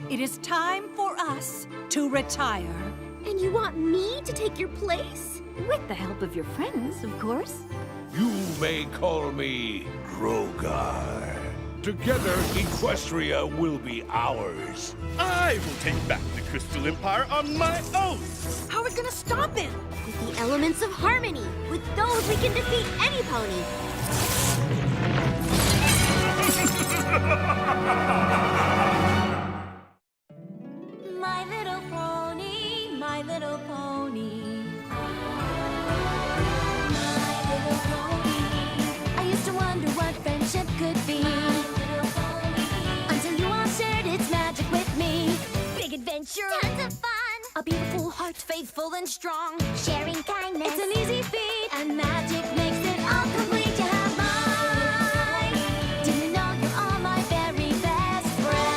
It is time for us to retire. And you want me to take your place? With the help of your friends, of course. You may call me Rogar. Together, Equestria will be ours. I will take back the Crystal Empire on my own. How are we gonna stop him? With the elements of harmony. With those, we can defeat any pony. My little pony, my little pony. My little pony. I used to wonder what friendship could be. My little pony. Until you all shared its magic with me. Big adventure. Tons of fun. A beautiful heart, faithful and strong. Sharing kindness. It's an easy feat. And magic makes it all complete. You have mine. Do you know you're all my very best friends?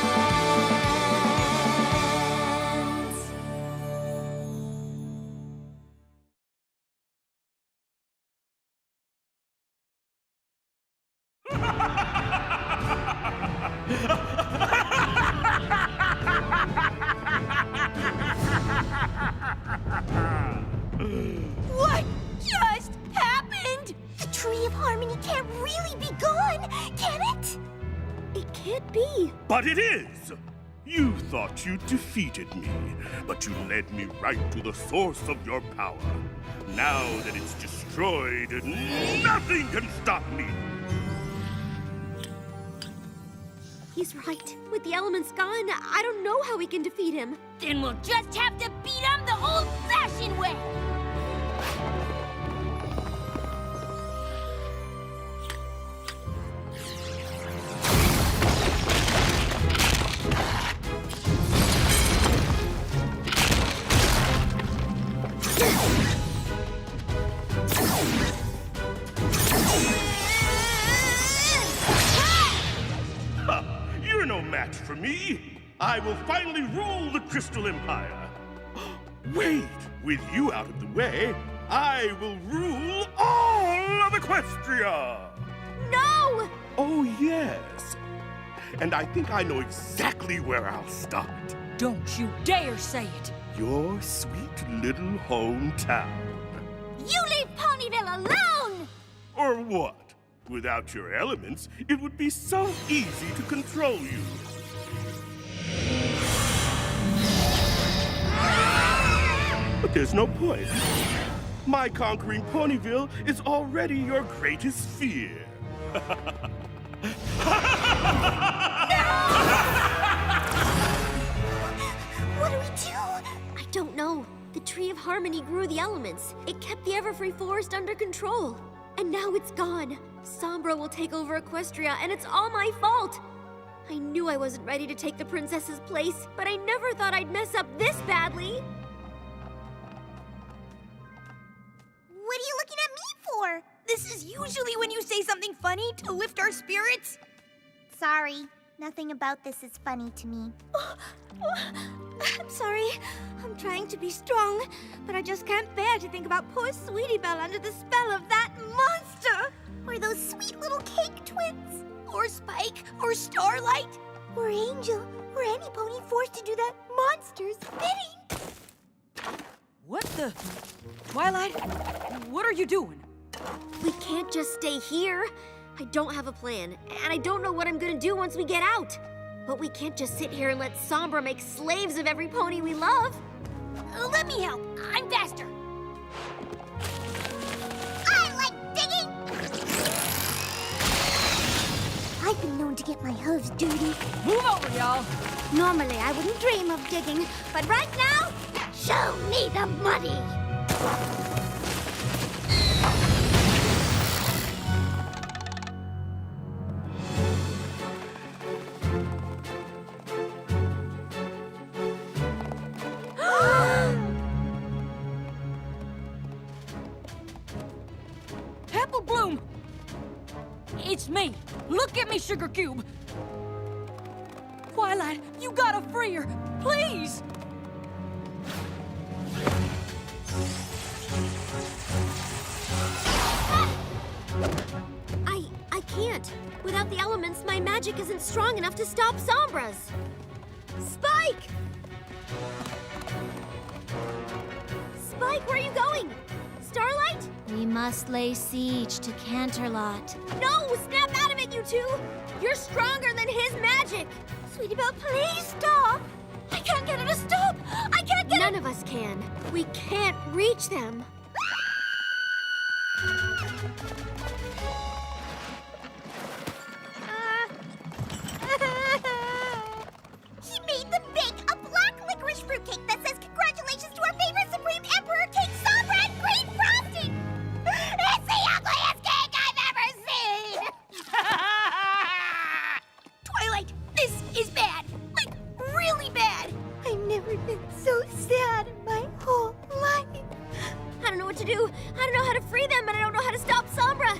What just happened? The Tree of Harmony can't really be gone, can it? It can't be. But it is! You thought you defeated me, but you led me right to the source of your power. Now that it's destroyed, nothing can stop me! He's right. With the elements gone, I don't know how we can defeat him. Then we'll just have to beat him the old-fashioned way. You're no match for me! I will finally rule the Crystal Empire! Wait! With you out of the way, I will rule all of Equestria! No! Oh, yes. And I think I know exactly where I'll start. Don't you dare say it. Your sweet little hometown. You leave Ponyville alone! Or what? Without your elements, it would be so easy to control you. But there's no point. My conquering Ponyville is already your greatest fear. What do we do? I don't know. The Tree of Harmony grew the elements. It kept the Everfree Forest under control. And now it's gone. Sombra will take over Equestria, and it's all my fault. I knew I wasn't ready to take the princess's place, but I never thought I'd mess up this badly. What are you looking at me for? This is usually when you say something funny to lift our spirits. Sorry, nothing about this is funny to me. I'm sorry. I'm trying to be strong, but I just can't bear to think about poor Sweetie Belle under the spell of that monster. Or those sweet little cake twins. Or Spike, or Starlight. Or Angel, or any pony forced to do that monster's bidding. What the? Twilight? What are you doing? We can't just stay here. I don't have a plan, and I don't know what I'm gonna do once we get out. But we can't just sit here and let Sombra make slaves of every pony we love. Let me help. I'm faster. I like digging! I've been known to get my hooves dirty. Move over, y'all. Normally, I wouldn't dream of digging, but right now, show me the money! Apple Bloom! It's me. Look at me, Sugar Cube. Twilight, you gotta free her. Please! I can't. Without the elements, my magic isn't strong enough to stop Sombra's. Spike! Spike, where are you going? Starlight? We must lay siege to Canterlot. No! Snap out of it, you two! You're stronger than his magic! Sweetie Belle, please stop! I can't get her to stop! I can't get None of us can. We can't reach them. She made them bake a black licorice fruitcake that says congratulations to our favorite Supreme Emperor, King Sombra, and green frosting! It's the ugliest cake I've ever seen! Twilight, this is bad. Like, really bad. I've never been so sad in my whole life. I don't know what to do. I don't know how to free them, and I don't know how to stop Sombra.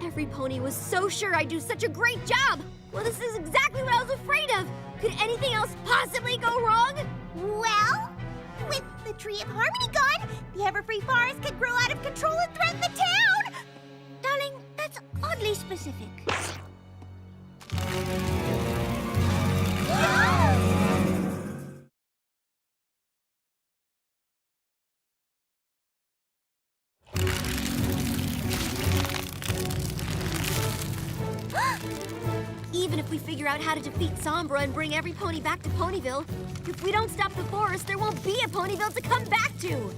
Everypony was so sure I'd do such a great job. Well, this is exactly what I was afraid of. Could anything else possibly go wrong? Well, with the Tree of Harmony gone, the Everfree Forest could grow out of control and threaten the town! Darling, that's oddly specific. Even if we figure out how to defeat Sombra and bring every pony back to Ponyville, if we don't stop the forest, there won't be a Ponyville to come back to.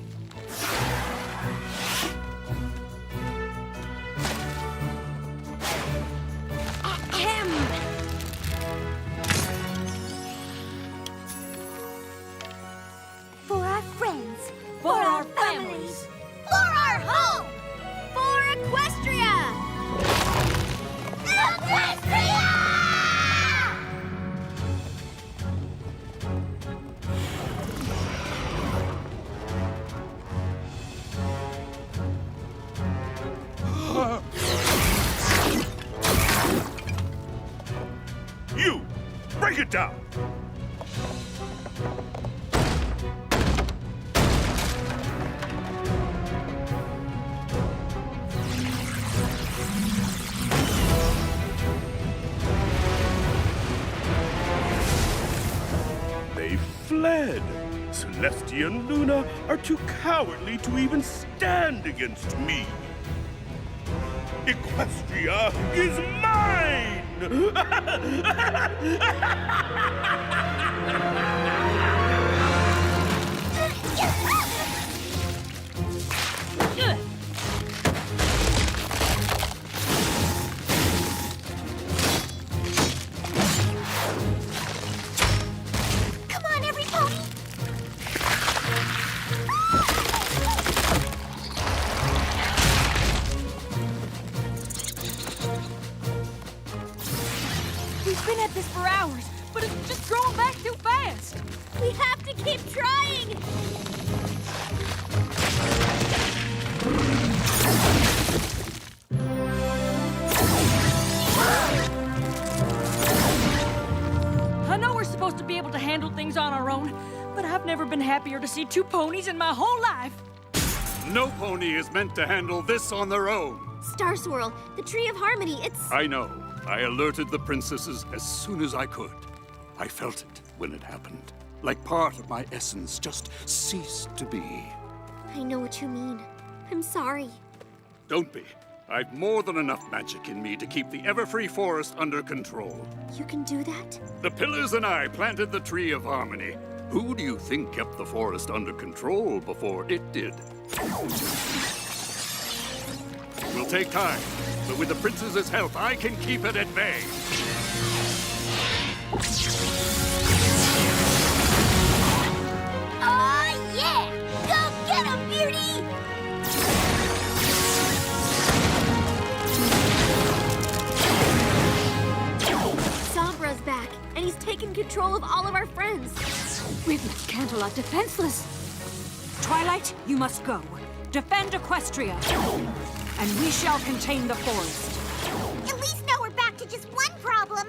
Ahem. For our friends, For our families. for our home! For Equestria! Equestria! You! Break it down! They fled! Celestia and Luna are too cowardly to even stand against me! Equestria is mine! Ugh. Come on, every pony! We've been at this for hours, but it's just growing back too fast. We have to keep trying! I know we're supposed to be able to handle things on our own, but I've never been happier to see two ponies in my whole life. No pony is meant to handle this on their own. Star Swirl, the Tree of Harmony, it's... I know. I alerted the princesses as soon as I could. I felt it when it happened. Like part of my essence just ceased to be. I know what you mean. I'm sorry. Don't be. I've more than enough magic in me to keep the Everfree Forest under control. You can do that? The pillars and I planted the Tree of Harmony. Who do you think kept the forest under control before it did? It will take time, but with the princess's help, I can keep it at bay. Oh, yeah! Go get 'em, beauty! Sombra's back, and he's taken control of all of our friends. We've left Canterlot defenseless. Twilight, you must go. Defend Equestria. And we shall contain the forest. At least now we're back to just one problem.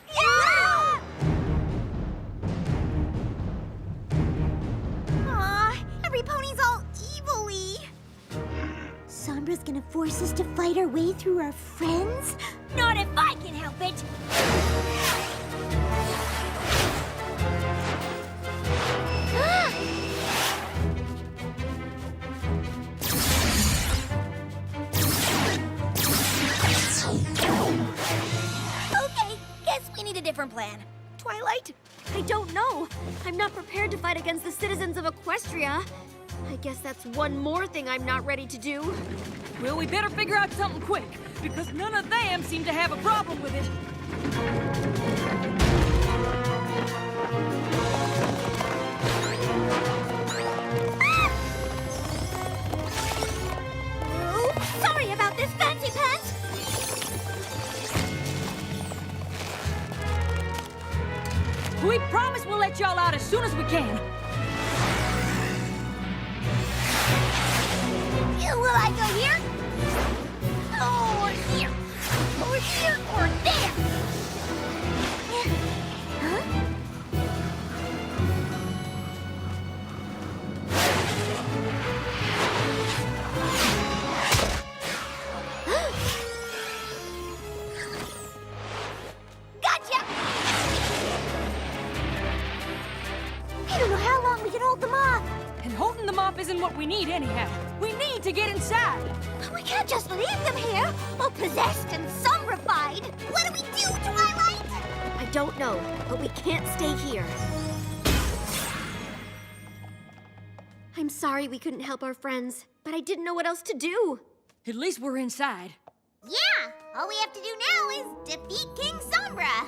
Yeah! Aw, every pony's all evil-y. Sombra's gonna force us to fight our way through our friends? Not if I can help it! Okay, guess we need a different plan. Twilight? I don't know. I'm not prepared to fight against the citizens of Equestria. I guess that's one more thing I'm not ready to do. Well, we better figure out something quick, because none of them seem to have a problem with it. Oops, sorry about this, Fancy Pants! We promise we'll let y'all out as soon as we can. Will I go here? Or here? Or here? Or there? Huh? Gotcha! I don't know how long we can hold them off. And holding them off isn't what we need anyhow. We need to get inside. We can't just leave them here, all possessed and sombrified. What do we do, Twilight? I don't know, but we can't stay here. I'm sorry we couldn't help our friends, but I didn't know what else to do. At least we're inside. Yeah, all we have to do now is defeat King Sombra.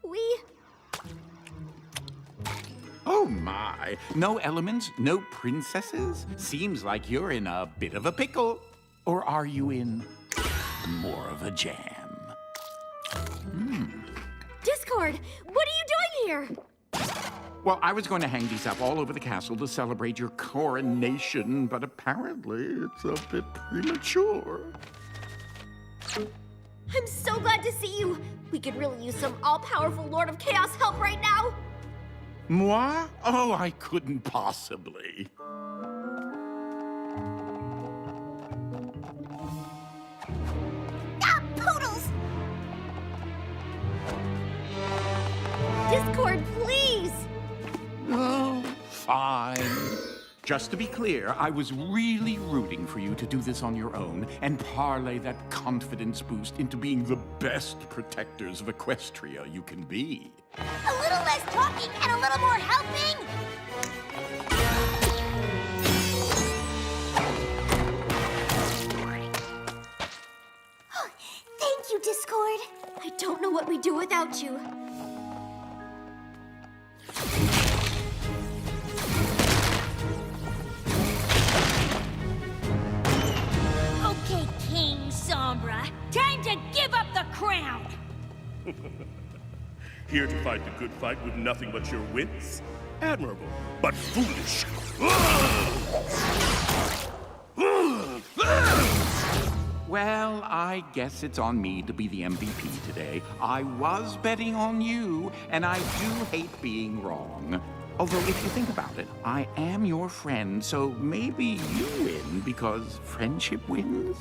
we... Oh my, no elements, no princesses? Seems like you're in a bit of a pickle. Or are you in more of a jam? Discord, what are you doing here? Well, I was going to hang these up all over the castle to celebrate your coronation, but apparently it's a bit premature. I'm so glad to see you. We could really use some all-powerful Lord of Chaos help right now. Moi? Oh, I couldn't possibly. Ah, poodles! Discord, please! Oh, fine. Just to be clear, I was really rooting for you to do this on your own and parlay that confidence boost into being the best protectors of Equestria you can be. A little less talking and a little more helping! Thank you, Discord. I don't know what we'd do without you. Okay, King Sombra. Time to give up the crown! Here to fight the good fight with nothing but your wits? Admirable, but foolish. Well, I guess it's on me to be the MVP today. I was betting on you, and I do hate being wrong. Although, if you think about it, I am your friend, so maybe you win because friendship wins?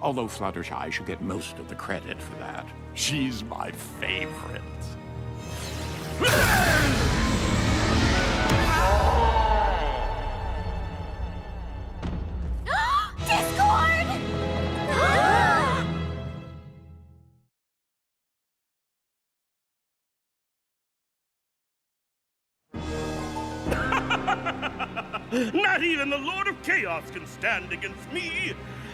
Although Fluttershy should get most of the credit for that. She's my favorite. Discord! Not even the Lord of Chaos can stand against me.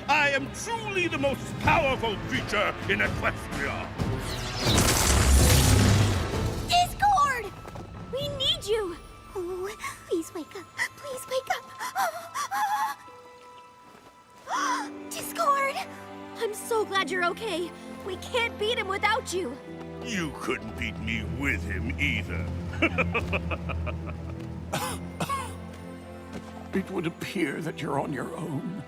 I am truly the most powerful creature in Equestria. Discord! We need you! Oh, please wake up. Please wake up. Discord! I'm so glad you're okay. We can't beat him without you. You couldn't beat me with him either. It would appear that you're on your own.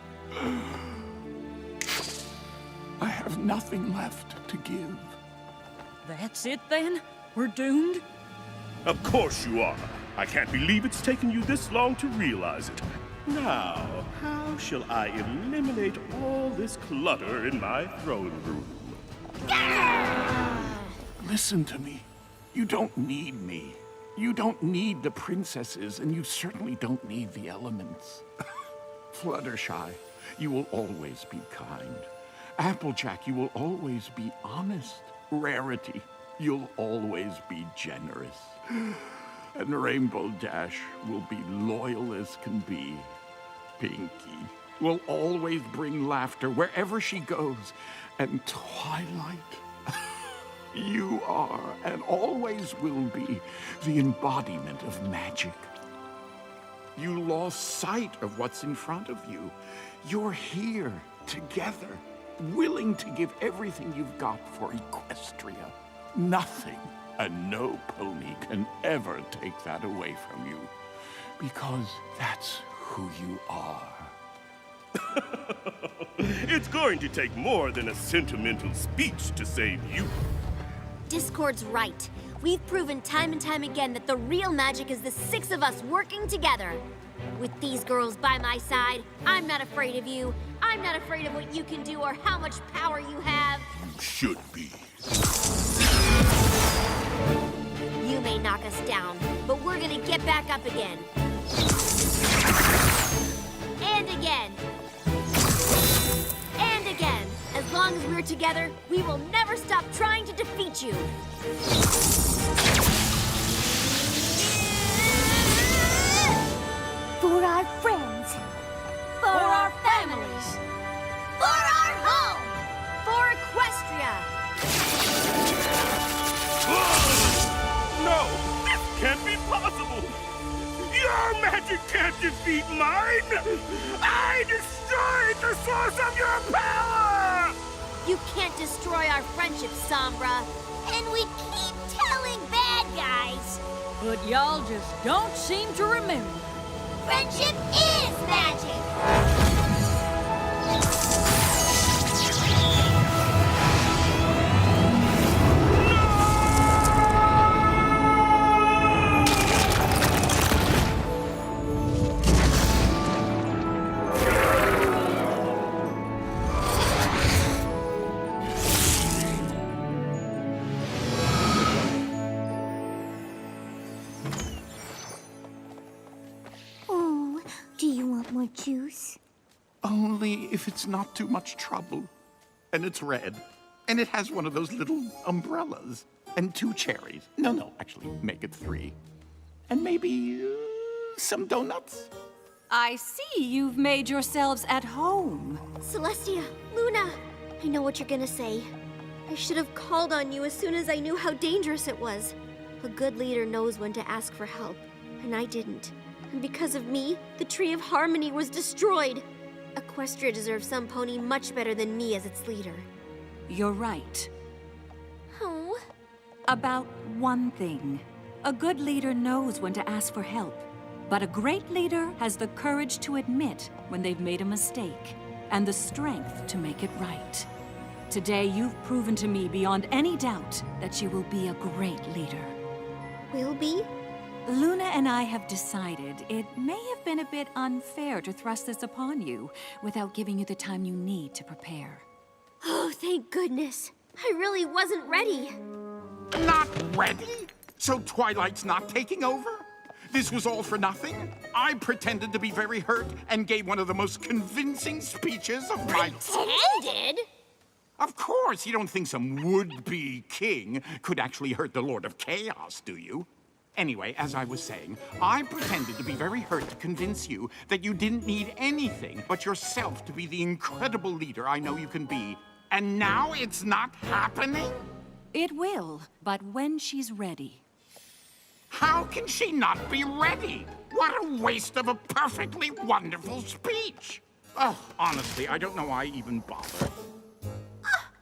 I have nothing left to give. That's it then? We're doomed? Of course you are. I can't believe it's taken you this long to realize it. Now, how shall I eliminate all this clutter in my throne room? Listen to me. You don't need me. You don't need the princesses, and you certainly don't need the elements. Fluttershy, you will always be kind. Applejack, you will always be honest. Rarity, you'll always be generous. And Rainbow Dash will be loyal as can be. Pinkie will always bring laughter wherever she goes. And Twilight, you are and always will be the embodiment of magic. You lost sight of what's in front of you. You're here together, willing to give everything you've got for Equestria. Nothing and no pony can ever take that away from you, because that's who you are. It's going to take more than a sentimental speech to save you. Discord's right. We've proven time and time again that the real magic is the 6 of us working together. With these girls by my side, I'm not afraid of you. I'm not afraid of what you can do or how much power you have. You should be. You may knock us down, but we're gonna get back up again. And again. And again. As long as we're together, we will never stop trying to defeat you. For our friends. For our families. For our home. For Equestria. No, this can't be possible. Your magic can't defeat mine. I destroyed the source of your power. You can't destroy our friendship, Sombra. And we keep telling bad guys. But y'all just don't seem to remember. Friendship is magic. Oh, do you want more juice? Only if it's not too much trouble. And it's red. And it has one of those little umbrellas. And 2 cherries. No, actually, make it 3. And maybe some donuts. I see you've made yourselves at home. Celestia, Luna, I know what you're gonna say. I should have called on you as soon as I knew how dangerous it was. A good leader knows when to ask for help, and I didn't. And because of me, the Tree of Harmony was destroyed. Equestria deserves some pony much better than me as its leader. You're right. Oh. About one thing. A good leader knows when to ask for help. But a great leader has the courage to admit when they've made a mistake, and the strength to make it right. Today, you've proven to me beyond any doubt that you will be a great leader. Will be? Luna and I have decided it may have been a bit unfair to thrust this upon you without giving you the time you need to prepare. Oh, thank goodness. I really wasn't ready. Not ready? So Twilight's not taking over? This was all for nothing? I pretended to be very hurt and gave one of the most convincing speeches of my... Pretended? Of course, you don't think some would-be king could actually hurt the Lord of Chaos, do you? Anyway, as I was saying, I pretended to be very hurt to convince you that you didn't need anything but yourself to be the incredible leader I know you can be. And now it's not happening? It will, but when she's ready. How can she not be ready? What a waste of a perfectly wonderful speech! Oh, honestly, I don't know why I even bother.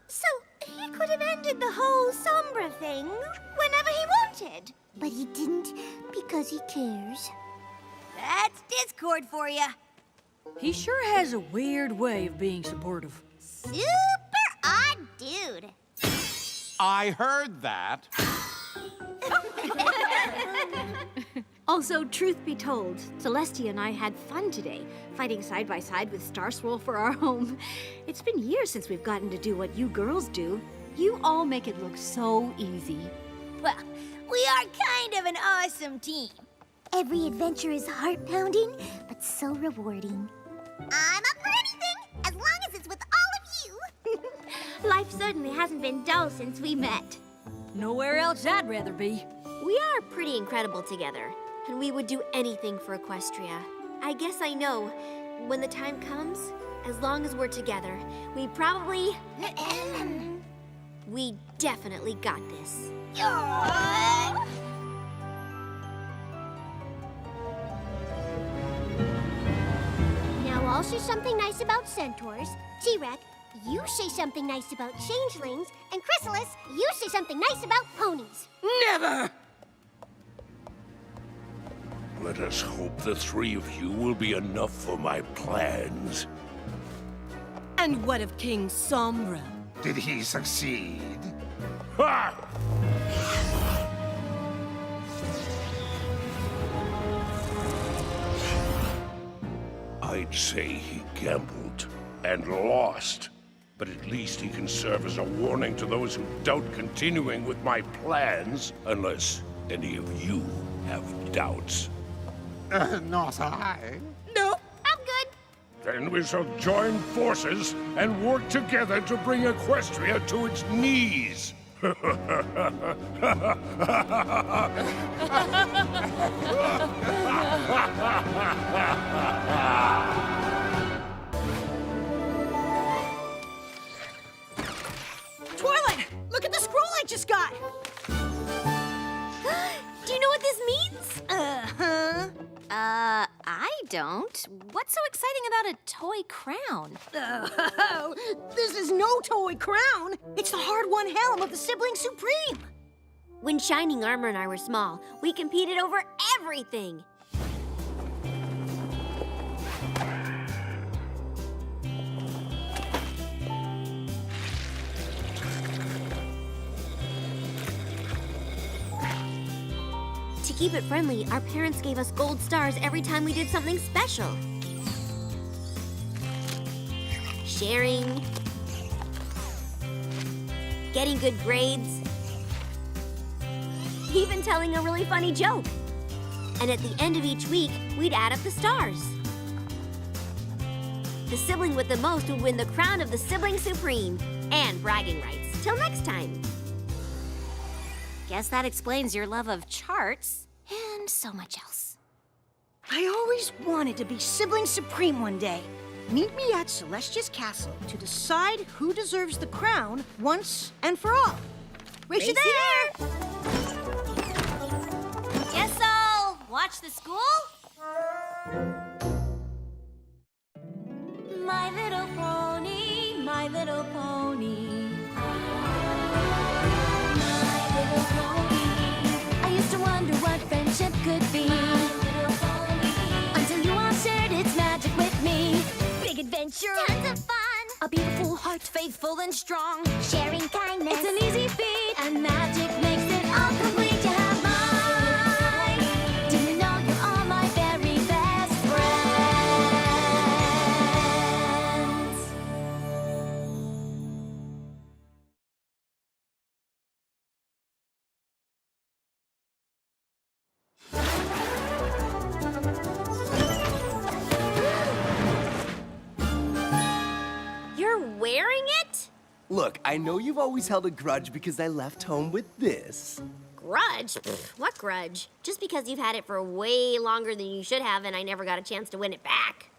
So he could have ended the whole Sombra thing whenever he wanted. But he didn't because he cares. That's Discord for you. He sure has a weird way of being supportive. Super odd dude. I heard that. Also, truth be told, Celestia and I had fun today, fighting side by side with Star Swirl for our home. It's been years since we've gotten to do what you girls do. You all make it look so easy. Well, we are kind of an awesome team. Every adventure is heart-pounding, but so rewarding. I'm up for anything, as long as it's with all of you. Life certainly hasn't been dull since we met. Nowhere else I'd rather be. We are pretty incredible together, and we would do anything for Equestria. I guess I know, when the time comes, as long as we're together, we probably... we definitely got this. Now I'll say something nice about centaurs. T-Rex, you say something nice about changelings. And Chrysalis, you say something nice about ponies. Never! Let us hope the three of you will be enough for my plans. And what of King Sombra? Did he succeed? Ha! I'd say he gambled and lost, but at least he can serve as a warning to those who doubt continuing with my plans, unless any of you have doubts. Not I. No. I'm good. Then we shall join forces and work together to bring Equestria to its knees. Twilight, look at the scroll I just got! Do you know what this means? Uh-huh. I don't. What's so exciting about a toy crown? Oh, this is no toy crown. It's the hard-won helm of the Sibling Supreme. When Shining Armor and I were small, we competed over everything. To keep it friendly, our parents gave us gold stars every time we did something special. Sharing, getting good grades, even telling a really funny joke. And at the end of each week, we'd add up the stars. The sibling with the most would win the crown of the Sibling Supreme and bragging rights. Till next time. Guess that explains your love of charts and so much else. I always wanted to be Sibling Supreme one day. Meet me at Celestia's castle to decide who deserves the crown once and for all. Race you there! Guess I'll watch the school? My little pony, my little pony. My little pony. I used to wonder what friendship could be. Until you all shared its magic with me. Big adventure. Tons of fun. A beautiful heart, faithful and strong. Sharing kindness. It's an easy feat, and magic makes it all complete. You have mine. Do you know you're all my very best friends? You're wearing it? Look, I know you've always held a grudge because I left home with this. Grudge? Pfft, what grudge? Just because you've had it for way longer than you should have and I never got a chance to win it back.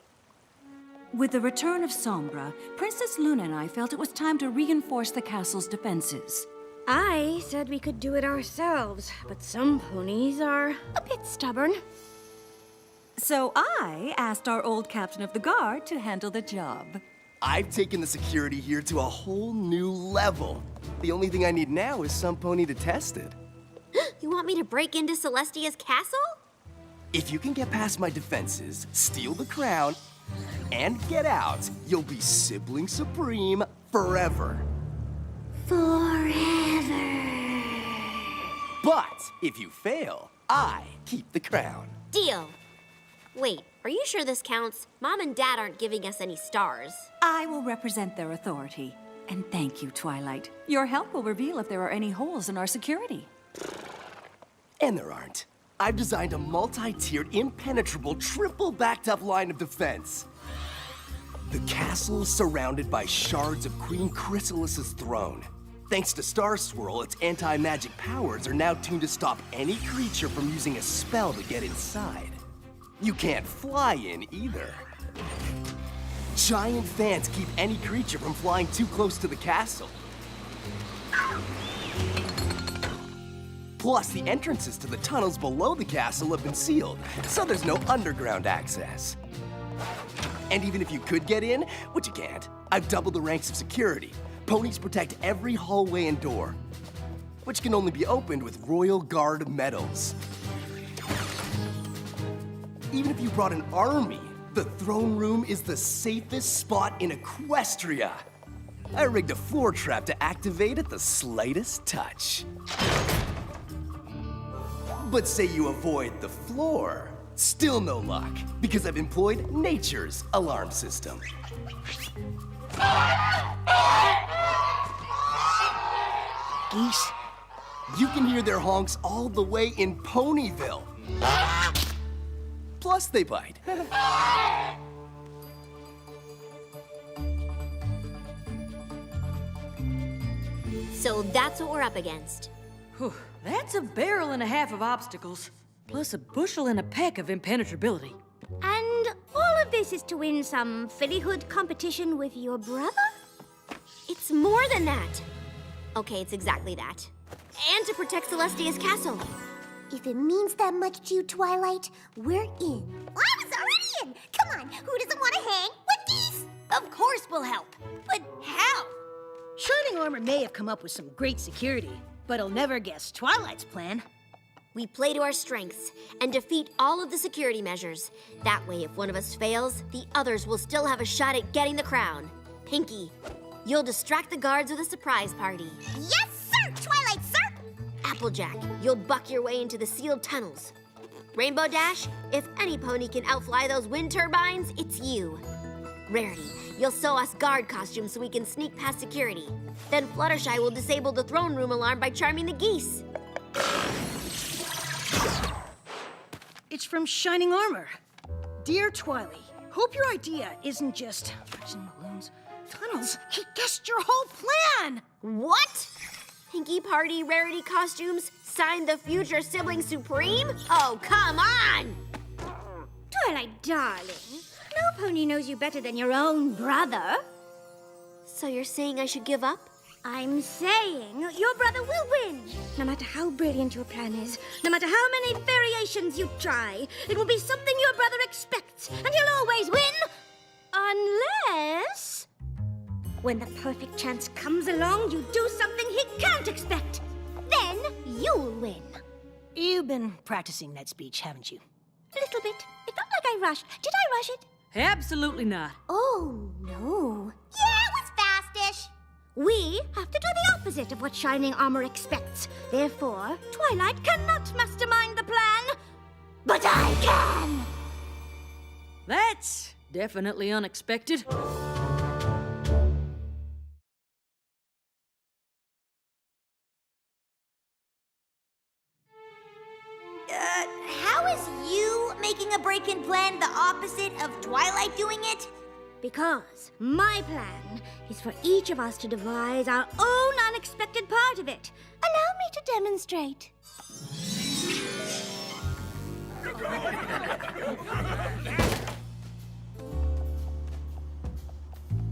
With the return of Sombra, Princess Luna and I felt it was time to reinforce the castle's defenses. I said we could do it ourselves, but some ponies are a bit stubborn. So I asked our old captain of the guard to handle the job. I've taken the security here to a whole new level. The only thing I need now is some pony to test it. You want me to break into Celestia's castle? If you can get past my defenses, steal the crown, and get out, you'll be Sibling Supreme forever. Forever. But if you fail, I keep the crown. Deal. Wait, are you sure this counts? Mom and Dad aren't giving us any stars. I will represent their authority. And thank you, Twilight. Your help will reveal if there are any holes in our security. And there aren't. I've designed a multi-tiered, impenetrable, triple-backed-up line of defense. The castle is surrounded by shards of Queen Chrysalis's throne. Thanks to Star Swirl, its anti-magic powers are now tuned to stop any creature from using a spell to get inside. You can't fly in either. Giant fans keep any creature from flying too close to the castle. Plus, the entrances to the tunnels below the castle have been sealed, so there's no underground access. And even if you could get in, which you can't, I've doubled the ranks of security. Ponies protect every hallway and door, which can only be opened with Royal Guard medals. Even if you brought an army, the throne room is the safest spot in Equestria. I rigged a floor trap to activate at the slightest touch. But say you avoid the floor, still no luck, because I've employed nature's alarm system. Geese? You can hear their honks all the way in Ponyville. Plus, they bite. So that's what we're up against. Whew, that's a barrel and a half of obstacles, plus a bushel and a peck of impenetrability. And all of this is to win some fillyhood competition with your brother? It's more than that. Okay, it's exactly that. And to protect Celestia's castle. If it means that much to you, Twilight, we're in. I was already in! Come on, who doesn't want to hang with geese? Of course we'll help. But how? Shining Armor may have come up with some great security, but he'll never guess Twilight's plan. We play to our strengths and defeat all of the security measures. That way, if one of us fails, the others will still have a shot at getting the crown. Pinkie, you'll distract the guards with a surprise party. Yes, sir, Twilight, sir! Applejack, you'll buck your way into the sealed tunnels. Rainbow Dash, if any pony can outfly those wind turbines, it's you. Rarity, you'll sew us guard costumes so we can sneak past security. Then Fluttershy will disable the throne room alarm by charming the geese. It's from Shining Armor. Dear Twily, hope your idea isn't just prison balloons, tunnels. He guessed your whole plan! What? Pinkie Party Rarity costumes? Signed the future Sibling Supreme? Oh, come on! Twilight, darling, no pony knows you better than your own brother. So you're saying I should give up? I'm saying your brother will win. No matter how brilliant your plan is, no matter how many variations you try, it will be something your brother expects, and he'll always win. Unless, when the perfect chance comes along, you do something he can't expect. Then you'll win. You've been practicing that speech, haven't you? A little bit. It felt like I rushed. Did I rush it? Absolutely not. Oh, no. Yeah, it was fast-ish. We have to do the opposite of what Shining Armor expects. Therefore, Twilight cannot mastermind the plan. But I can! That's definitely unexpected. How is you making a break-in plan the opposite of Twilight doing it? Because my plan is for each of us to devise our own unexpected part of it. Allow me to demonstrate.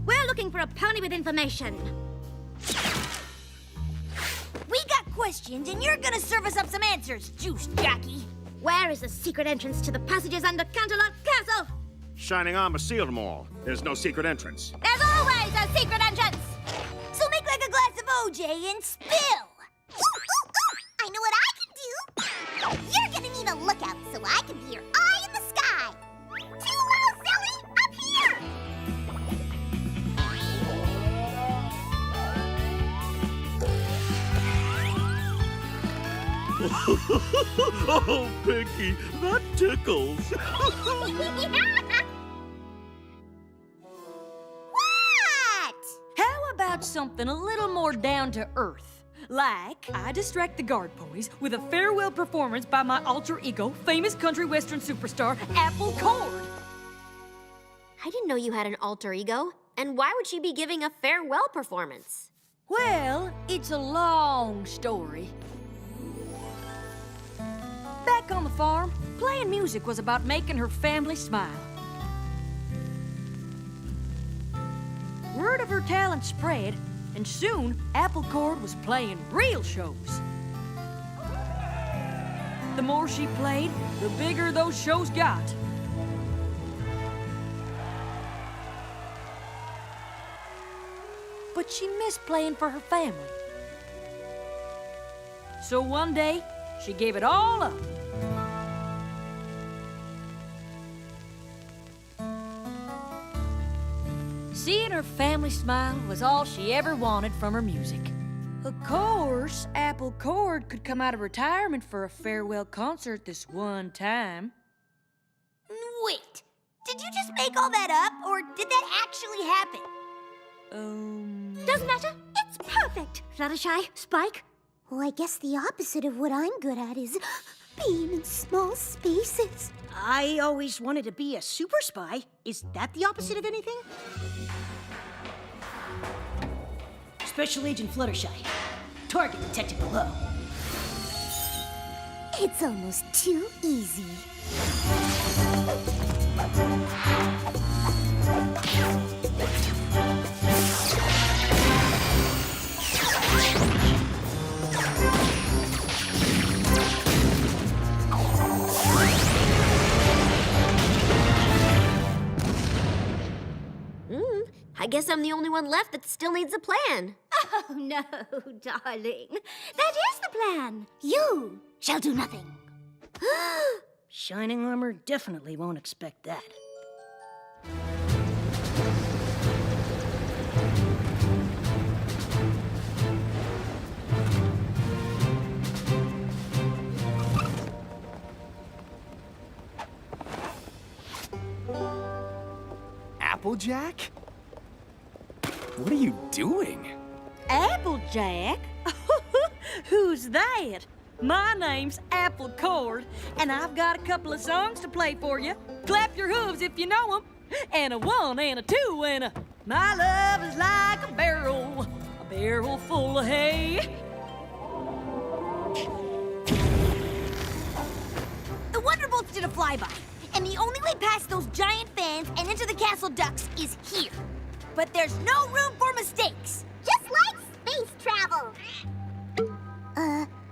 We're looking for a pony with information. We got questions, and you're gonna serve us up some answers, juice jockey. Where is the secret entrance to the passages under Canterlot Castle? Shining Armor sealed them all. There's no secret entrance. There's always a secret entrance! So make like a glass of OJ and spill! I know what I can do! You're gonna need a lookout so I can be your eye in the sky! Too low, silly! Up here! Oh, Pinkie, that tickles. What? How about something a little more down to earth? Like, I distract the guard ponies with a farewell performance by my alter ego, famous country western superstar, Apple Cord. I didn't know you had an alter ego. And why would she be giving a farewell performance? Well, it's a long story. Back on the farm, playing music was about making her family smile. Word of her talent spread, and soon Apple Cord was playing real shows. The more she played, the bigger those shows got. But she missed playing for her family. So one day, she gave it all up. Seeing her family smile was all she ever wanted from her music. Of course, Apple Cord could come out of retirement for a farewell concert this one time. Wait, did you just make all that up, or did that actually happen? Doesn't matter. It's perfect. Fluttershy, Spike. Well, I guess the opposite of what I'm good at is being in small spaces. I always wanted to be a super spy. Is that the opposite of anything? Special Agent Fluttershy. Target detected below. It's almost too easy. I guess I'm the only one left that still needs a plan. Oh, no, darling. That is the plan. You shall do nothing. Shining armor definitely won't expect that. Applejack? What are you doing? Applejack? Who's that? My name's Apple Cord, and I've got a couple of songs to play for you. Clap your hooves if you know 'em. And a one and a two and a... My love is like a barrel full of hay. The Wonderbolts did a flyby, and the only way past those giant fans and into the castle ducts is here. But there's no room for mistakes. Just like space travel.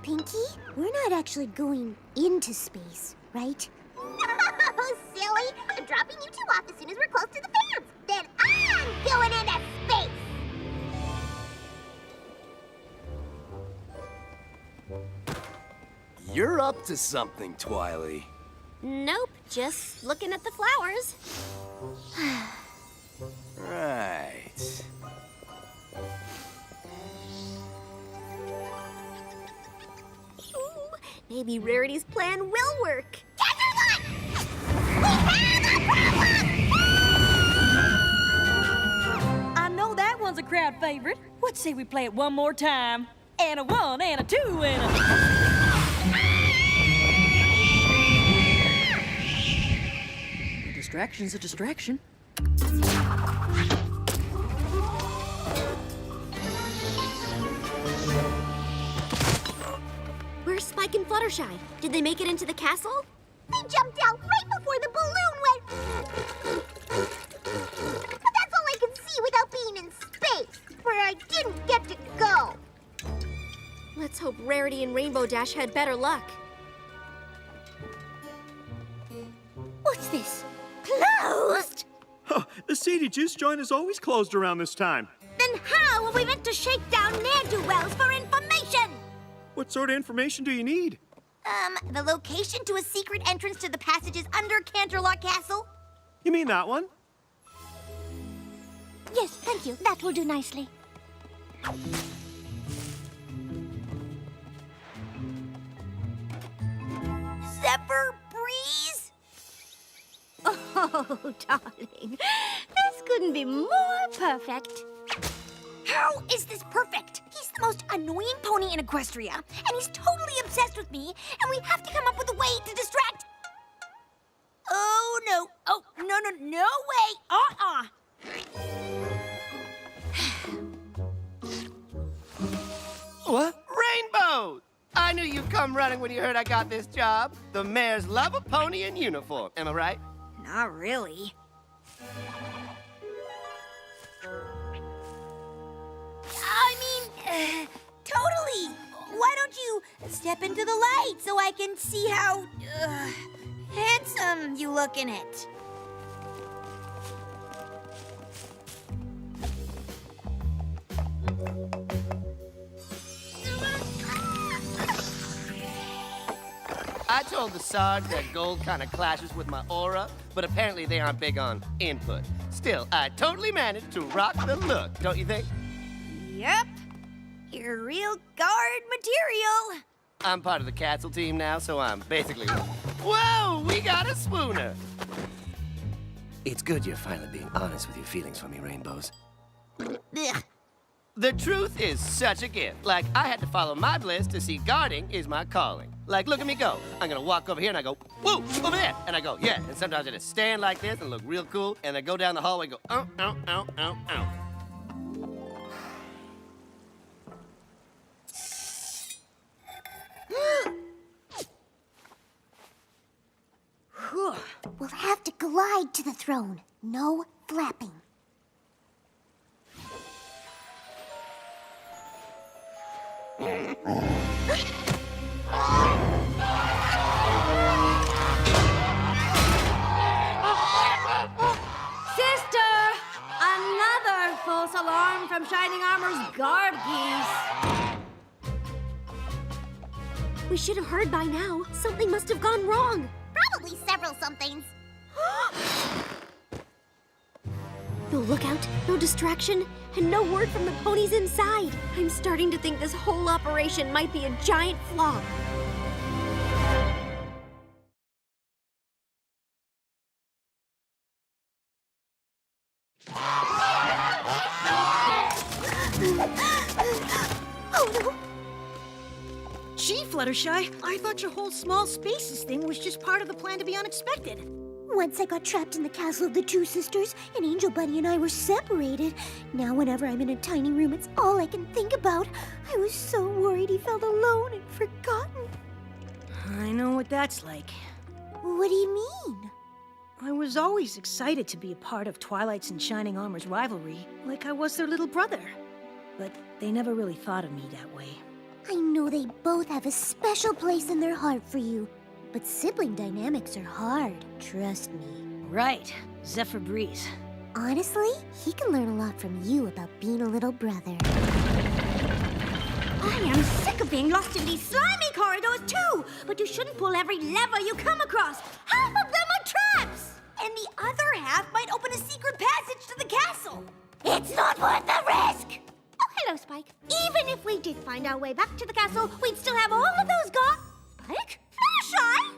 Pinkie, we're not actually going into space, right? Oh, silly. I'm dropping you two off as soon as we're close to the fans. Then I'm going into space. You're up to something, Twily. Nope, just looking at the flowers. Right. Ooh, maybe Rarity's plan will work. I know that one's a crowd favorite. What say we play it one more time? And a one and a two and a... A distraction's a distraction. Where's Spike and Fluttershy? Did they make it into the castle? They jumped out right before the balloon went... But that's all I could see without being in space, where I didn't get to go. Let's hope Rarity and Rainbow Dash had better luck. What's this? Closed? Huh, the Seedy Juice joint is always closed around this time. Then how are we meant to shake down ne'er-do-wells for information? What sort of information do you need? The location to a secret entrance to the passages under Canterlot Castle? You mean that one? Yes, thank you. That will do nicely. Oh, darling, this couldn't be more perfect. How is this perfect? He's the most annoying pony in Equestria, and he's totally obsessed with me, and we have to come up with a way to distract. Oh, no. Oh, no way. What? Rainbow! I knew you'd come running when you heard I got this job. The mares love a pony in uniform, am I right? Not really. Totally. Why don't you step into the light so I can see how handsome you look in it? I told the Sarge that gold kind of clashes with my aura, but apparently they aren't big on input. Still, I totally managed to rock the look, don't you think? Yep. You're real guard material. I'm part of the castle team now, so I'm basically... Whoa, we got a swooner! It's good you're finally being honest with your feelings for me, Rainbows. Ugh. The truth is such a gift. Like, I had to follow my bliss to see guarding is my calling. Like, look at me go. I'm gonna walk over here and I go, whoa, over there. And I go, yeah. And sometimes I just stand like this and look real cool. And I go down the hallway and go, ow, ow, ow, ow, ow. We'll have to glide to the throne. No flapping. Sister! Another false alarm from Shining Armor's guard geese. We should have heard by now. Something must have gone wrong. Probably several somethings. No lookout, no distraction, and no word from the ponies inside. I'm starting to think this whole operation might be a giant flop. Oh, no. Gee, Fluttershy, I thought your whole small spaces thing was just part of the plan to be unexpected. Once I got trapped in the castle of the two sisters, and Angel Bunny and I were separated. Now whenever I'm in a tiny room, it's all I can think about. I was so worried he felt alone and forgotten. I know what that's like. What do you mean? I was always excited to be a part of Twilight's and Shining Armor's rivalry, like I was their little brother. But they never really thought of me that way. I know they both have a special place in their heart for you, but sibling dynamics are hard, trust me. Right, Zephyr Breeze. Honestly, he can learn a lot from you about being a little brother. I am sick of being lost in these slimy corridors too, but you shouldn't pull every lever you come across. Half of them are traps! And the other half might open a secret passage to the castle. It's not worth the risk! Oh, hello, Spike. Even if we did find our way back to the castle, we'd still have all of those gone. Spike? Fluttershy?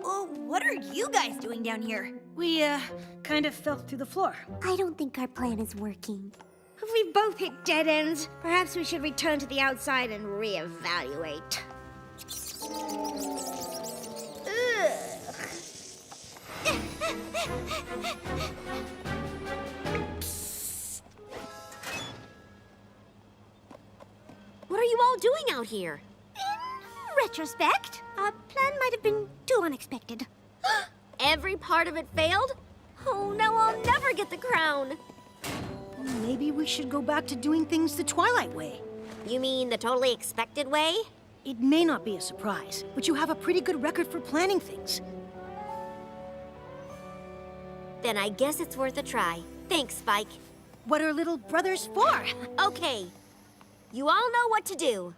Oh, what are you guys doing down here? We, kind of fell through the floor. I don't think our plan is working. We both hit dead ends. Perhaps we should return to the outside and reevaluate. What are you all doing out here? In retrospect, our plan might have been too unexpected. Every part of it failed? Oh, now I'll never get the crown. Maybe we should go back to doing things the Twilight way. You mean the totally expected way? It may not be a surprise, but you have a pretty good record for planning things. Then I guess it's worth a try. Thanks, Spike. What are little brothers for? Okay. You all know what to do.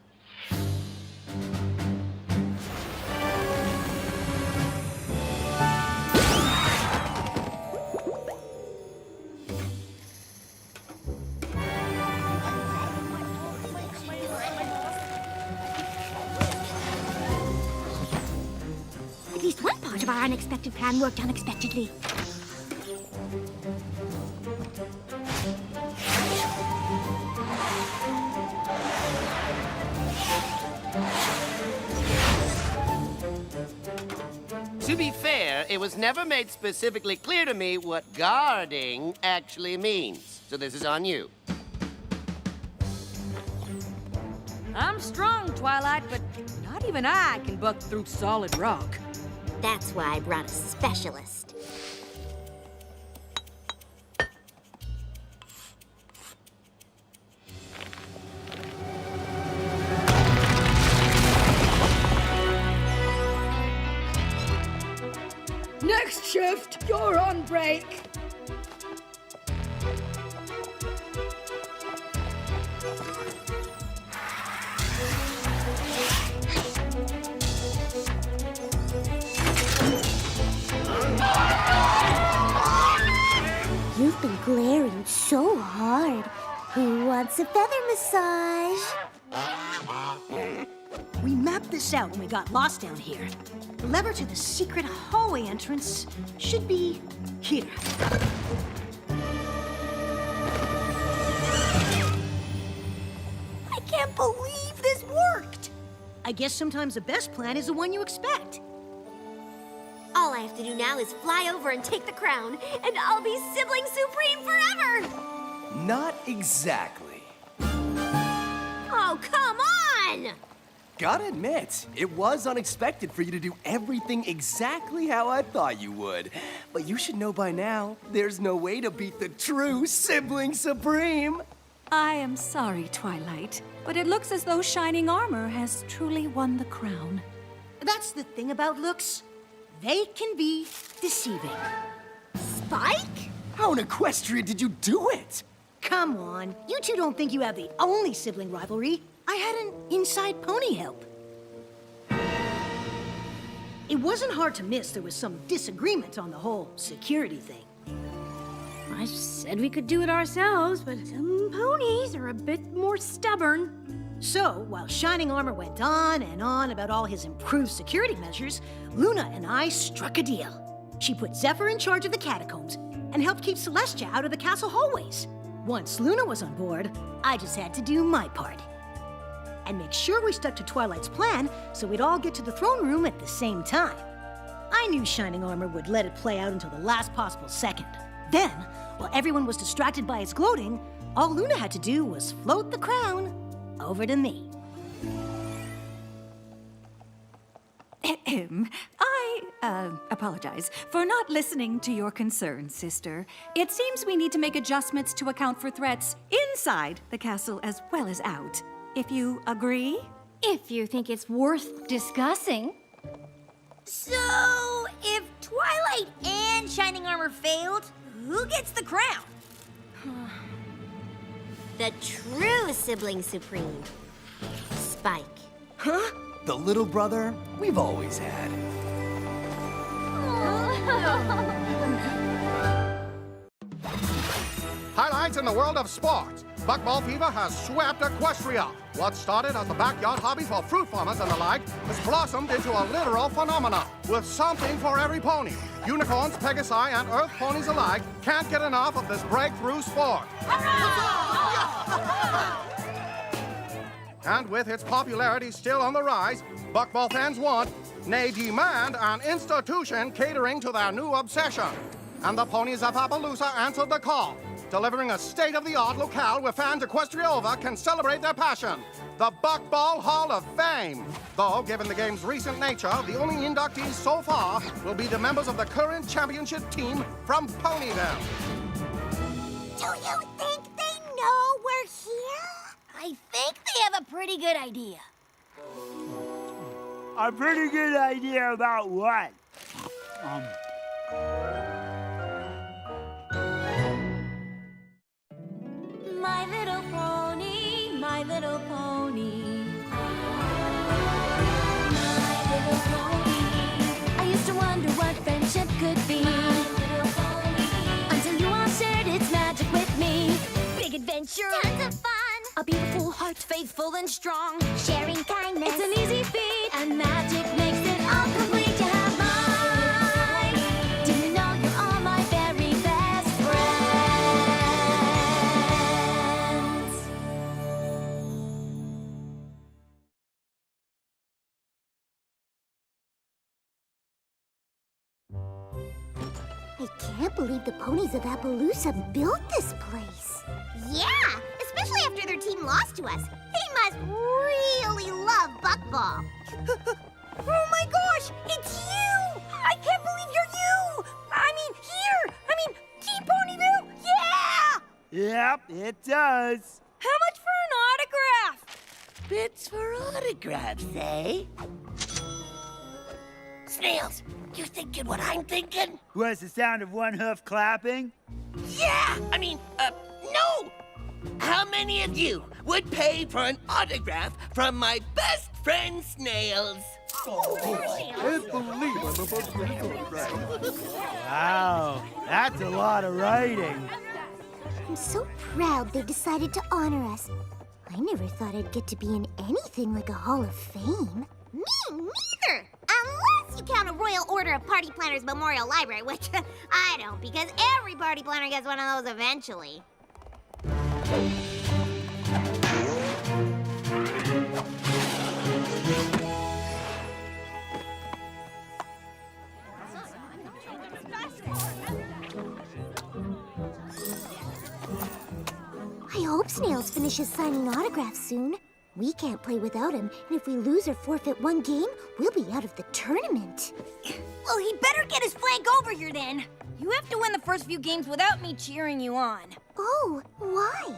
At least one part of our Our unexpected plan worked unexpectedly. To be fair, it was never made specifically clear to me what guarding actually means. So this is on you. I'm strong, Twilight, but not even I can buck through solid rock. That's why I brought a specialist. Next shift, you're on break. You've been glaring so hard. Who wants a feather massage? We mapped this out when we got lost down here. The lever to the secret hallway entrance should be here. I can't believe this worked! I guess sometimes the best plan is the one you expect. All I have to do now is fly over and take the crown, and I'll be Sibling Supreme forever! Not exactly. Oh, come on! Gotta admit, it was unexpected for you to do everything exactly how I thought you would. But you should know by now, there's no way to beat the true Sibling Supreme. I am sorry, Twilight, but it looks as though shining armor has truly won the crown. That's the thing about looks. They can be deceiving. Spike? How in Equestria did you do it? Come on, you two don't think you have the only sibling rivalry. I had an inside pony help. It wasn't hard to miss there was some disagreement on the whole security thing. I said we could do it ourselves, but some ponies are a bit more stubborn. So, while Shining Armor went on and on about all his improved security measures, Luna and I struck a deal. She put Zephyr in charge of the catacombs and helped keep Celestia out of the castle hallways. Once Luna was on board, I just had to do my part. And make sure we stuck to Twilight's plan so we'd all get to the throne room at the same time. I knew Shining Armor would let it play out until the last possible second. Then, while everyone was distracted by its gloating, all Luna had to do was float the crown over to me. I apologize for not listening to your concerns, sister. It seems we need to make adjustments to account for threats inside the castle as well as out. If you agree? If you think it's worth discussing. So, if Twilight and Shining Armor failed, who gets the crown? The true Sibling Supreme. Spike. Huh? The little brother we've always had. Highlights in the world of sports. Buckball fever has swept Equestria. What started as a backyard hobby for fruit farmers and the like has blossomed into a literal phenomenon. With something for every pony. Unicorns, Pegasi, and Earth Ponies alike can't get enough of this breakthrough sport. And with its popularity still on the rise, Buckball fans want, nay demand, an institution catering to their new obsession. And the ponies of Appaloosa answered the call, delivering a state-of-the-art locale where fans Equestria over can celebrate their passion, the Buckball Hall of Fame. Though, given the game's recent nature, the only inductees so far will be the members of the current championship team from Ponyville. Do you think they know we're here? I think they have a pretty good idea. A pretty good idea about what? My little pony, my little pony. My little pony. I used to wonder what friendship could be. My little pony. Until you all shared its magic with me. Big adventure. Tons of fun. A beautiful heart, faithful and strong. Sharing kindness. It's an easy feat, and magic makes it all complete. You have my I can't believe the ponies of Appaloosa built this place. Yeah, especially after their team lost to us. They must really love Buckball. Oh my gosh, it's you! I can't believe you're you! I mean, here! I mean, Team Ponyville? Yeah! Yep, it does. How much for an autograph? Bits for autographs, eh? Snails, you thinking what I'm thinking? Was the sound of one hoof clapping? Yeah! No! How many of you would pay for an autograph from my best friend Snails? Wow, that's a lot of writing. I'm so proud they decided to honor us. I never thought I'd get to be in anything like a Hall of Fame. Me neither! Unless you count a Royal Order of Party Planners Memorial Library, which I don't, because every party planner gets one of those eventually. I hope Snails finishes signing autographs soon. We can't play without him, and if we lose or forfeit one game, we'll be out of the tournament. Well, he better get his flank over here then. You have to win the first few games without me cheering you on. Oh, why?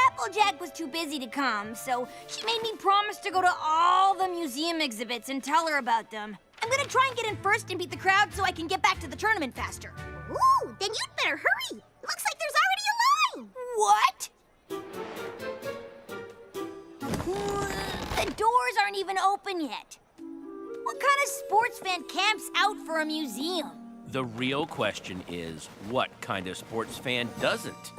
Applejack was too busy to come, so she made me promise to go to all the museum exhibits and tell her about them. I'm gonna try and get in first and beat the crowd so I can get back to the tournament faster. Ooh, then you'd better hurry. Looks like there's already a line. What? The doors aren't even open yet. What kind of sports fan camps out for a museum? The real question is, what kind of sports fan doesn't?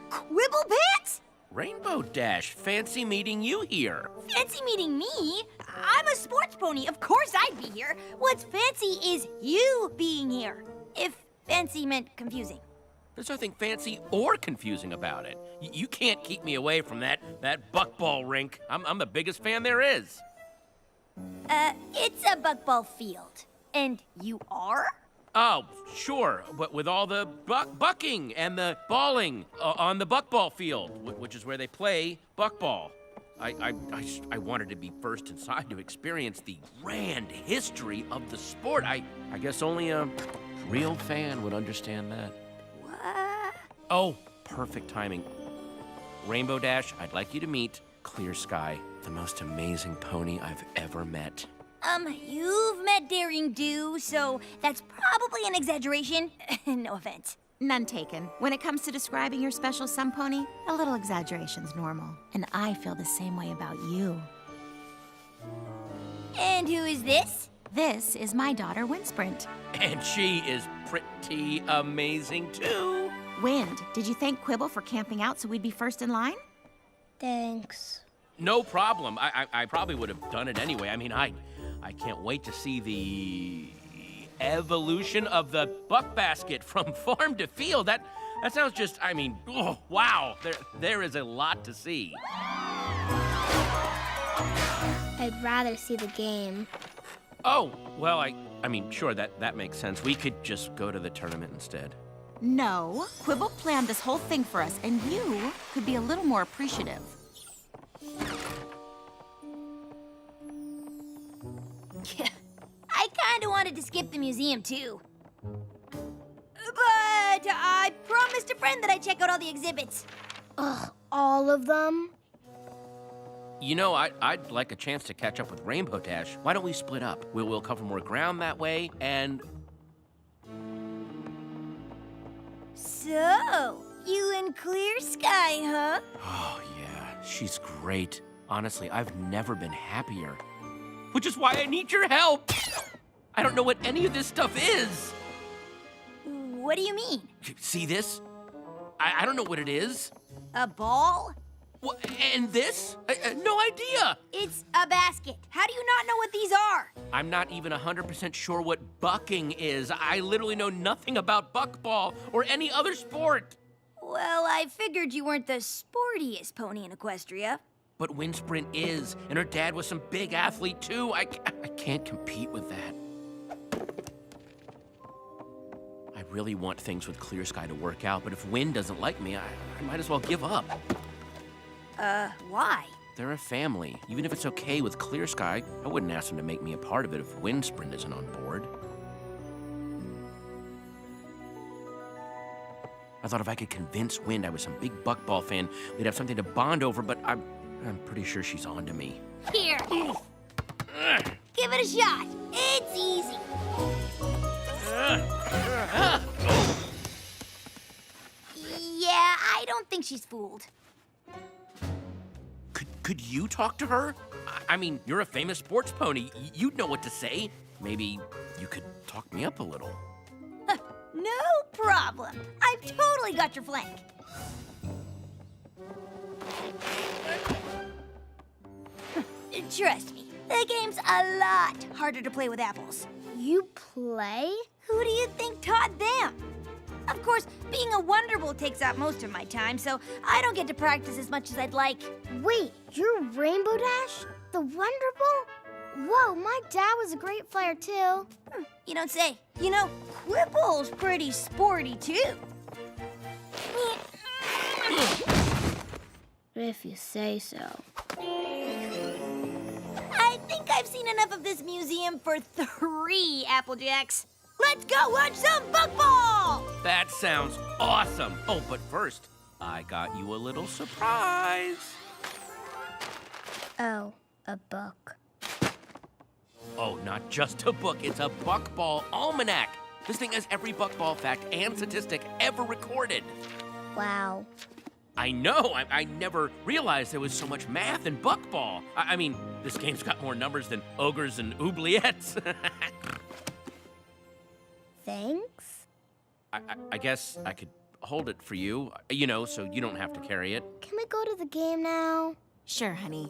Quibble Pants? Rainbow Dash, fancy meeting you here. Fancy meeting me? I'm a sports pony. Of course I'd be here. What's fancy is you being here. If fancy meant confusing. There's nothing fancy or confusing about it. You can't keep me away from that Buckball rink. I'm the biggest fan there is. It's a Buckball field. And you are? Oh, sure, but with all the bucking and the balling on the Buckball field, which is where they play Buckball. I wanted to be first inside to experience the grand history of the sport. I guess only a real fan would understand that. What? Oh, perfect timing. Rainbow Dash, I'd like you to meet Clear Sky, the most amazing pony I've ever met. You've met Daring Do, so that's probably an exaggeration. No offense. None taken. When it comes to describing your special sun pony, a little exaggeration's normal. And I feel the same way about you. And who is this? This is my daughter, Windsprint. And she is pretty amazing, too. Wind, did you thank Quibble for camping out so we'd be first in line? Thanks. No problem. I probably would have done it anyway. I mean, I can't wait to see the evolution of the buck basket from farm to field. That sounds just, I mean, oh, wow. There is a lot to see. I'd rather see the game. Oh, well, I mean, sure, that makes sense. We could just go to the tournament instead. No, Quibble planned this whole thing for us, and you could be a little more appreciative. I kinda wanted to skip the museum, too. But I promised a friend that I'd check out all the exhibits. Ugh, all of them? You know, I'd like a chance to catch up with Rainbow Dash. Why don't we split up? We'll cover more ground that way, and... So, you and Clear Sky, huh? Oh, yeah, she's great. Honestly, I've never been happier. Which is why I need your help. I don't know what any of this stuff is. What do you mean? See this? I don't know what it is. A ball? What, and this? No idea. It's a basket. How do you not know what these are? I'm not even 100% sure what bucking is. I literally know nothing about buckball or any other sport. Well, I figured you weren't the sportiest pony in Equestria. But Windsprint is, and her dad was some big athlete too. I can't compete with that. really want things with Clear Sky to work out, but if Wind doesn't like me, I might as well give up. Why? They're a family. Even if it's okay with Clear Sky, I wouldn't ask them to make me a part of it if Wind Sprint isn't on board. I thought if I could convince Wind I was some big Buckball fan, we'd have something to bond over, but I'm pretty sure she's on to me. Here. Give it a shot. It's easy. Yeah, I don't think she's fooled. Could you talk to her? I mean, you're a famous sports pony. You'd know what to say. Maybe you could talk me up a little. No problem. I've totally got your flank. Trust me, the game's a lot harder to play with apples. You play? Who do you think taught them? Of course, being a Wonderbolt takes up most of my time, so I don't get to practice as much as I'd like. Wait, you're Rainbow Dash? The Wonderbolt? Whoa, my dad was a great flyer too. You don't say. You know, Quibble's pretty sporty too. If you say so. I think I've seen enough of this museum for 3 Applejacks. Let's go watch some Buckball! That sounds awesome. Oh, but first, I got you a little surprise. Oh, a book. Oh, not just a book, it's a Buckball almanac. This thing has every Buckball fact and statistic ever recorded. Wow. I know, I never realized there was so much math in Buckball. I mean, this game's got more numbers than ogres and oubliettes. Thanks? I guess I could hold it for you, you know, so you don't have to carry it. Can we go to the game now? Sure, honey.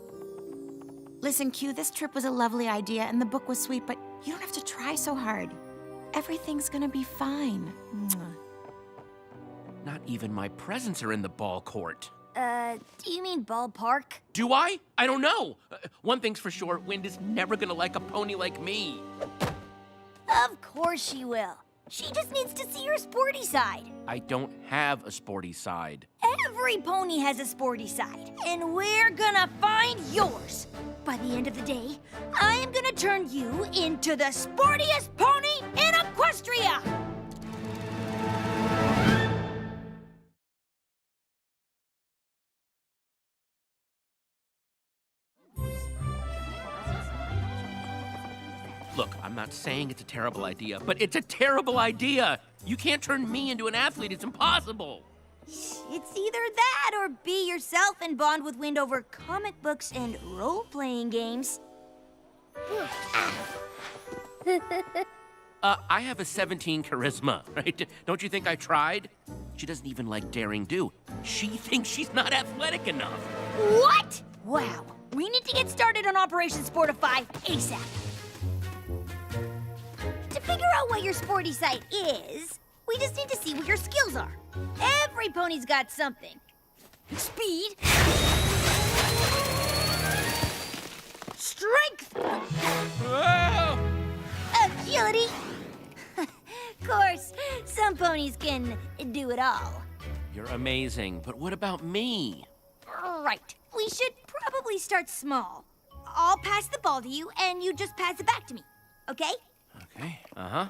Listen, Q, this trip was a lovely idea and the book was sweet, but you don't have to try so hard. Everything's gonna be fine. Mwah. Not even my presents are in the ball court. Do you mean ballpark? Do I? I don't know. One thing's for sure, Wind is never gonna like a pony like me. Of course she will. She just needs to see her sporty side. I don't have a sporty side. Every pony has a sporty side, and we're gonna find yours. By the end of the day, I am gonna turn you into the sportiest pony in Equestria! Look, I'm not saying it's a terrible idea, but it's a terrible idea. You can't turn me into an athlete. It's impossible. It's either that or be yourself and bond with Wind over comic books and role-playing games. I have a 17 charisma, right? Don't you think I tried? She doesn't even like daring do. She thinks she's not athletic enough. What? Wow. We need to get started on Operation Sportify ASAP. To figure out what your sporty side is, we just need to see what your skills are. Every pony's got something. Speed. Strength. Whoa! Agility. Of course, some ponies can do it all. You're amazing, but what about me? Right. We should probably start small. I'll pass the ball to you, and you just pass it back to me. Okay? Okay, uh-huh.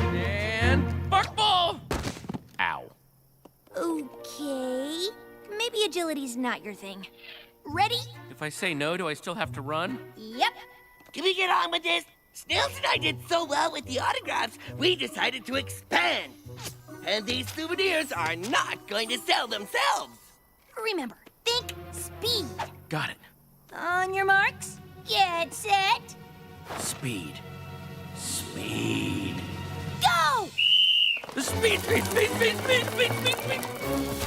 And Buckball! Ow. Okay. Maybe agility's not your thing. Ready? If I say no, do I still have to run? Yep. Can we get on with this? Snails and I did so well with the autographs, we decided to expand. And these souvenirs are not going to sell themselves. Remember, think speed. Got it. On your marks, get set, Speed. Speed. go! Speed, speed, speed, speed, speed, speed, speed, speed.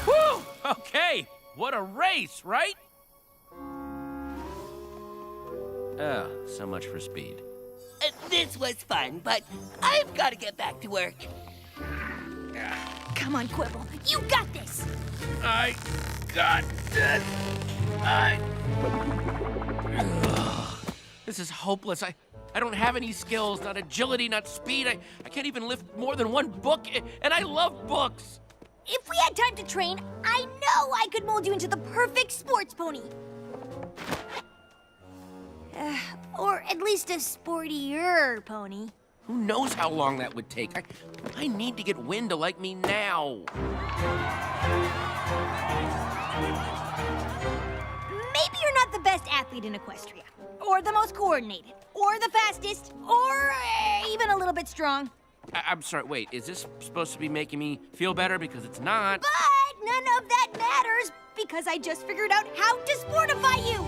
Whew! Okay, what a race, right? Oh, so much for speed. This was fun, but I've got to get back to work. Come on, Quibble. You got this. I got this. This is hopeless. I don't have any skills, not agility, not speed. I can't even lift more than one book, and I love books. If we had time to train, I know I could mold you into the perfect sports pony. Or at least a sportier pony. Who knows how long that would take? I need to get Wynn to like me now. Maybe you're not the best athlete in Equestria, or the most coordinated, or the fastest, or even a little bit strong. I'm sorry, wait, is this supposed to be making me feel better? Because it's not. But none of that matters, because I just figured out how to sportify you!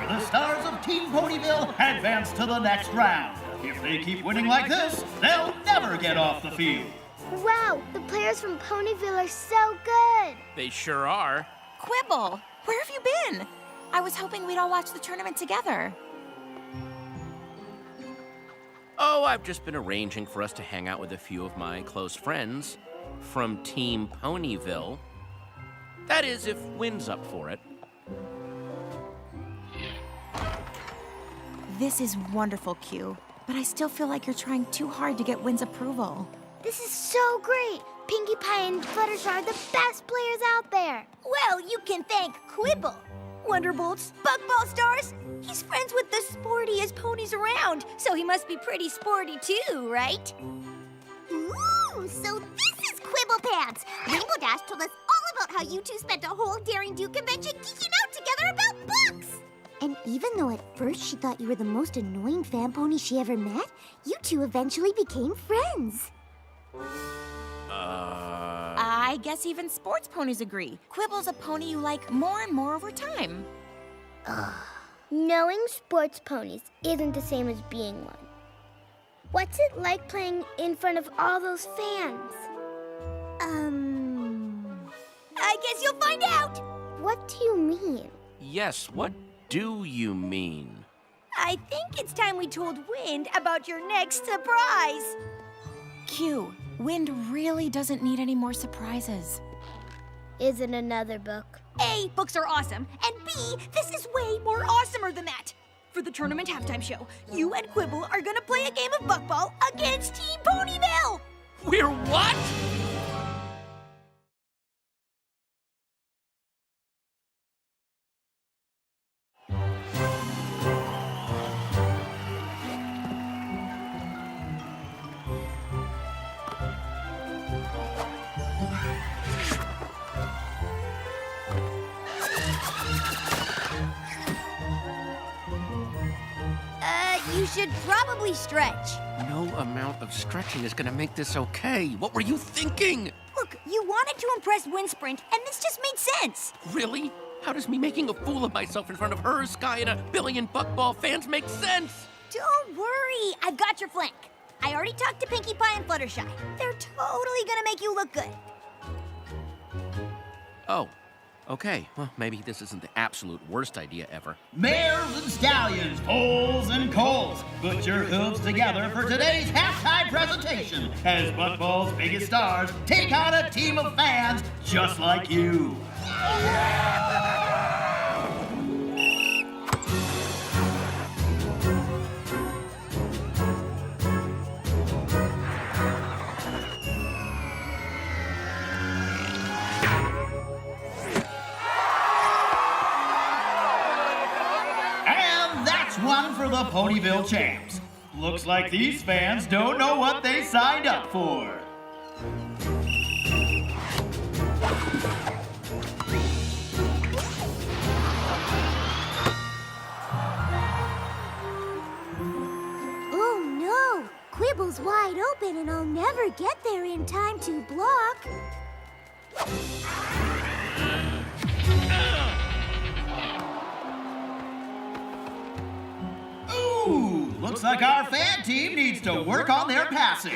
The stars of Team Ponyville advance to the next round. If they keep winning like this, they'll never get off the field. Wow, the players from Ponyville are so good. They sure are. Quibble, where have you been? I was hoping we'd all watch the tournament together. Oh, I've just been arranging for us to hang out with a few of my close friends from Team Ponyville. That is, if Wynn's up for it. This is wonderful, Q, but I still feel like you're trying too hard to get Wynn's approval. This is so great. Pinkie Pie and Fluttershy are the best players out there. Well, you can thank Quibble. Wonderbolts, Buckball stars. He's friends with the sportiest ponies around, so he must be pretty sporty too, right? Ooh, so this is Quibble Pants. Rainbow Dash told us all about how you two spent a whole Daring Do convention geeking out together about books. And even though at first she thought you were the most annoying fan pony she ever met, you two eventually became friends. I guess even sports ponies agree. Quibble's a pony you like more and more over time. Knowing sports ponies isn't the same as being one. What's it like playing in front of all those fans? I guess you'll find out. What do you mean? Yes, what do you mean? I think it's time we told Wind about your next surprise. Q, Wind really doesn't need any more surprises. Is it another book? A, books are awesome, and B, this is way more awesomer than that. For the tournament halftime show, you and Quibble are gonna play a game of Buckball against Team Ponyville! We're what? You should probably stretch. No amount of stretching is gonna make this okay. What were you thinking? Look, you wanted to impress Windsprint, and this just made sense. Really? How does me making a fool of myself in front of her, Sky, and a billion Buckball fans make sense? Don't worry, I've got your flank. I already talked to Pinkie Pie and Fluttershy. They're totally gonna make you look good. Oh, okay. Well, maybe this isn't the absolute worst idea ever. Mares and stallions, foals and coals, put your hooves together for today's halftime presentation as Buckball's biggest stars take on a team of fans just like you. One for the Ponyville champs. Looks like these fans don't know what they signed up for. Oh no! Quibble's wide open and I'll never get there in time to block. Ooh, looks like our fan team needs to work on their passing.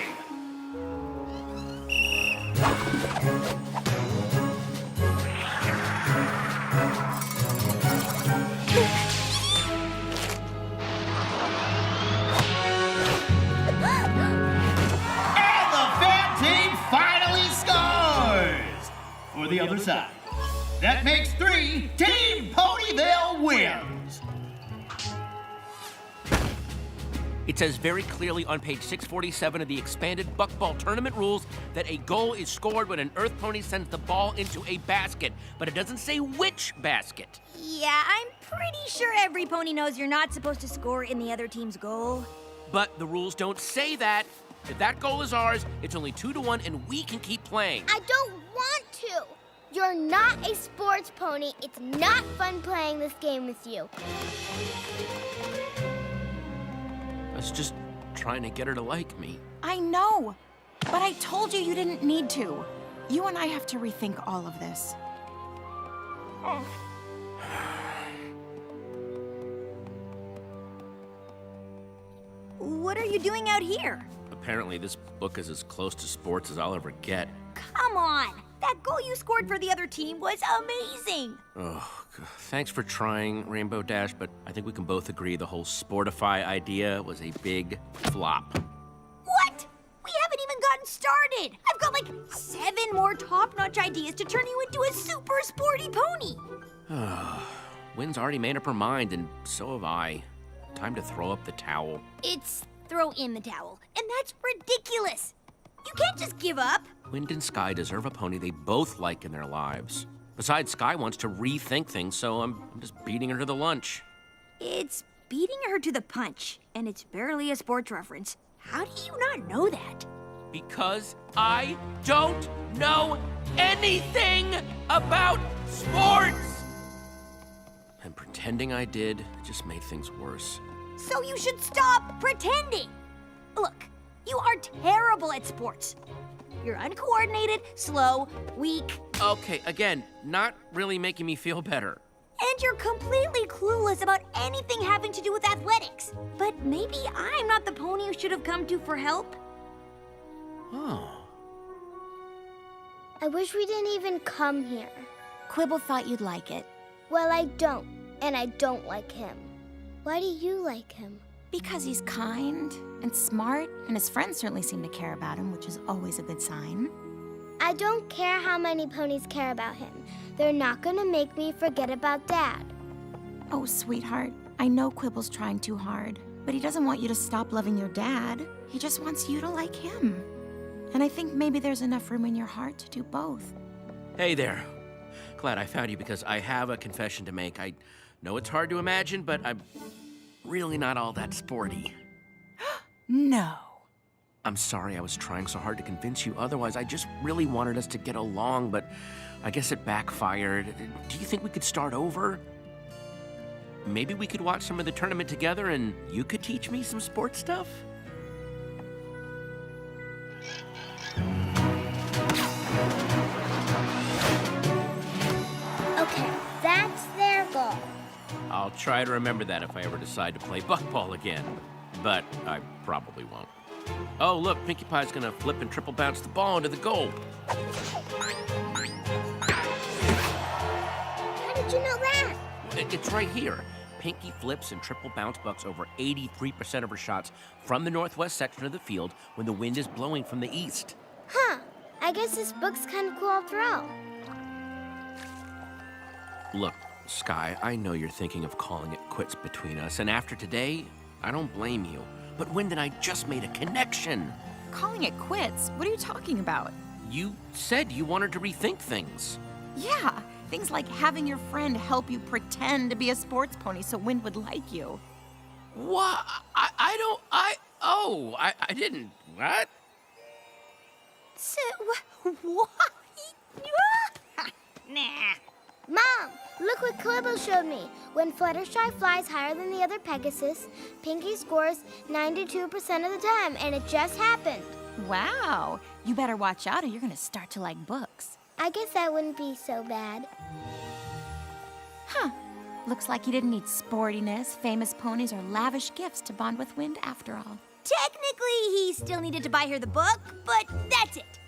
for the other side. That makes 3. Team Ponyville wins. It says very clearly on page 647 of the expanded Buckball tournament rules that a goal is scored when an Earth Pony sends the ball into a basket, but it doesn't say which basket. Yeah, I'm pretty sure every pony knows you're not supposed to score in the other team's goal. But the rules don't say that. If that goal is ours, it's only 2-1 and we can keep playing. I don't want to. You're not a sports pony. It's not fun playing this game with you. I was just trying to get her to like me. I know, but I told you you didn't need to. You and I have to rethink all of this. What are you doing out here? Apparently, this book is as close to sports as I'll ever get. Come on! That goal you scored for the other team was amazing! Oh, God. Thanks for trying, Rainbow Dash, but I think we can both agree the whole Sportify idea was a big flop. What? We haven't even gotten started! I've got like 7 more top-notch ideas to turn you into a super sporty pony! Wynn's already made up her mind, and so have I. Time to throw up the towel. It's throw in the towel, and that's ridiculous! You can't just give up! Wind and Sky deserve a pony they both like in their lives. Besides, Sky wants to rethink things, so I'm just beating her to the lunch. It's beating her to the punch, and it's barely a sports reference. How do you not know that? Because I don't know anything about sports! And pretending I did just made things worse. So you should stop pretending! Look, you are terrible at sports. You're uncoordinated, slow, weak, Okay, again, not really making me feel better. and you're completely clueless about anything having to do with athletics. But maybe I'm not the pony you should have come to for help. Oh. I wish we didn't even come here. Quibble thought you'd like it. Well, I don't, and I don't like him. Why do you like him? Because he's kind and smart, and his friends certainly seem to care about him, which is always a good sign. I don't care how many ponies care about him. They're not gonna make me forget about Dad. Oh, sweetheart, I know Quibble's trying too hard, but he doesn't want you to stop loving your dad. He just wants you to like him. And I think maybe there's enough room in your heart to do both. Hey there. Glad I found you because I have a confession to make. I know it's hard to imagine, but I'm really not all that sporty. No. I'm sorry I was trying so hard to convince you otherwise. I just really wanted us to get along, but I guess it backfired. Do you think we could start over? Maybe we could watch some of the tournament together and you could teach me some sports stuff? Okay, that's their goal. I'll try to remember that if I ever decide to play Buckball again. But I probably won't. Oh, look, Pinkie Pie's gonna flip and triple bounce the ball into the goal. How did you know that? It's right here. Pinkie flips and triple bounce bucks over 83% of her shots from the northwest section of the field when the wind is blowing from the east. Huh. I guess this book's kind of cool after all. Look, Sky, I know you're thinking of calling it quits between us, and after today, I don't blame you. But Wind and I just made a connection. Calling it quits? What are you talking about? You said you wanted to rethink things. Yeah, things like having your friend help you pretend to be a sports pony so Wind would like you. What? I didn't. What? So, what? Nah. Mom, look what Quibble showed me. When Fluttershy flies higher than the other Pegasus, Pinkie scores 92% of the time, and it just happened. Wow. You better watch out or you're gonna start to like books. I guess that wouldn't be so bad. Huh. Looks like you didn't need sportiness, famous ponies, or lavish gifts to bond with Wind after all. Technically, he still needed to buy her the book, but that's it.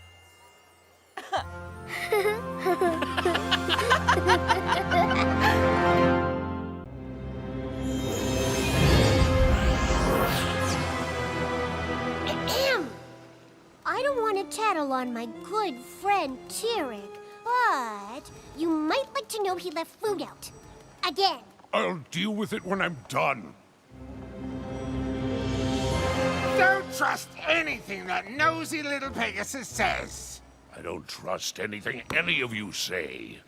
I don't want to tattle on my good friend Tirek, but But you might like to know he left food out. Again. I'll deal with it when I'm done. Don't trust anything that nosy little Pegasus says. I don't trust anything any of you say.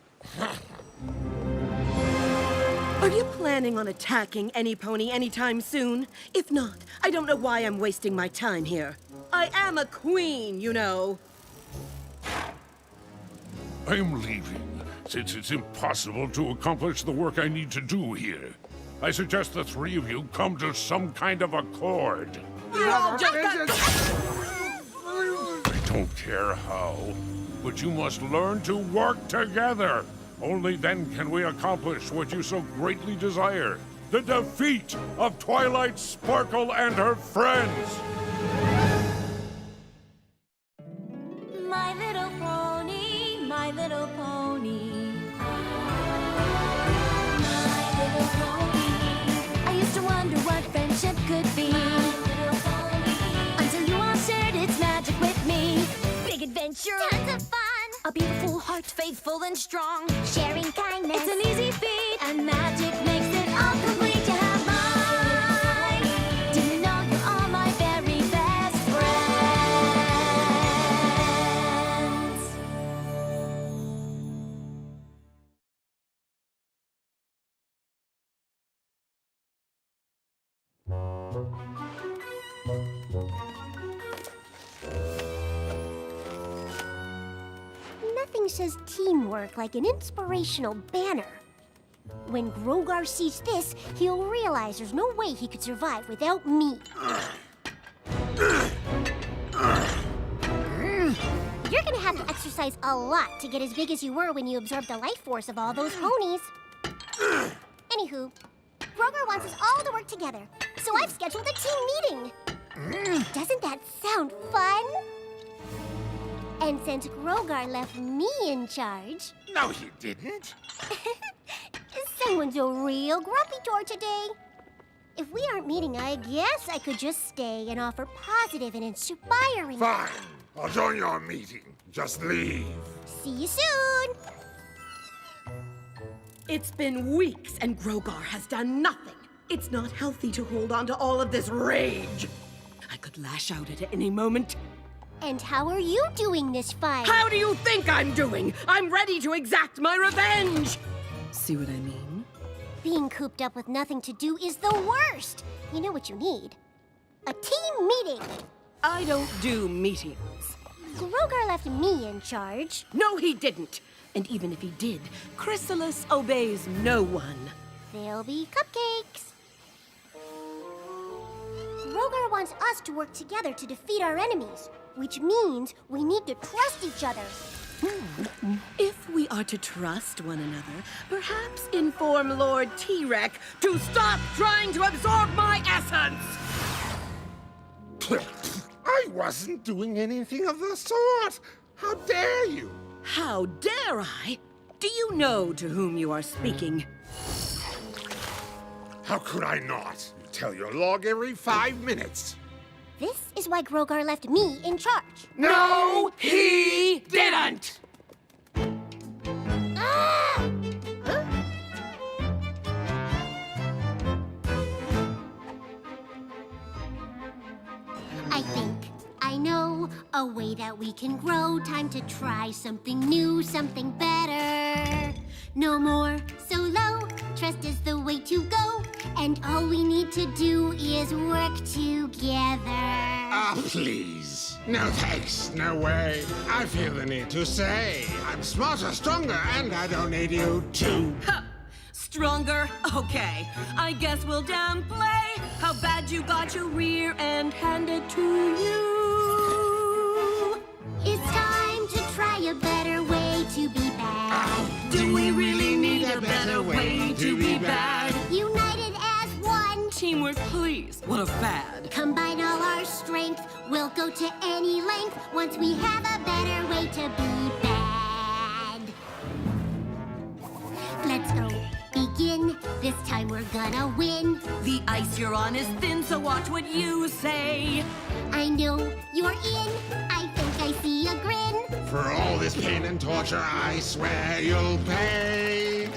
Are you planning on attacking any pony anytime soon? If not, I don't know why I'm wasting my time here. I am a queen, you know. I'm leaving, since it's impossible to accomplish the work I need to do here. I suggest the three of you come to some kind of accord. I don't care how, but you must learn to work together. Only then can we accomplish what you so greatly desire. The defeat of Twilight Sparkle and her friends. My little pony, my little pony. My little pony. I used to wonder what friendship could be. Until you all shared its magic with me. Big adventure. Tons of fun. A beautiful heart, faithful and strong. Sharing kindness. It's an easy feat, and magic makes it all complete. You have mine. Do you know you're all my very best friends? Nothing says teamwork like an inspirational banner. When Grogar sees this, he'll realize there's no way he could survive without me. You're gonna have to exercise a lot to get as big as you were when you absorbed the life force of all those ponies. Anywho, Grogar wants us all to work together, so I've scheduled a team meeting. Doesn't that sound fun? And since Grogar left me in charge... No, he didn't. Someone's a real grumpy toward today. If we aren't meeting, I guess I could just stay and offer positive and inspiring... Fine. I'll join your meeting. Just leave. See you soon. It's been weeks and Grogar has done nothing. It's not healthy to hold on to all of this rage. I could lash out at any moment. And how are you doing this fight? How do you think I'm doing? I'm ready to exact my revenge! See what I mean? Being cooped up with nothing to do is the worst. You know what you need? A team meeting. I don't do meetings. Grogar left me in charge. No, he didn't. And even if he did, Chrysalis obeys no one. There'll be cupcakes. Grogar wants us to work together to defeat our enemies, which means we need to trust each other. If we are to trust one another, perhaps inform Lord T-Rex to stop trying to absorb my essence! I wasn't doing anything of the sort. How dare you? How dare I? Do you know to whom you are speaking? How could I not? You tell your log every 5 minutes. This is why Grogar left me in charge. No, he didn't! Ah! Huh? I think I know a way that we can grow. Time to try something new, something better. No more solo, trust is the way to go. And all we need to do is work together. Oh, please. No thanks, no way. I feel the need to say I'm smarter, stronger, and I don't need you to. Ha! Stronger? Okay. I guess we'll downplay how bad you got your rear end handed to you. It's time to try a better way to be bad. Do we really need a better way to be bad? United as one. Teamwork, please. What a fad. Combine all our strength. We'll go to any length once we have a better way to be bad. Let's go. Begin. This time we're gonna win. The ice you're on is thin, so watch what you say. I know you're in. I think I see a grin. For all this pain and torture, I swear you'll pay.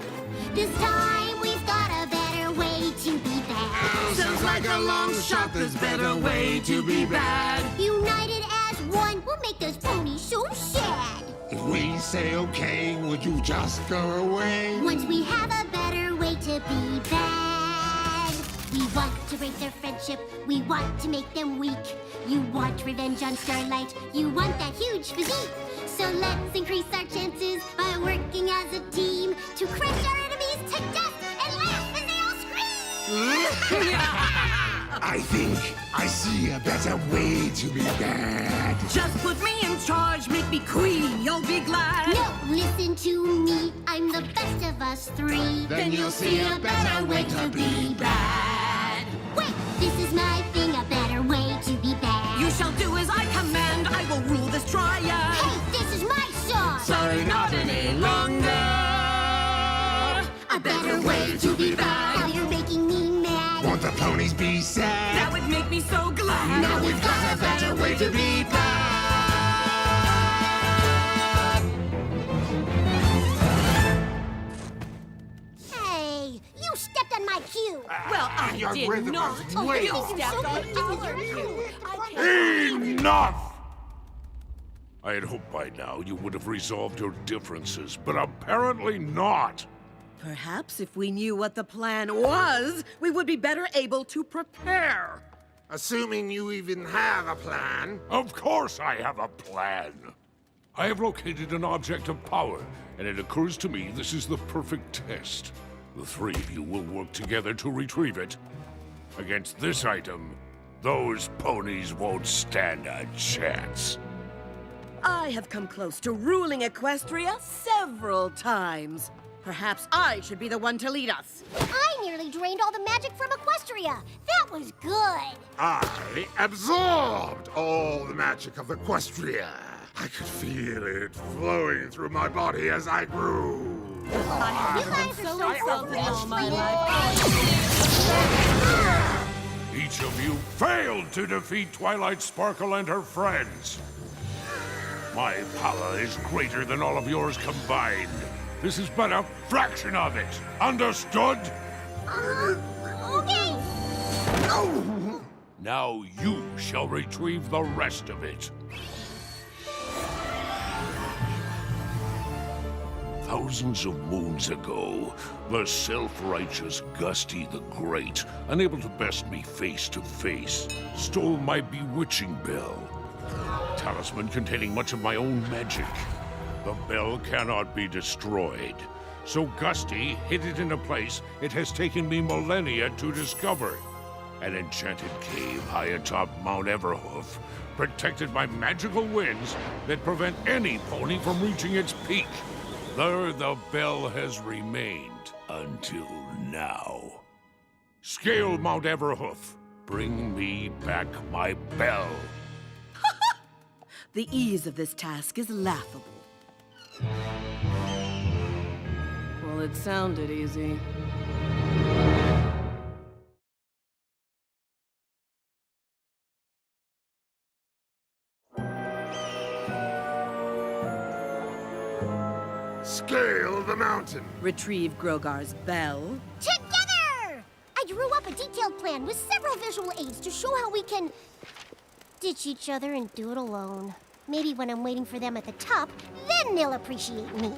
This time we've got a better way to be bad. Sounds like a long shot, there's better way to be bad. United as one, we'll make those ponies so sad. If we say okay, would you just go away? Once we have a better way to be bad. We want to break their friendship, we want to make them weak. You want revenge on Starlight, you want that huge physique. So let's increase our chances by working as a team to crush our enemies to death and laugh as they all scream! I think I see a better way to be bad. Just put me in charge, make me queen, you'll be glad. No, listen to me, I'm the best of us three. Then you'll see a better way to be bad. Wait, this is my thing, a better way to be bad. You shall do as I command, I will rule this triad. Hey, this is my song! Sorry, not any longer. A better way to be bad. How you're making me mad. Won't the ponies be sad? That would make me so glad. Now we've got a better way to be bad. Hey, you stepped on my cue. Well, I Your did rhythm not. is way You off. stepped on our cue. I can't. Enough! I had hoped by now you would have resolved your differences, but apparently not. Perhaps if we knew what the plan was, we would be better able to prepare. Assuming you even have a plan. Of course I have a plan. I have located an object of power, and it occurs to me this is the perfect test. The three of you will work together to retrieve it. Against this item, those ponies won't stand a chance. I have come close to ruling Equestria several times. Perhaps I should be the one to lead us. I nearly drained all the magic from Equestria. That was good. I absorbed all the magic of Equestria. I could feel it flowing through my body as I grew. You guys are so insulted all my Each of you failed to defeat Twilight Sparkle and her friends. My power is greater than all of yours combined. This is but a fraction of it. Understood? Okay. Now you shall retrieve the rest of it. Thousands of moons ago, the self-righteous Gusty the Great, unable to best me face to face, stole my bewitching bell. Talisman containing much of my own magic. The bell cannot be destroyed. So Gusty hid it in a place it has taken me millennia to discover. An enchanted cave high atop Mount Everhoof, protected by magical winds that prevent any pony from reaching its peak. There the bell has remained until now. Scale Mount Everhoof. Bring me back my bell. The ease of this task is laughable. Well, it sounded easy. Scale the mountain. Retrieve Grogar's bell. Together! I drew up a detailed plan with several visual aids to show how we can ditch each other and do it alone. Maybe when I'm waiting for them at the top, then they'll appreciate me.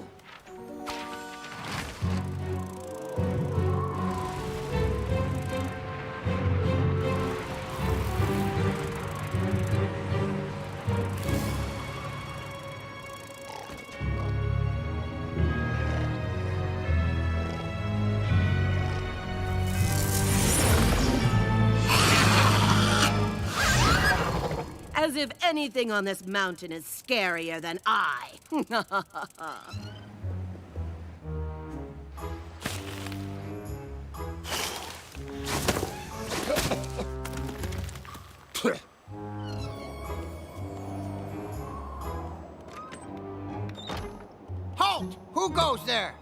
As if anything on this mountain is scarier than I. Halt! Who goes there?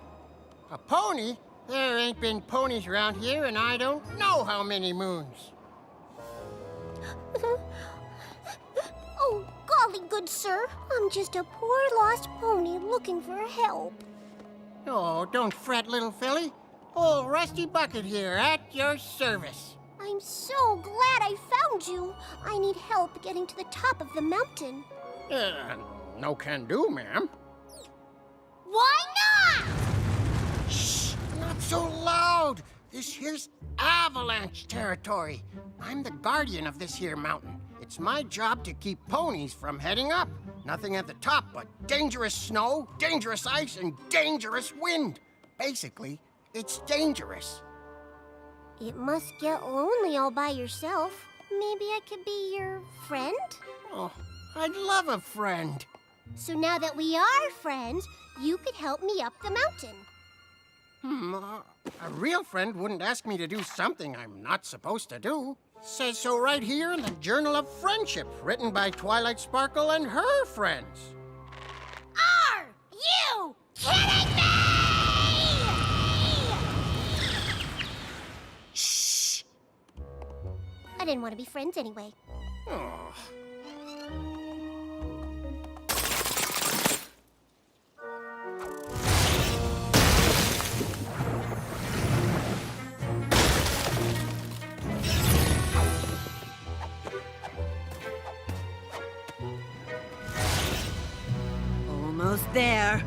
A pony? There ain't been ponies around here, and I don't know how many moons. Oh, jolly good sir. I'm just a poor lost pony looking for help. Oh, don't fret, little filly. Old Rusty Bucket here at your service. I'm so glad I found you. I need help getting to the top of the mountain. No can do, ma'am. Why not? Shh! Not so loud! This here's avalanche territory. I'm the guardian of this here mountain. It's my job to keep ponies from heading up. Nothing at the top but dangerous snow, dangerous ice, and dangerous wind. Basically, it's dangerous. It must get lonely all by yourself. Maybe I could be your friend? Oh, I'd love a friend. So now that we are friends, you could help me up the mountain. A real friend wouldn't ask me to do something I'm not supposed to do. Says so right here in the Journal of Friendship, written by Twilight Sparkle and her friends. Are you kidding me? Shh! I didn't want to be friends anyway. Oh. Almost there.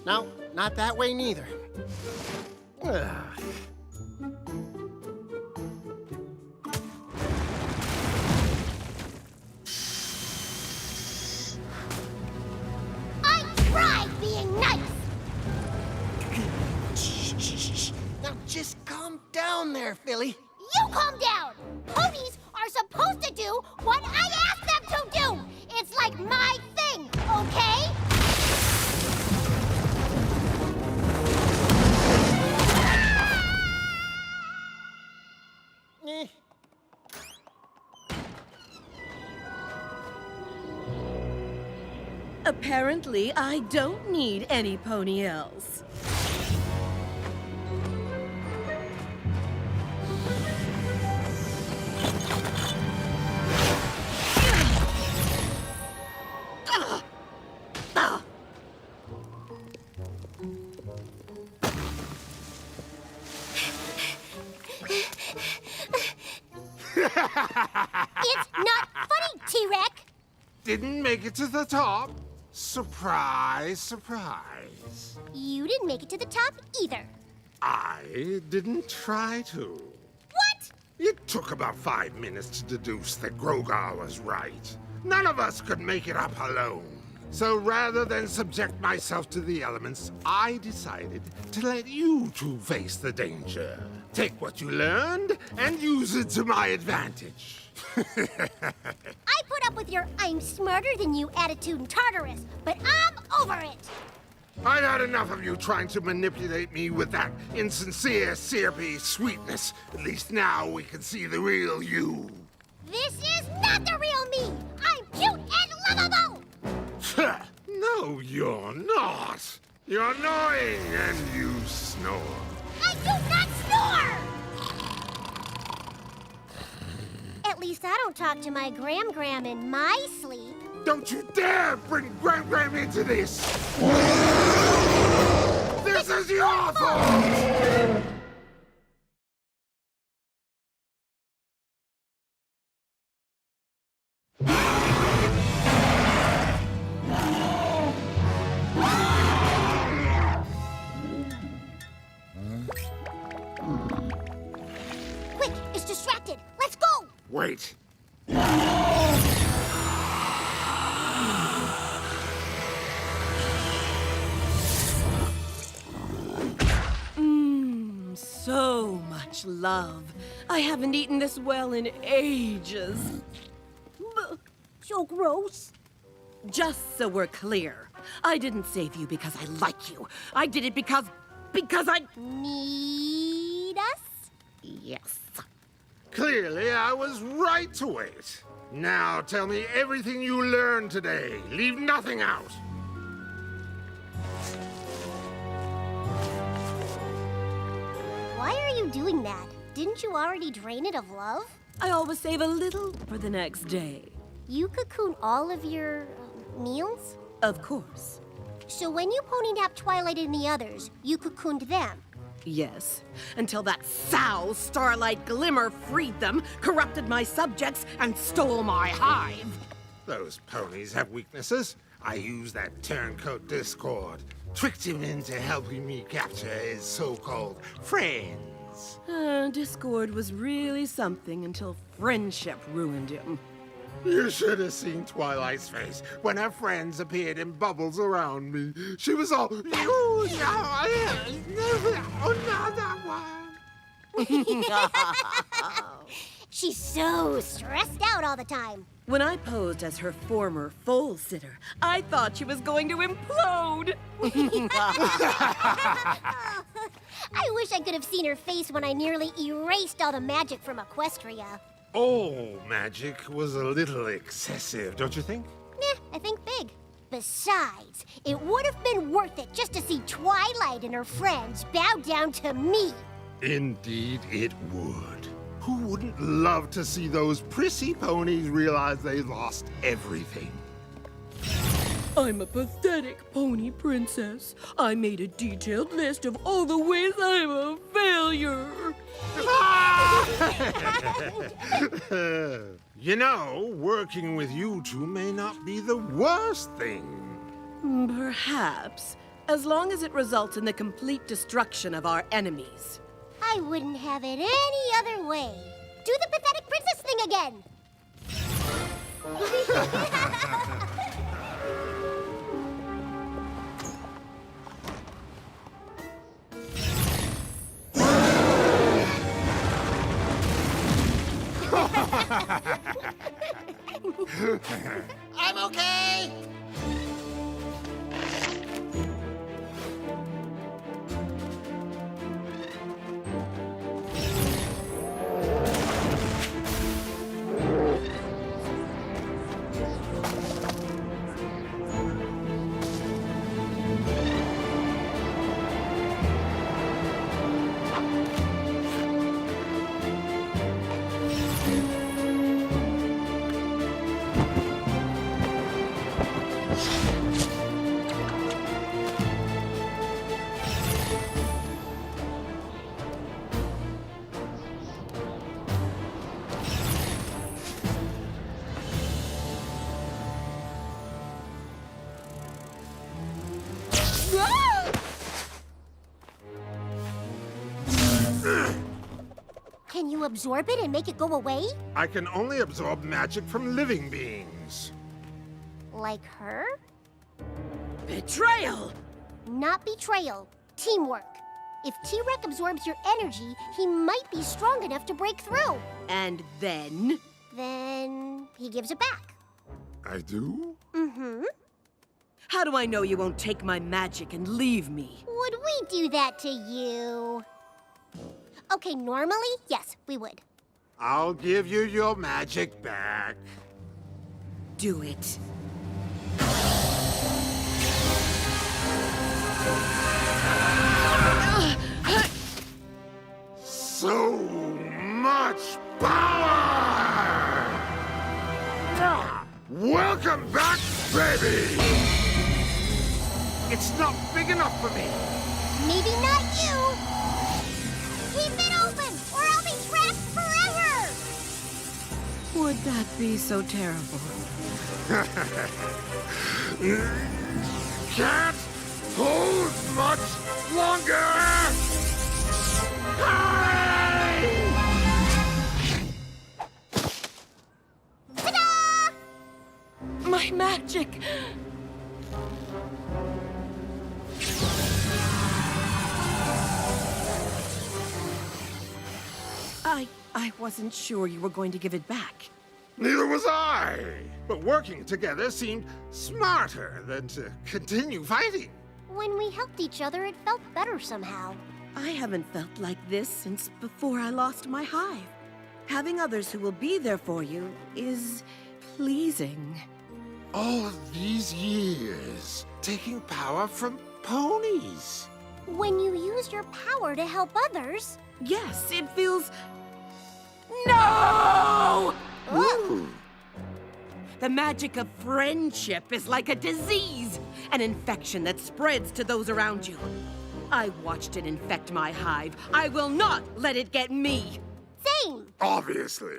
No, not that way neither. Ugh. I tried being nice! Shh. Now just calm down there, Philly. You calm down! Ponies are supposed to do what I ask them to do! It's like my thing, okay? Apparently, I don't need any pony else. It's not funny, T-Rex! Didn't make it to the top. Surprise, surprise. You didn't make it to the top either. I didn't try to. What? It took about 5 minutes to deduce that Grogar was right. None of us could make it up alone. So rather than subject myself to the elements, I decided to let you two face the danger. Take what you learned and use it to my advantage. I put up with your I'm smarter than you attitude in Tartarus, but I'm over it. I've had enough of you trying to manipulate me with that insincere, syrupy sweetness. At least now we can see the real you. This is not the real me. I'm cute and lovable. No, you're not. You're annoying and you snore. I do not snore. At least I don't talk to my Gram in my sleep. Don't you dare bring Gram into this! This is your fault! Quick, it's distracted. Let's go. Wait. So much love. I haven't eaten this well in ages. So gross. Just so we're clear, I didn't save you because I like you. I did it because I... Need a Yes. Clearly, I was right to wait. Now tell me everything you learned today. Leave nothing out. Why are you doing that? Didn't you already drain it of love? I always save a little for the next day. You cocoon all of your meals? Of course. So when you pony napped Twilight and the others, you cocooned them. Yes, until that sow Starlight Glimmer freed them, corrupted my subjects, and stole my hive. Those ponies have weaknesses. I used that turncoat Discord, tricked him into helping me capture his so-called friends. Discord was really something until friendship ruined him. You should have seen Twilight's face when her friends appeared in bubbles around me. She was all, you another one. She's so stressed out all the time. When I posed as her former foal sitter, I thought she was going to implode. I wish I could have seen her face when I nearly erased all the magic from Equestria. Oh, magic was a little excessive, don't you think? Nah, I think big. Besides, it would have been worth it just to see Twilight and her friends bow down to me. Indeed it would. Who wouldn't love to see those prissy ponies realize they lost everything? I'm a pathetic pony princess. I made a detailed list of all the ways I'm a failure. You know, working with you two may not be the worst thing. Perhaps, as long as it results in the complete destruction of our enemies. I wouldn't have it any other way. Do the pathetic princess thing again. I'm okay! Can you absorb it and make it go away? I can only absorb magic from living beings. Like her? Betrayal! Not betrayal. Teamwork. If T-Rex absorbs your energy, he might be strong enough to break through. And then? Then he gives it back. I do? Mm-hmm. How do I know you won't take my magic and leave me? Would we do that to you? Okay, normally, yes, we would. I'll give you your magic back. Do it. So much power! Welcome back, baby! It's not big enough for me. Maybe not you. Keep it open, or I'll be trapped forever! Would that be so terrible? Can't hold much longer! Ta-da! My magic! I wasn't sure you were going to give it back. Neither was I. But working together seemed smarter than to continue fighting. When we helped each other, it felt better somehow. I haven't felt like this since before I lost my hive. Having others who will be there for you is pleasing. All of these years, taking power from ponies. When you use your power to help others... Yes, it feels... No! The magic of friendship is like a disease, an infection that spreads to those around you. I watched it infect my hive. I will not let it get me. Same. Obviously.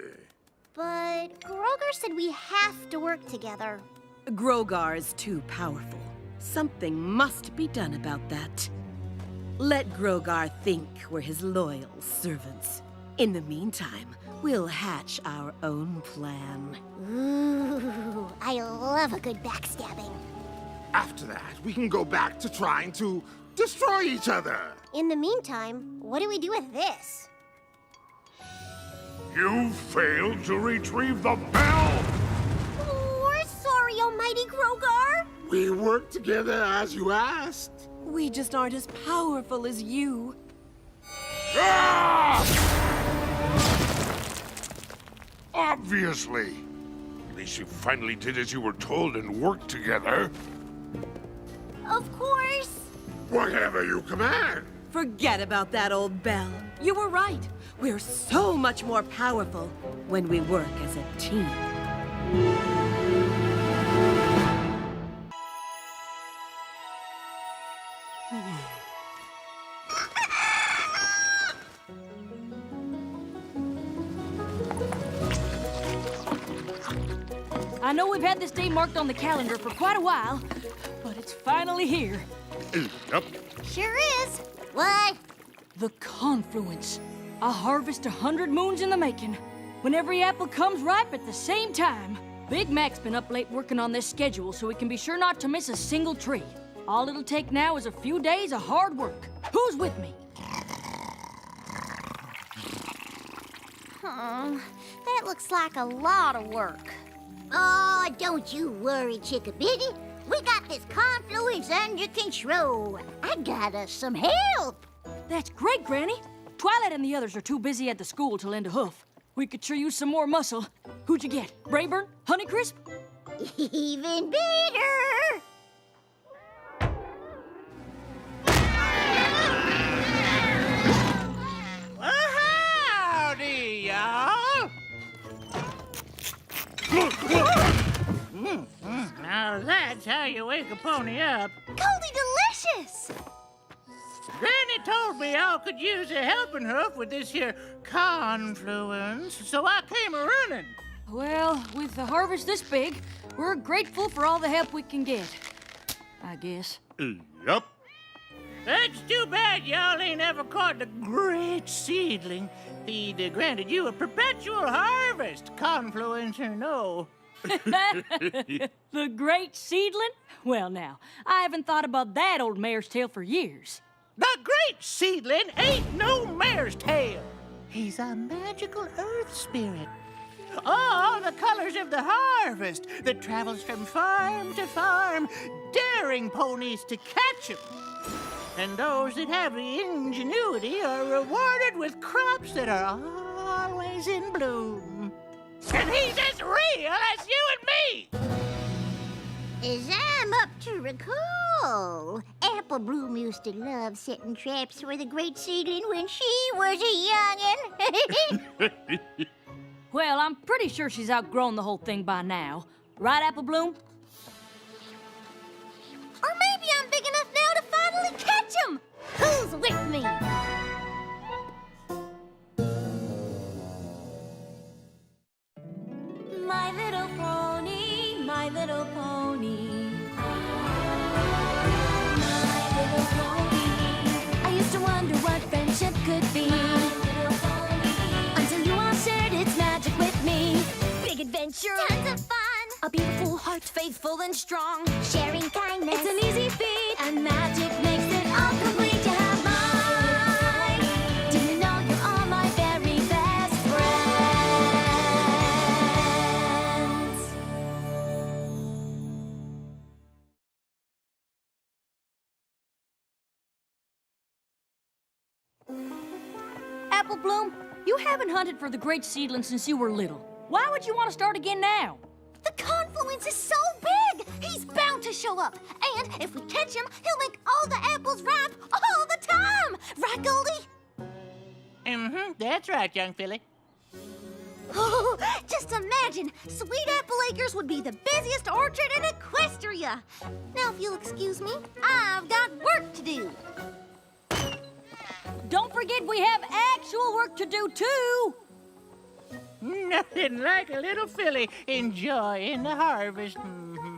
But Grogar said we have to work together. Grogar is too powerful. Something must be done about that. Let Grogar think we're his loyal servants. In the meantime, we'll hatch our own plan. Ooh, I love a good backstabbing. After that, we can go back to trying to destroy each other. In the meantime, what do we do with this? You failed to retrieve the bell! We're sorry, Almighty Grogar. We worked together as you asked. We just aren't as powerful as you. Ah! Obviously. At least you finally did as you were told and worked together. Of course. Whatever you command. Forget about that old bell. You were right. We're so much more powerful when we work as a team. I know we've had this day marked on the calendar for quite a while, but it's finally here. Yep. Sure is. What? The confluence. A harvest 100 moons in the making. When every apple comes ripe at the same time. Big Mac's been up late working on this schedule so we can be sure not to miss a single tree. All it'll take now is a few days of hard work. Who's with me? That looks like a lot of work. Oh, don't you worry, Chickabiddy. We got this confluence under control. I got us some help. That's great, Granny. Twilight and the others are too busy at the school to lend a hoof. We could sure use some more muscle. Who'd you get? Brayburn? Honeycrisp? Even better. Howdy, y'all. Now that's how you wake a pony up. Goldy delicious! Granny told me y'all could use a helping hoof with this here confluence, so I came a-running. Well, with a harvest this big, we're grateful for all the help we can get. I guess. Yep. That's too bad y'all ain't ever caught the great seedling. He'd granted you a perpetual harvest, confluence or no. The great seedling? Well, now, I haven't thought about that old mare's tail for years. The great seedling ain't no mare's tail. He's a magical earth spirit. All the colors of the harvest that travels from farm to farm, daring ponies to catch him. And those that have the ingenuity are rewarded with crops that are always in bloom. And he's as real as you and me! As I'm up to recall, Apple Bloom used to love setting traps for the great seedling when she was a youngin'. Well, I'm pretty sure she's outgrown the whole thing by now. Right, Apple Bloom? Or maybe I'm big enough now to finally catch him! Who's with me? My little pony, my little pony. My little pony. I used to wonder what friendship could be. Until you all shared its magic with me. Big adventure. Tons of fun. A beautiful heart, faithful and strong. Sharing kindness. It's an easy feat, and magic makes it all complete. You have mine. Do you know you're all my very best friends? Apple Bloom, you haven't hunted for the great seedling since you were little. Why would you want to start again now? The confluence is so big! He's bound to show up. And if we catch him, he'll make all the apples ripe all the time! Right, Goldie? Mm-hmm, that's right, young filly. Oh, just imagine! Sweet Apple Acres would be the busiest orchard in Equestria! Now, if you'll excuse me, I've got work to do. Don't forget we have actual work to do, too! Nothing like a little filly enjoying the harvest. Mm-hmm.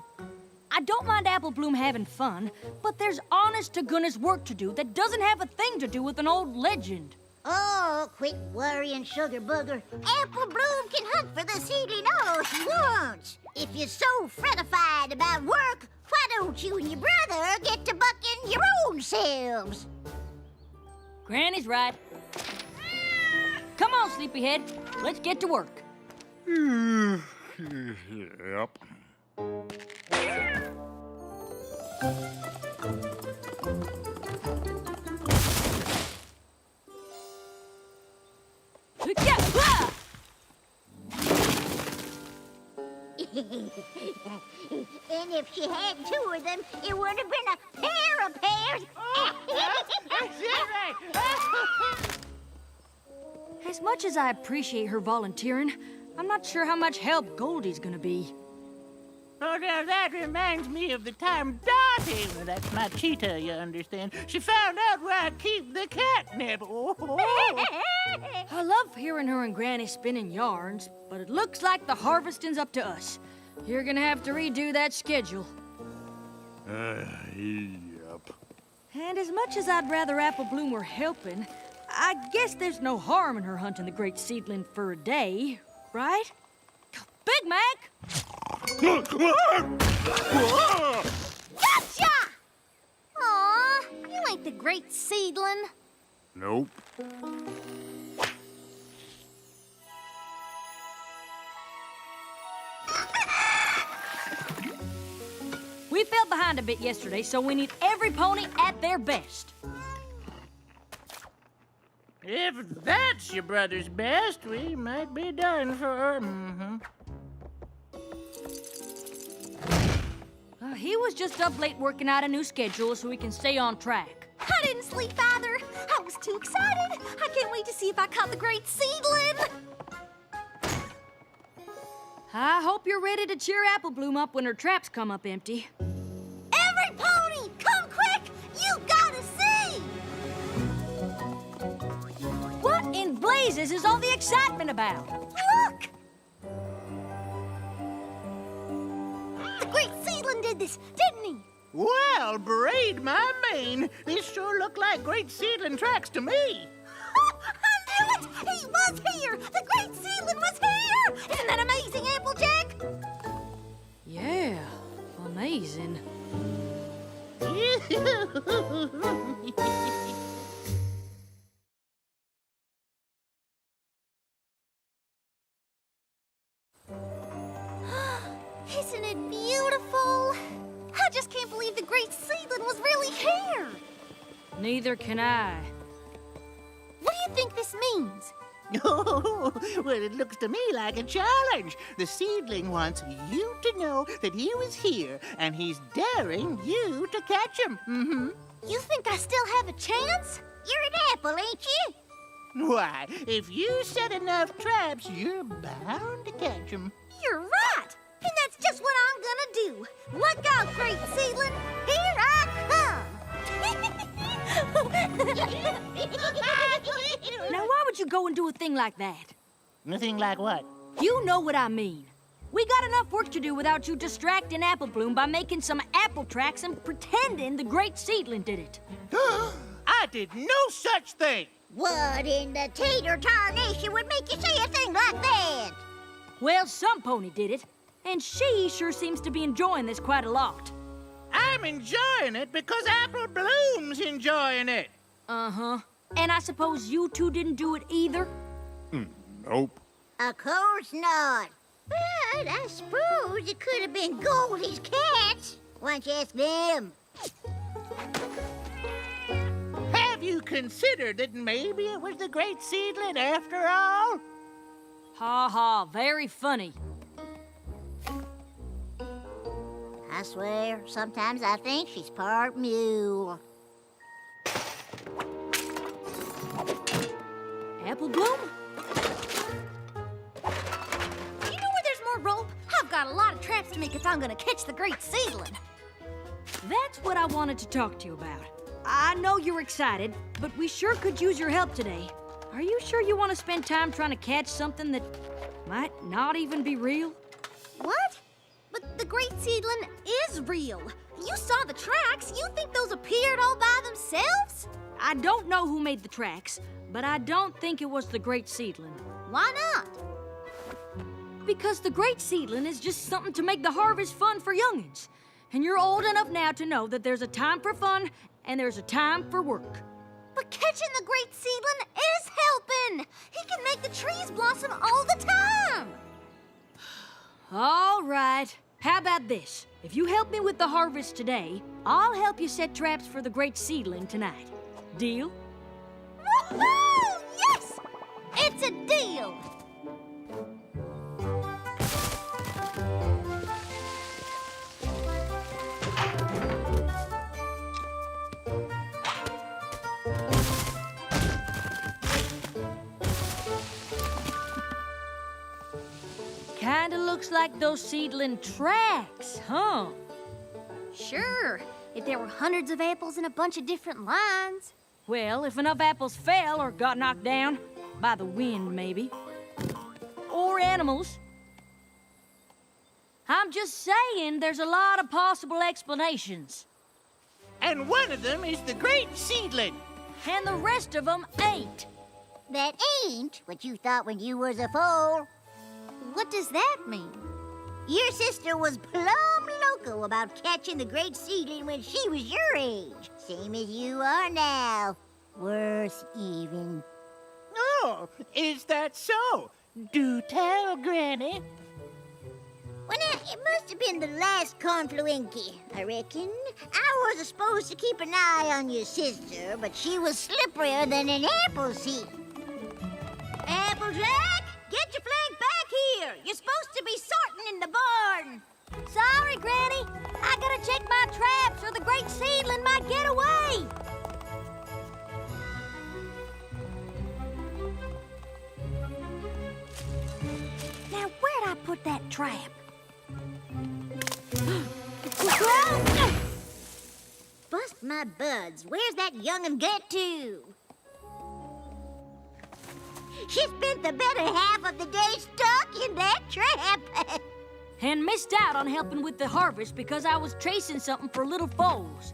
I don't mind Apple Bloom having fun, but there's honest-to-goodness work to do that doesn't have a thing to do with an old legend. Oh, quit worrying, Sugar Booger. Apple Bloom can hunt for the seedling all she wants. If you're so fretified about work, why don't you and your brother get to bucking your own selves? Granny's right. Come on, sleepyhead. Let's get to work. Yep. And if she had two of them, it would have been a pair of pairs. As much as I appreciate her volunteering, I'm not sure how much help Goldie's gonna be. Oh, now that reminds me of the time Dottie, well, that's my cheetah, you understand, she found out where I keep the catnip. Oh. I love hearing her and Granny spinning yarns, but it looks like the harvesting's up to us. You're gonna have to redo that schedule. Yep. And as much as I'd rather Apple Bloom were helping, I guess there's no harm in her hunting the great seedling for a day, right? Big Mac! Gotcha! Aw, you ain't the great seedling. Nope. We fell behind a bit yesterday, so we need every pony at their best. If that's your brother's best, we might be done for. Mm-hmm. He was just up late working out a new schedule so we can stay on track. I didn't sleep either. I was too excited. I can't wait to see if I caught the great seedling. I hope you're ready to cheer Apple Bloom up when her traps come up empty. Everypony, come quick! You gotta see! What in blazes is all the excitement about? Look! The great seedling did this, didn't he? Well, braid my mane. This sure looked like great seedling tracks to me. I knew it! He was here! The great seedling was here! Isn't that amazing, Applejack? Yeah, amazing. Isn't it beautiful? I just can't believe the great seedling was really here. Neither can I. What do you think this means? Oh, well, it looks to me like a challenge. The seedling wants you to know that he was here, and he's daring you to catch him. Mm-hmm. You think I still have a chance? You're an apple, ain't you? Why, if you set enough traps, you're bound to catch him. You're right! And that's just what I'm gonna do. Look out, great seedling! Here I come! Now, why would you go and do a thing like that? Nothing like what? You know what I mean. We got enough work to do without you distracting Apple Bloom by making some apple tracks and pretending the great seedling did it. I did no such thing! What in the tater tarnation would make you say a thing like that? Well, some pony did it, and she sure seems to be enjoying this quite a lot. I'm enjoying it because Apple Bloom's enjoying it. Uh-huh. And I suppose you two didn't do it either? Nope. Of course not. But I suppose it could have been Goldie's cats. Why don't you ask them? Have you considered that maybe it was the great seedling after all? Ha ha, very funny. I swear, sometimes I think she's part mule. Apple Bloom? You know where there's more rope? I've got a lot of traps to make if I'm gonna catch the great seedling. That's what I wanted to talk to you about. I know you're excited, but we sure could use your help today. Are you sure you want to spend time trying to catch something that might not even be real? What? But the great seedling is real. You saw the tracks. You think those appeared all by themselves? I don't know who made the tracks, but I don't think it was the great seedling. Why not? Because the great seedling is just something to make the harvest fun for youngins. And you're old enough now to know that there's a time for fun and there's a time for work. But catching the great seedling is helping. He can make the trees blossom all the time. All right. How about this? If you help me with the harvest today, I'll help you set traps for the great seedling tonight. Deal? Woohoo! Yes! It's a deal! Kinda looks like those seedling tracks, huh? Sure, if there were hundreds of apples in a bunch of different lines. Well, if enough apples fell or got knocked down, by the wind maybe, or animals. I'm just saying there's a lot of possible explanations. And one of them is the great seedling. And the rest of them ain't. That ain't what you thought when you was a foal. What does that mean? Your sister was plumb loco about catching the great seedling when she was your age. Same as you are now. Worse even. Oh, is that so? Do tell, Granny. Well, now, it must have been the last confluency, I reckon. I was supposed to keep an eye on your sister, but she was slipperier than an apple seed. Applejack, get your flank back here. You're supposed to be sorting in the barn. Sorry, Granny. I gotta check my traps or the great seedling might get away. Now, where'd I put that trap? Bust my buds. Where's that young'un get to? She spent the better half of the day stuck in that trap. And missed out on helping with the harvest because I was chasing something for little foals.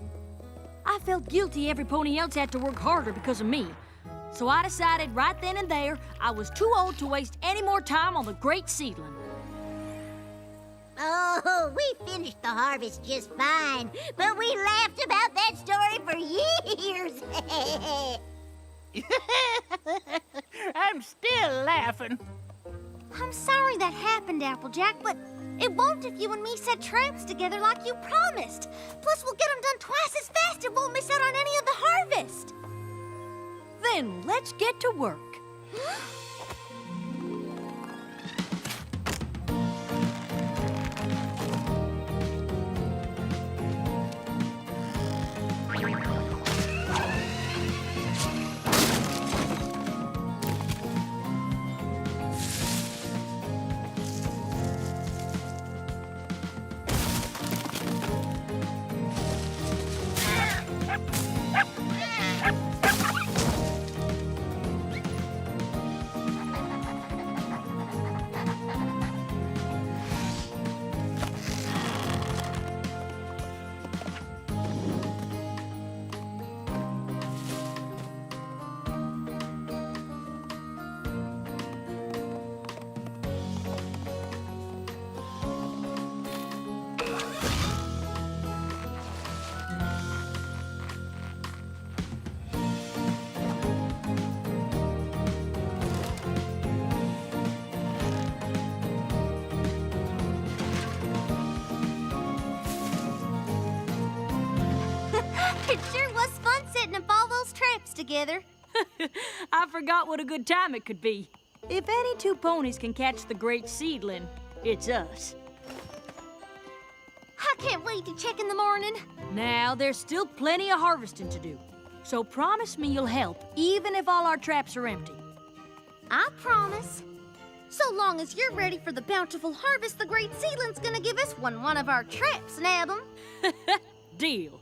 I felt guilty every pony else had to work harder because of me. So I decided right then and there I was too old to waste any more time on the great seedling. Oh, we finished the harvest just fine, but we laughed about that story for years. I'm still laughing. I'm sorry that happened, Applejack, but it won't if you and me set traps together like you promised. Plus, we'll get them done twice as fast and won't miss out on any of the harvest. Then let's get to work. together. I forgot what a good time it could be. If any two ponies can catch the great seedling, it's us. I can't wait to check in the morning. Now, there's still plenty of harvesting to do. So promise me you'll help, even if all our traps are empty. I promise. So long as you're ready for the bountiful harvest, the great seedling's gonna give us one of our traps, nab 'em. Deal.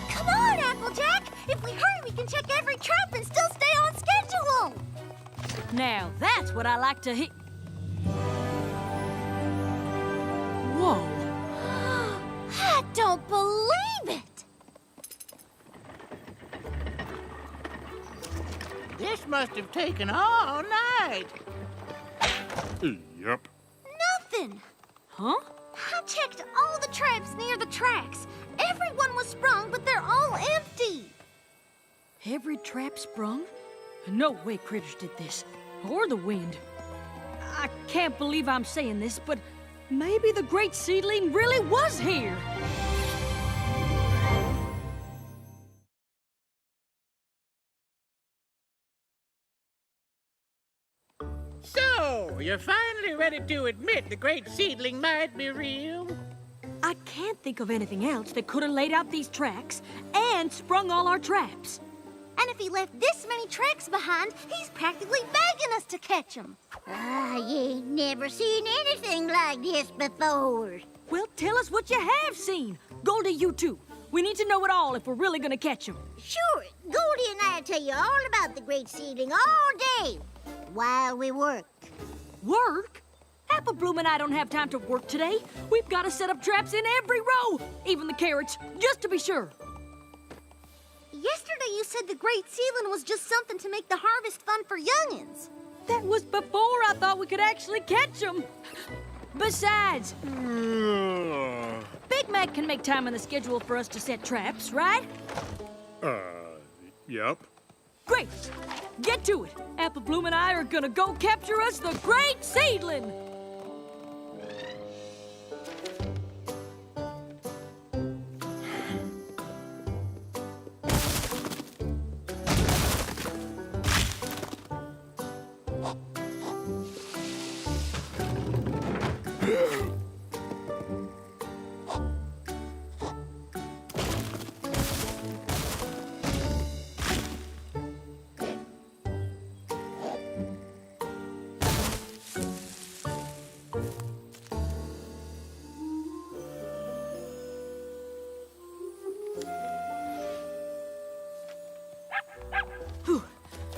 Come on, Applejack! If we hurry, we can check every trap and still stay on schedule! Now, that's what I like to hit. Whoa. I don't believe it! This must have taken all night. Yep. Nothing! Huh? I checked all the traps near the tracks. Everyone was sprung, but they're all empty. Every trap sprung? No way critters did this. Or the wind. I can't believe I'm saying this, but maybe the great seedling really was here. So, you're finally ready to admit the great seedling might be real? I can't think of anything else that could have laid out these tracks and sprung all our traps. And if he left this many tracks behind, he's practically begging us to catch them. You ain't never seen anything like this before. Well, tell us what you have seen. Goldie, you too. We need to know it all if we're really gonna catch them. Sure, Goldie and I'll tell you all about the great seedling all day while we work. Work? Apple Bloom and I don't have time to work today. We've got to set up traps in every row, even the carrots, just to be sure. Yesterday you said the great seedling was just something to make the harvest fun for youngins. That was before I thought we could actually catch them. Besides, Big Mac can make time on the schedule for us to set traps, right? Yep. Great. Get to it. Apple Bloom and I are gonna go capture us the great seedling.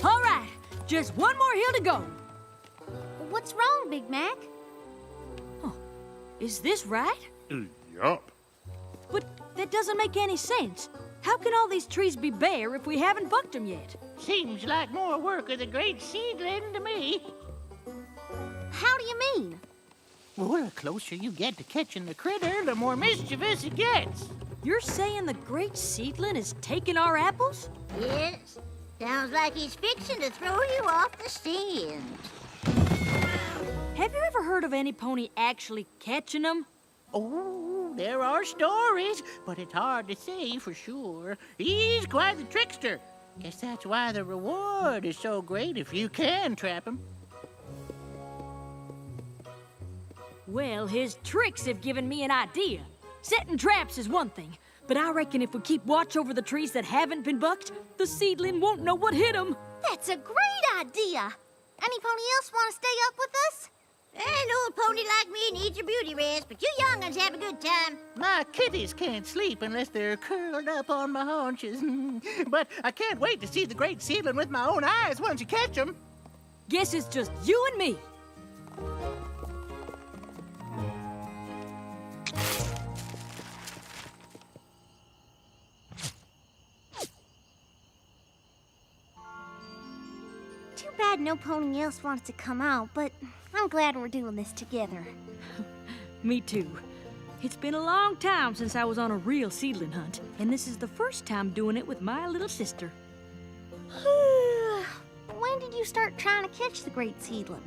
All right, just one more hill to go. What's wrong, Big Mac? Is this right? Yup. But that doesn't make any sense. How can all these trees be bare if we haven't bucked them yet? Seems like more work of the great seedling to me. How do you mean? Well, the closer you get to catching the critter, the more mischievous it gets. You're saying the great seedling is taking our apples? Yes, sounds like he's fixing to throw you off the stand. Have you ever heard of any pony actually catching them? Oh, there are stories, but it's hard to say for sure. He's quite the trickster. Guess that's why the reward is so great if you can trap him. Well, his tricks have given me an idea. Setting traps is one thing, but I reckon if we keep watch over the trees that haven't been bucked, the seedling won't know what hit him. That's a great idea. Any pony else want to stay up with us? An old pony like me needs a beauty rest, but you young'uns have a good time. My kitties can't sleep unless they're curled up on my haunches. But I can't wait to see the great seedling with my own eyes once you catch him. Guess it's just you and me. Too bad no pony else wants to come out, but I'm glad we're doing this together. Me too. It's been a long time since I was on a real seedling hunt, and this is the first time doing it with my little sister. When did you you start trying to catch the great seedling?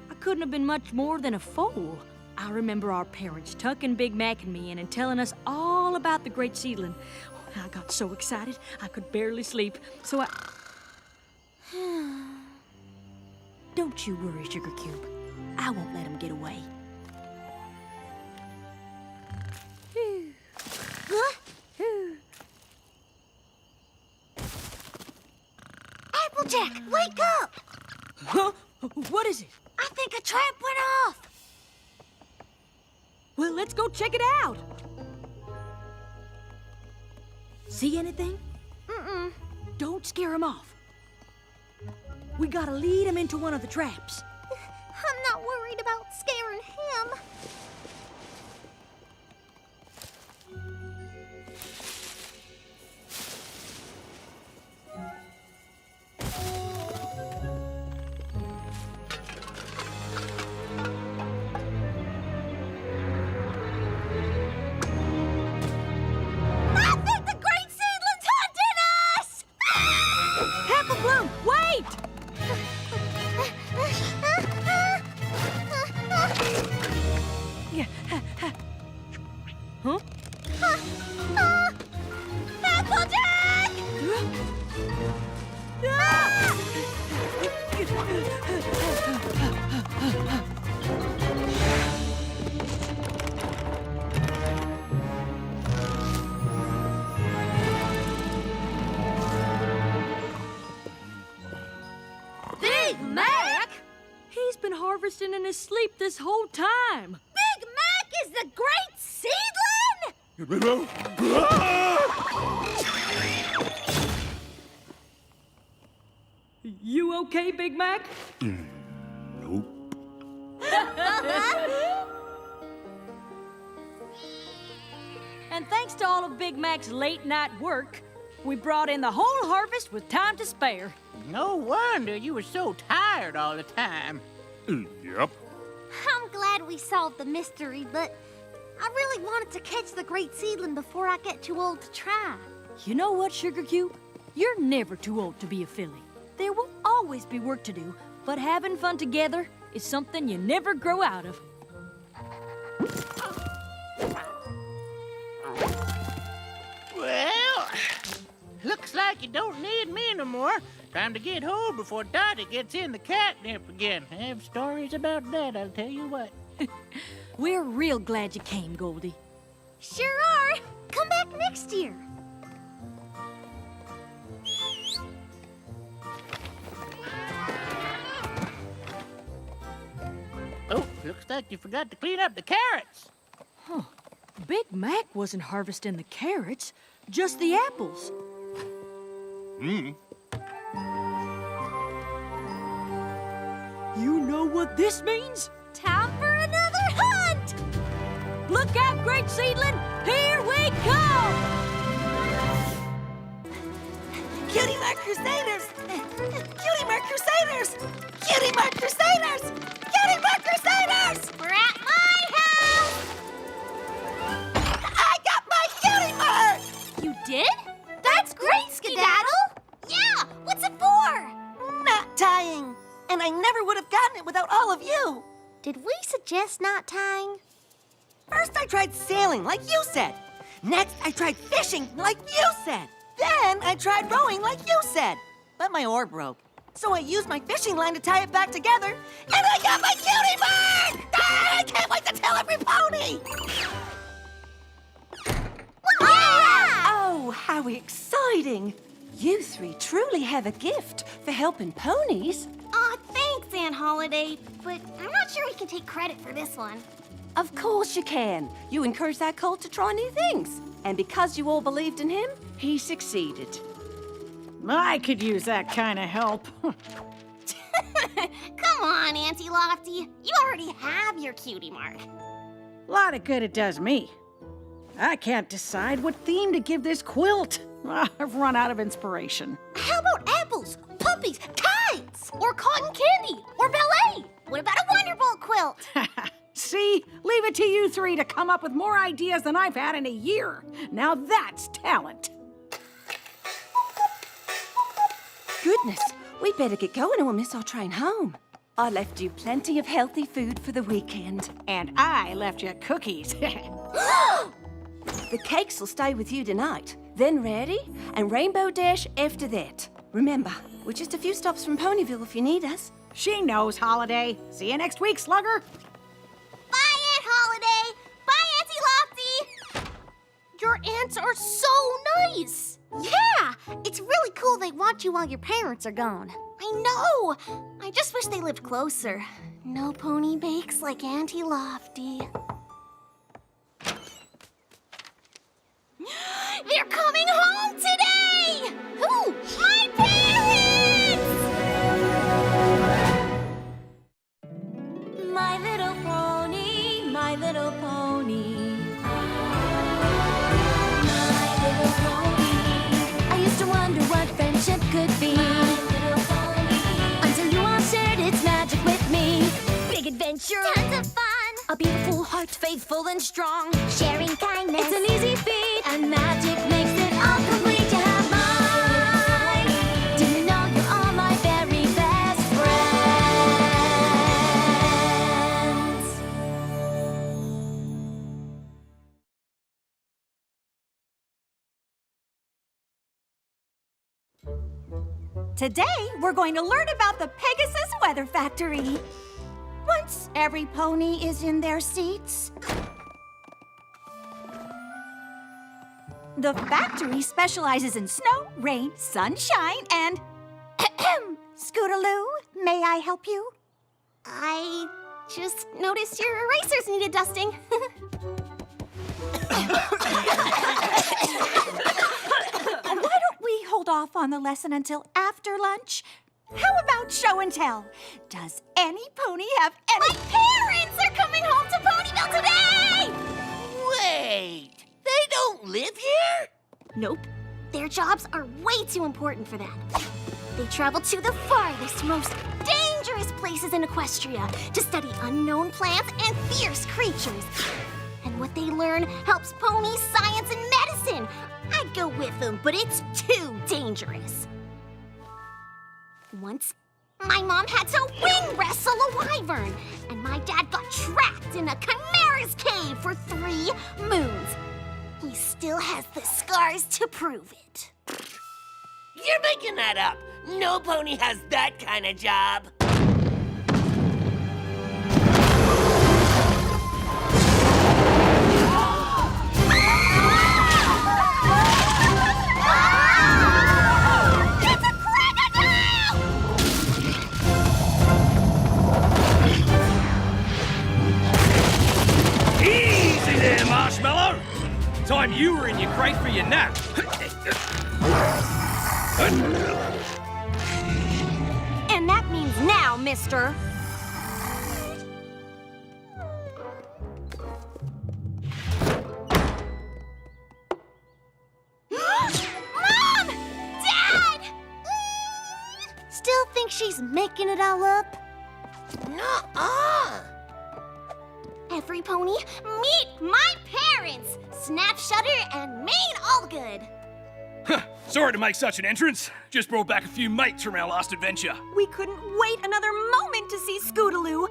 I couldn't have been much more than a foal. I remember our parents tucking Big Mac and me in and telling us all about the great seedling. I got so excited I could barely sleep, so I... Don't you worry, Sugar Cube. I won't let him get away. Applejack, wake up! Huh? What is it? I think a trap went off. Well, let's go check it out. See anything? Mm-mm. Don't scare him off. We gotta lead him into one of the traps. I'm not worried about scaring him. I think the great seedling's hunting us! Apple Bloom, wait! Huh? Applejack! Big Mac? He's been harvesting in his sleep this whole time. Big Mac is the great seedling? You okay, Big Mac? Nope. And thanks to all of Big Mac's late night work, we brought in the whole harvest with time to spare. No wonder you were so tired all the time. Yep. I'm glad we solved the mystery, but I really wanted to catch the great seedling before I get too old to try. You know what, Sugar Cube? You're never too old to be a filly. There will always be work to do, but having fun together is something you never grow out of. Well, looks like you don't need me no more. Time to get home before Dottie gets in the catnip again. I have stories about that, I'll tell you what. We're real glad you came, Goldie. Sure are. Come back next year. Oh, looks like you forgot to clean up the carrots. Huh. Big Mac wasn't harvesting the carrots, just the apples. Hmm. You know what this means? Time for another hunt! Look out, great seedling! Here we come! Cutie Mark Crusaders! Cutie Mark Crusaders! Cutie Mark Crusaders! Cutie Mark Crusaders! We're at my house! I got my cutie mark! You did? That's great, Skedaddle! Yeah! What's it for? Knot tying! And I never would have gotten it without all of you! Did we suggest knot tying? First I tried sailing, like you said. Next I tried fishing, like you said. Then I tried rowing, like you said. But my oar broke. So I used my fishing line to tie it back together, and I got my cutie mark! Ah, I can't wait to tell Everypony! Oh, how exciting! You three truly have a gift for helping ponies. Aw, thanks, Aunt Holiday, but I'm not sure we can take credit for this one. Of course you can. You encouraged that colt to try new things. And because you all believed in him, he succeeded. I could use that kind of help. Come on, Auntie Lofty. You already have your cutie mark. A lot of good it does me. I can't decide what theme to give this quilt. I've run out of inspiration. How about apples, puppies, kites, or cotton candy, or ballet? What about a Wonderbolt quilt? See? Leave it to you three to come up with more ideas than I've had in a year. Now that's talent. Goodness, we'd better get going or we'll miss our train home. I left you plenty of healthy food for the weekend. And I left you cookies. The cakes will stay with you tonight, then ready, and Rainbow Dash after that. Remember, we're just a few stops from Ponyville if you need us. She knows, Holiday. See you next week, Slugger. Bye, Aunt Holiday. Bye, Auntie Lofty. Your aunts are so nice. Yeah, it's really cool they want you while your parents are gone. I know. I just wish they lived closer. No pony bakes like Auntie Lofty. They're coming home today! Who? My parents! My little pony, my little pony. My little pony. I used to wonder what friendship could be. My little pony. Until you all shared its magic with me. Big adventure. Tons of fun. A beautiful heart, faithful and strong. Sharing kindness. It's an easy feat, and magic makes it all complete. You have mine. Do you know you're all my very best friends? Today, we're going to learn about the Pegasus Weather Factory. Once every pony is in their seats, the factory specializes in snow, rain, sunshine, and Scootaloo, may I help you? I just noticed your erasers needed dusting. Why don't we hold off on the lesson until after lunch? How about show and tell? Does any pony have any... My parents are coming home to Ponyville today! Wait, they don't live here? Nope. Their jobs are way too important for that. They travel to the farthest, most dangerous places in Equestria to study unknown plants and fierce creatures. And what they learn helps ponies, science, and medicine. I'd go with them, but it's too dangerous. Once, my mom had to wing wrestle a wyvern, and my dad got trapped in a chimera's cave for 3 moons. He still has the scars to prove it. You're making that up. No pony has that kind of job. Easy there, Marshmallow. Time you were in your crate for your nap. And that means now, mister. Mom! Dad! Still think she's making it all up? Nuh-uh! Everypony, meet my parents! Snap, Shutter, and Main Allgood. Sorry to make such an entrance. Just brought back a few mates from our last adventure. We couldn't wait another moment to see Scootaloo.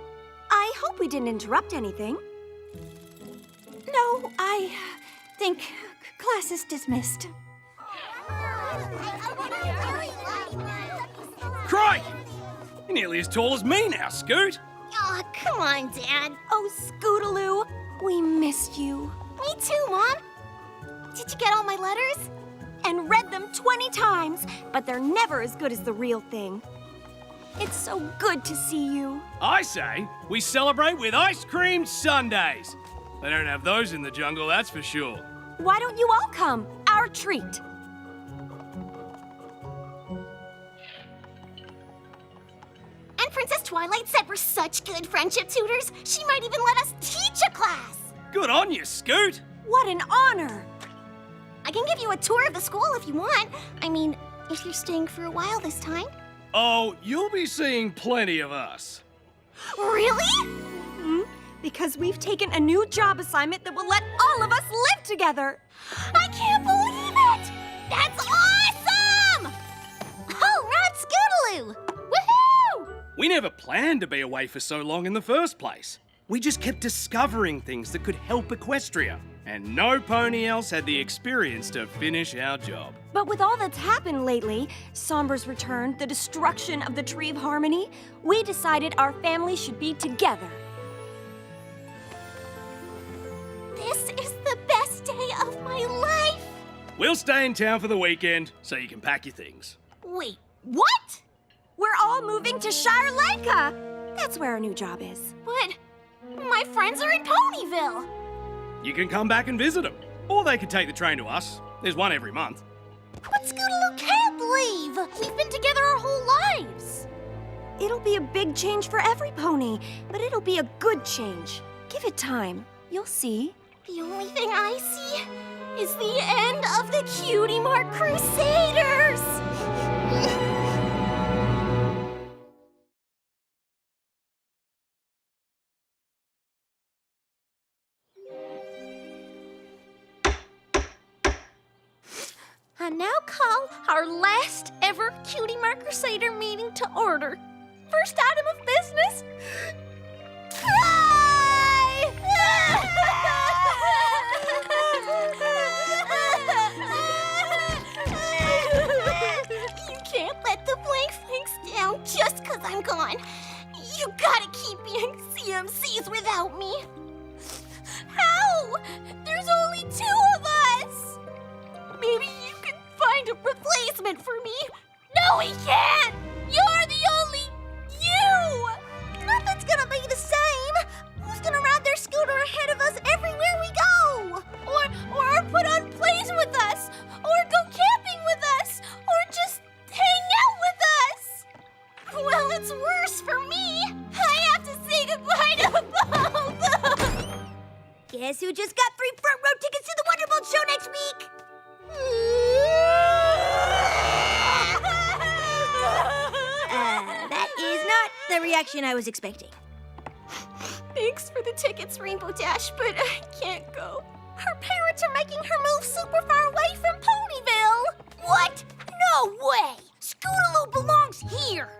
I hope we didn't interrupt anything. No, I think class is dismissed. Crikey! You're nearly as tall as me now, Scoot. Aw, come on, Dad. Oh, Scootaloo, we missed you. Me too, Mom. Did you get all my letters? And read them 20 times, but they're never as good as the real thing. It's so good to see you. I say we celebrate with ice cream sundaes. They don't have those in the jungle, that's for sure. Why don't you all come? Our treat. And Princess Twilight said we're such good friendship tutors, she might even let us teach a class. Good on you, Scoot. What an honor. I can give you a tour of the school if you want. I mean, if you're staying for a while this time. Oh, you'll be seeing plenty of us. Really? Because we've taken a new job assignment that will let all of us live together. I can't believe it! That's awesome! All right, Scootaloo! We never planned to be away for so long in the first place. We just kept discovering things that could help Equestria. And no pony else had the experience to finish our job. But with all that's happened lately, Sombra's return, the destruction of the Tree of Harmony, we decided our family should be together. This is the best day of my life! We'll stay in town for the weekend so you can pack your things. Wait, what? We're all moving to Shireleka! That's where our new job is. But my friends are in Ponyville! You can come back and visit them. Or they could take the train to us. There's one every month. But Scootaloo can't leave! We've been together our whole lives! It'll be a big change for Everypony, but it'll be a good change. Give it time. You'll see. The only thing I see is the end of the Cutie Mark Crusaders! I now call our last ever Cutie Mark Crusader meeting to order. First item of business, cry! You can't let the blank flanks down just 'cause I'm gone. You gotta keep being CMCs without me. How? There's only 2 of us! Maybe you can find a replacement for me. No, he can't! You're the only you! Nothing's gonna be the same. Who's gonna ride their scooter ahead of us everywhere we go? Or put on plays with us? Or go camping with us? Or just hang out with us? Well, it's worse for me. I have to say goodbye to both. Guess who just got free front row tickets to the Wonderbolt show next week? That is not the reaction I was expecting. Thanks for the tickets, Rainbow Dash, but I can't go. Her parents are making her move super far away from Ponyville. What? No way! Scootaloo belongs here.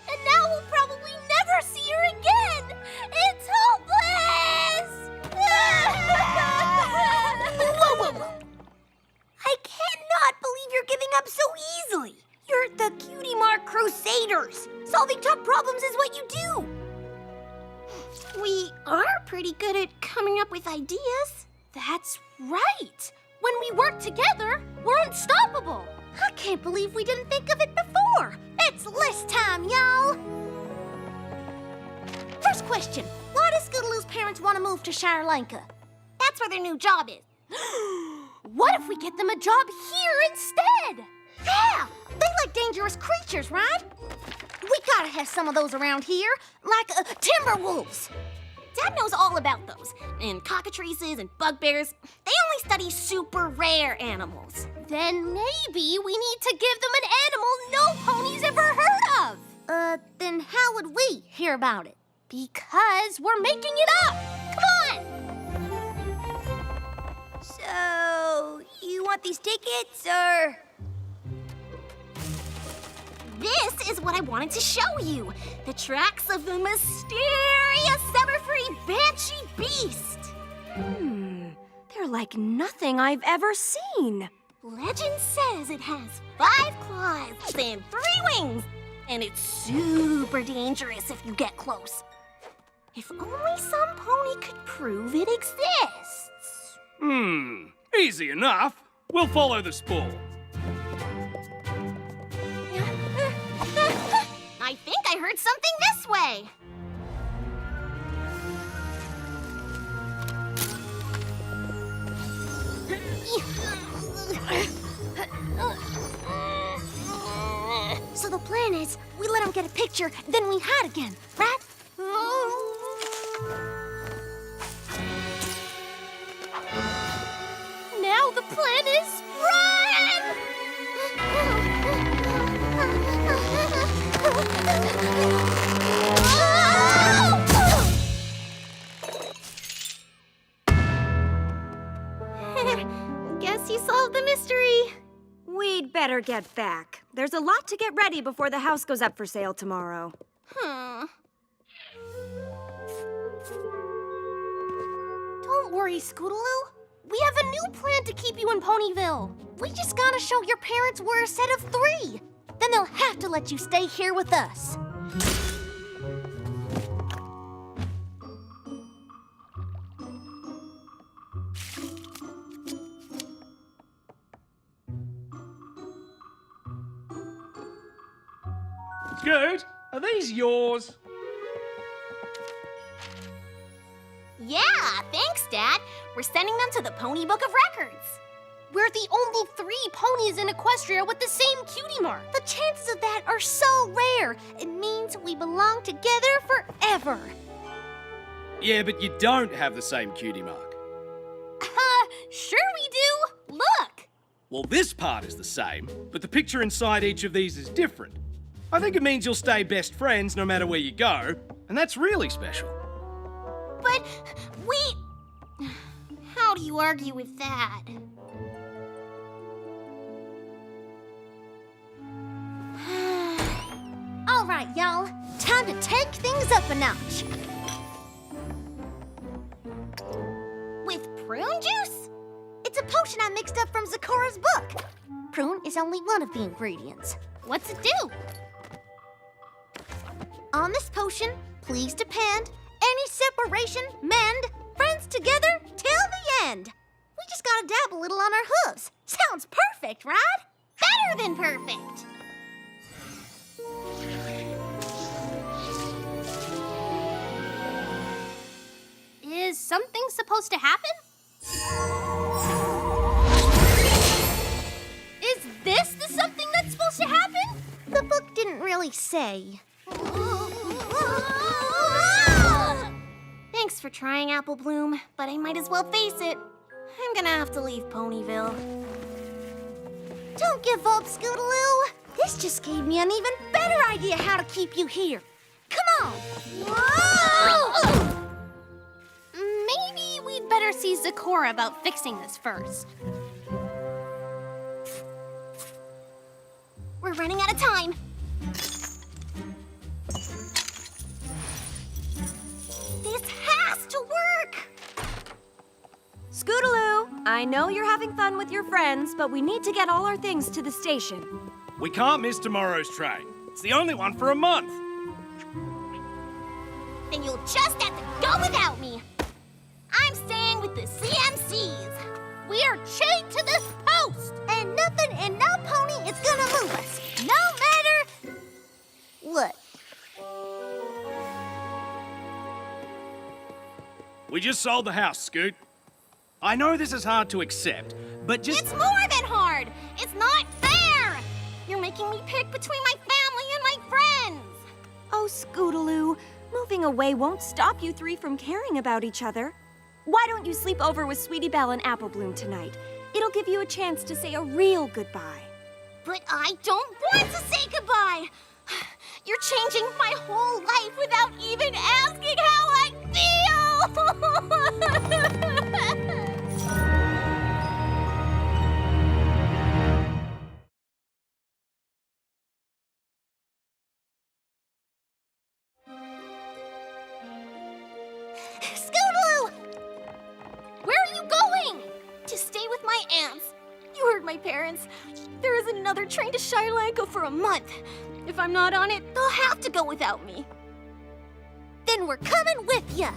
And now we'll probably never see her again. It's hopeless! Whoa! I cannot believe you're giving up so easily. You're the Cutie Mark Crusaders. Solving tough problems is what you do. We are pretty good at coming up with ideas. That's right. When we work together, we're unstoppable. I can't believe we didn't think of it before. It's list time, y'all. First question. Why do Scootaloo's parents want to move to Shireleka? That's where their new job is. What if we get them a job here instead? Yeah! They like dangerous creatures, right? We gotta have some of those around here, like timber wolves. Dad knows all about those, and cockatrices and bugbears. They only study super rare animals. Then maybe we need to give them an animal no pony's ever heard of. Then how would we hear about it? Because we're making it up. Come on! So, you want these tickets, or...? This is what I wanted to show you. The tracks of the mysterious Zephyr Banshee beast. They're like nothing I've ever seen. Legend says it has 5 claws and 3 wings. And it's super dangerous if you get close. If only some pony could prove it exists. Easy enough. We'll follow the spoor. I think I heard something this way. So the plan is, we let him get a picture, then we hide again, right? Now the plan is run! Guess you solved the mystery. We'd better get back. There's a lot to get ready before the house goes up for sale tomorrow. Don't worry, Scootaloo. We have a new plan to keep you in Ponyville. We just gotta show your parents we're a set of 3. Then they'll have to let you stay here with us. Good. Are these yours? Yeah, thanks, Dad. We're sending them to the Pony Book of Records. We're the only 3 ponies in Equestria with the same cutie mark. The chances of that are so rare. It means we belong together forever. Yeah, but you don't have the same cutie mark. Sure we do. Look. Well, this part is the same, but the picture inside each of these is different. I think it means you'll stay best friends no matter where you go, and that's really special. But we... How do you argue with that? All right, y'all. Time to take things up a notch. With prune juice? It's a potion I mixed up from Zikora's book. Prune is only one of the ingredients. What's it do? On this potion, please depend, any separation, mend, friends together till the end. We just gotta dab a little on our hooves. Sounds perfect, right? Better than perfect. Is something supposed to happen? Is this the something that's supposed to happen? The book didn't really say. Thanks for trying, Apple Bloom, but I might as well face it. I'm gonna have to leave Ponyville. Don't give up, Scootaloo. This just gave me an even better idea how to keep you here. Come on. Whoa! Maybe we'd better see Zikora about fixing this first. We're running out of time. This has to work! Scootaloo, I know you're having fun with your friends, but we need to get all our things to the station. We can't miss tomorrow's train. It's the only one for a month. Then you'll just have to go without me. I'm staying with the CMCs. We are chained to this post. And nothing and no pony is gonna move us. No matter what. We just sold the house, Scoot. I know this is hard to accept, but just... It's more than hard. It's not fair. You're making me pick between my family and my friends. Oh, Scootaloo, moving away won't stop you 3 from caring about each other. Why don't you sleep over with Sweetie Belle and Apple Bloom tonight? It'll give you a chance to say a real goodbye. But I don't want to say goodbye. You're changing my whole life without even asking how I feel. Scootaloo! Where are you going? To stay with my aunts. You heard my parents. There is another train to Sri Lanka for a month. If I'm not on it, they'll have to go without me. Then we're coming with ya.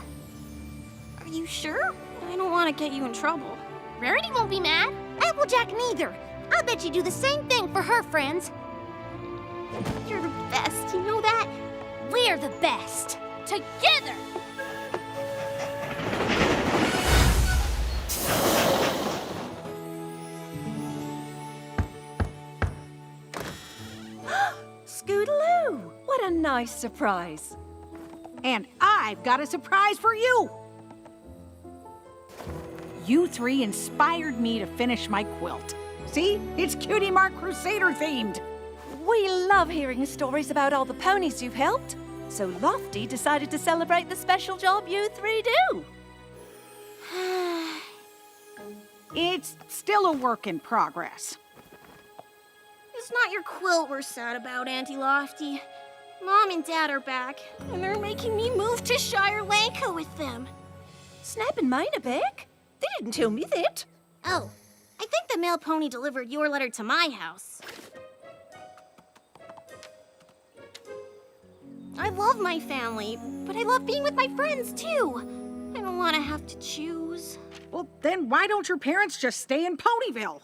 Are you sure? I don't want to get you in trouble. Rarity won't be mad. Applejack neither. I bet you do the same thing for her friends. You're the best, you know that? We're the best. Together! Scootaloo, what a nice surprise. And I've got a surprise for you. You 3 inspired me to finish my quilt. See, it's Cutie Mark Crusader themed. We love hearing stories about all the ponies you've helped. So Lofty decided to celebrate the special job you 3 do. It's still a work in progress. It's not your quilt we're sad about, Auntie Lofty. Mom and Dad are back, and they're making me move to Shire Lanka with them. Snap and mine are back? They didn't tell me that. Oh, I think the mail pony delivered your letter to my house. I love my family, but I love being with my friends too. I don't want to have to choose. Well, then why don't your parents just stay in Ponyville?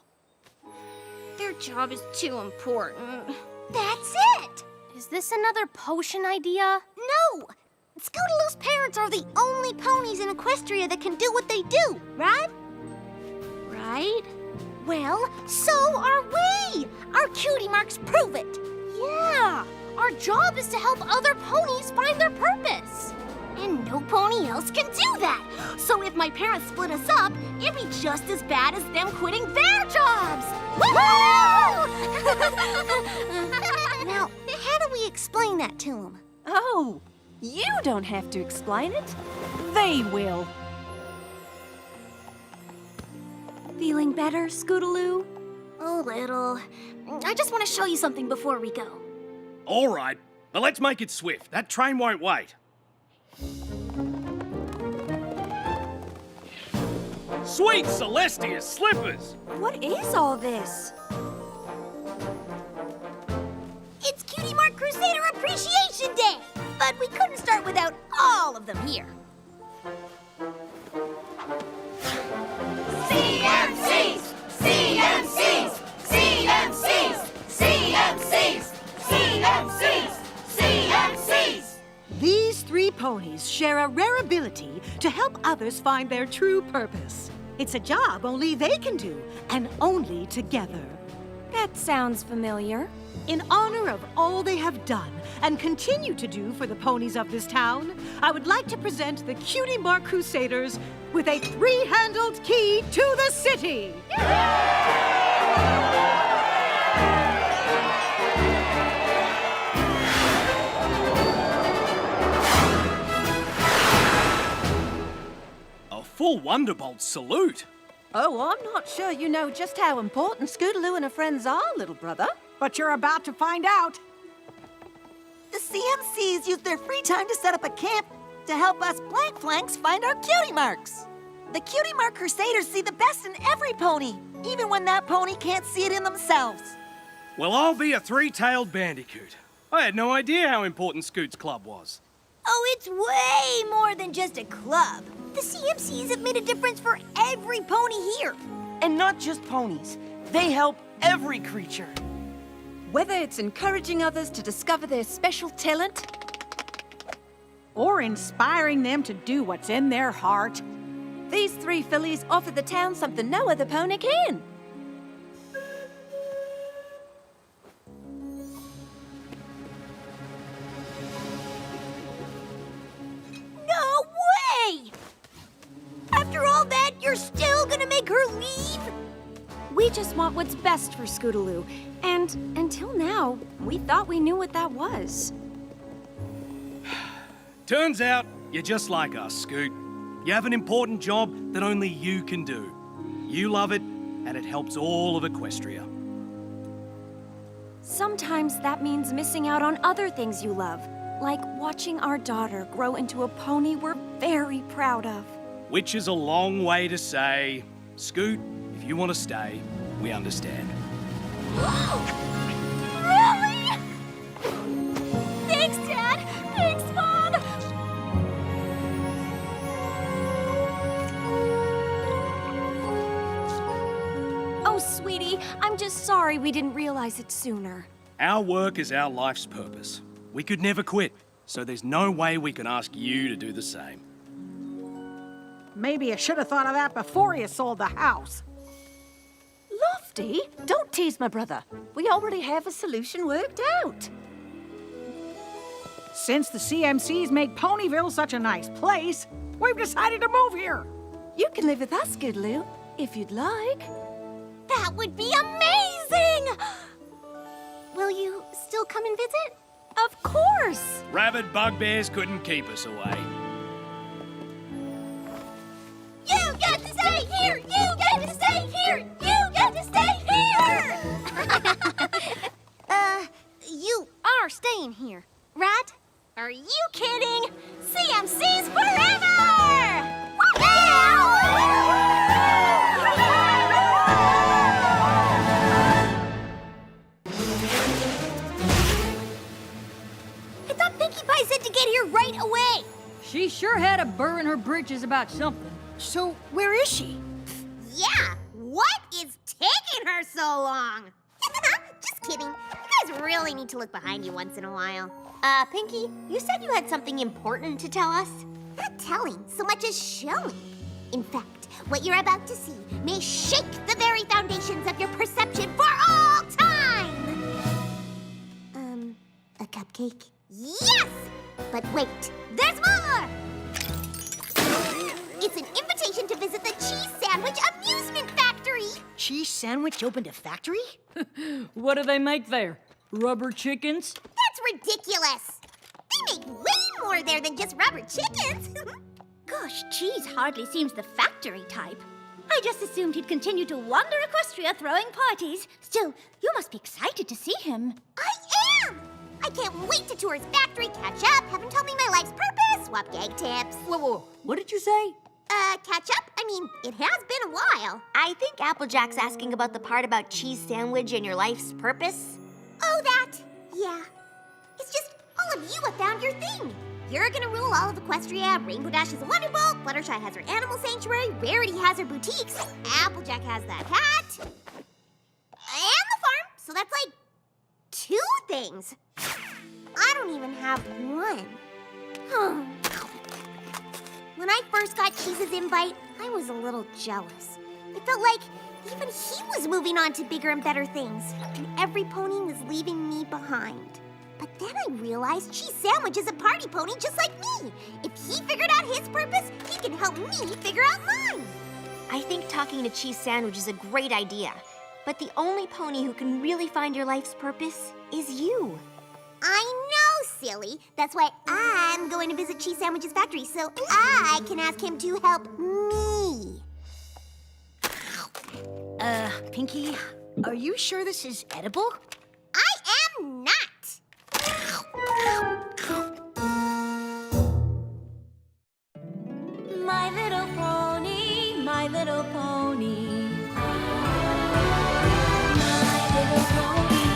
Their job is too important. That's it! Is this another potion idea? No! Scootaloo's parents are the only ponies in Equestria that can do what they do, right? Right? Well, so are we! Our cutie marks prove it! Yeah! Our job is to help other ponies find their purpose. And no pony else can do that. So if my parents split us up, it'd be just as bad as them quitting their jobs. Woohoo! Now, how do we explain that to them? Oh, you don't have to explain it. They will. Feeling better, Scootaloo? A little. I just want to show you something before we go. All right, but let's make it swift. That train won't wait. Sweet Celestia's slippers! What is all this? It's Cutie Mark Crusader Appreciation Day! But we couldn't start without all of them here. CMCs! CMCs! CMCs! CMCs! CMCs! CMCs! These three ponies share a rare ability to help others find their true purpose. It's a job only they can do, and only together. That sounds familiar. In honor of all they have done and continue to do for the ponies of this town, I would like to present the Cutie Mark Crusaders with a three-handled key to the city! A full Wonderbolt salute. Oh, I'm not sure you know just how important Scootaloo and her friends are, little brother. But you're about to find out. The CMCs use their free time to set up a camp to help us blank flanks find our cutie marks. The Cutie Mark Crusaders see the best in every pony, even when that pony can't see it in themselves. Well, I'll be a three-tailed bandicoot. I had no idea how important Scoot's club was. Oh, it's way more than just a club. The CMCs have made a difference for every pony here. And not just ponies. They help every creature. Whether it's encouraging others to discover their special talent, or inspiring them to do what's in their heart, these three fillies offer the town something no other pony can. No way! After all that, you're still gonna make her leave? We just want what's best for Scootaloo, and until now, we thought we knew what that was. Turns out, you're just like us, Scoot. You have an important job that only you can do. You love it, and it helps all of Equestria. Sometimes that means missing out on other things you love, like watching our daughter grow into a pony we're very proud of. Which is a long way to say, Scoot, if you want to stay, we understand. Really? Thanks, Dad! Thanks, Mom! Oh, sweetie, I'm just sorry we didn't realize it sooner. Our work is our life's purpose. We could never quit, so there's no way we can ask you to do the same. maybe you should have thought of that before you sold the house. Lofty, don't tease my brother. We already have a solution worked out. Since the CMCs make Ponyville such a nice place, we've decided to move here. You can live with us, Scootaloo, if you'd like. That would be amazing! Will you still come and visit? Of course! Rabid bugbears couldn't keep us away. You get to stay here! You get to stay here! You get to stay here! You are staying here, right? She sure had to burn her britches about something. So, where is she? Yeah, what is taking her so long? Just kidding. You guys really need to look behind you once in a while. Pinkie, you said you had something important to tell us? Not telling so much as showing. In fact, what you're about to see may shake the very foundations of your perception for all time! A cupcake? Yes! But wait, there's more! It's an invitation to visit the Cheese Sandwich Amusement Factory! Cheese Sandwich opened a factory? What do they make there? Rubber chickens? That's ridiculous! They make way more there than just rubber chickens! Gosh, Cheese hardly seems the factory type. I just assumed he'd continue to wander Equestria throwing parties. Still, you must be excited to see him. I am! I can't wait to tour his factory, catch up, have him tell me my life's purpose, swap gag tips. Whoa, what did you say? Catch up? I mean, it has been a while. I think Applejack's asking about the part about Cheese Sandwich and your life's purpose. Oh, that? Yeah. It's just all of you have found your thing. You're gonna rule all of Equestria, Rainbow Dash has a Wonderbolt, Fluttershy has her animal sanctuary, Rarity has her boutiques, Applejack has that hat, and the farm, so that's like 2 things. I don't even have one. When I first got Cheese's invite, I was a little jealous. It felt like even he was moving on to bigger and better things, and Everypony was leaving me behind. But then I realized Cheese Sandwich is a party pony just like me. If he figured out his purpose, he can help me figure out mine. I think talking to Cheese Sandwich is a great idea. But the only pony who can really find your life's purpose is you. I know, silly. That's why I'm going to visit Cheese Sandwich's factory so I can ask him to help me. Pinkie, are you sure this is edible? I am not. My little pony, my little pony. My little pony.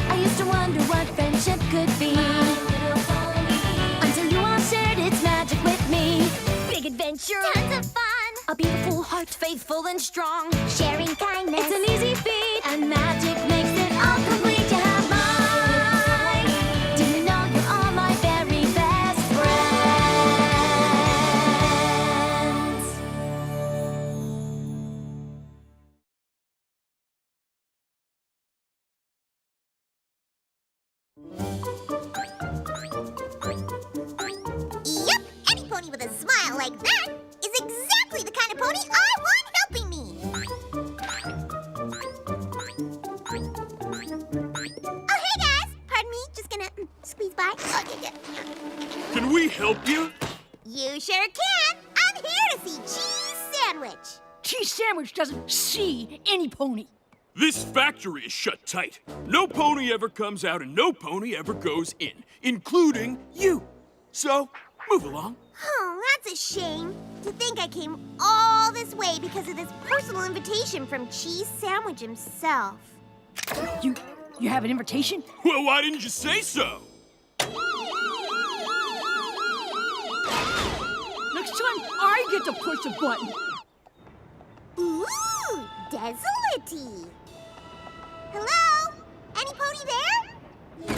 I used to wonder what friendship could be. My little pony. Until you all shared its magic with me. Big adventure. Tons of fun. A beautiful heart, faithful and strong. Sharing kindness. It's an easy feat. And magic makes it all complete. You have mine. Do you know you're all my very best friends? Yep, any pony with a smile like that is exactly the kind of pony I want helping me. Oh, hey guys. Pardon me, just gonna squeeze by. Can we help you? You sure can. I'm here to see Cheese Sandwich. Cheese Sandwich doesn't see any pony. This factory is shut tight. No pony ever comes out and no pony ever goes in, including you. So, move along. Oh, that's a shame. To think I came all this way because of this personal invitation from Cheese Sandwich himself. You have an invitation? Well, why didn't you say so? Next time, I get to push a button. Ooh, desolate-y. Hello? Any pony there? Ah!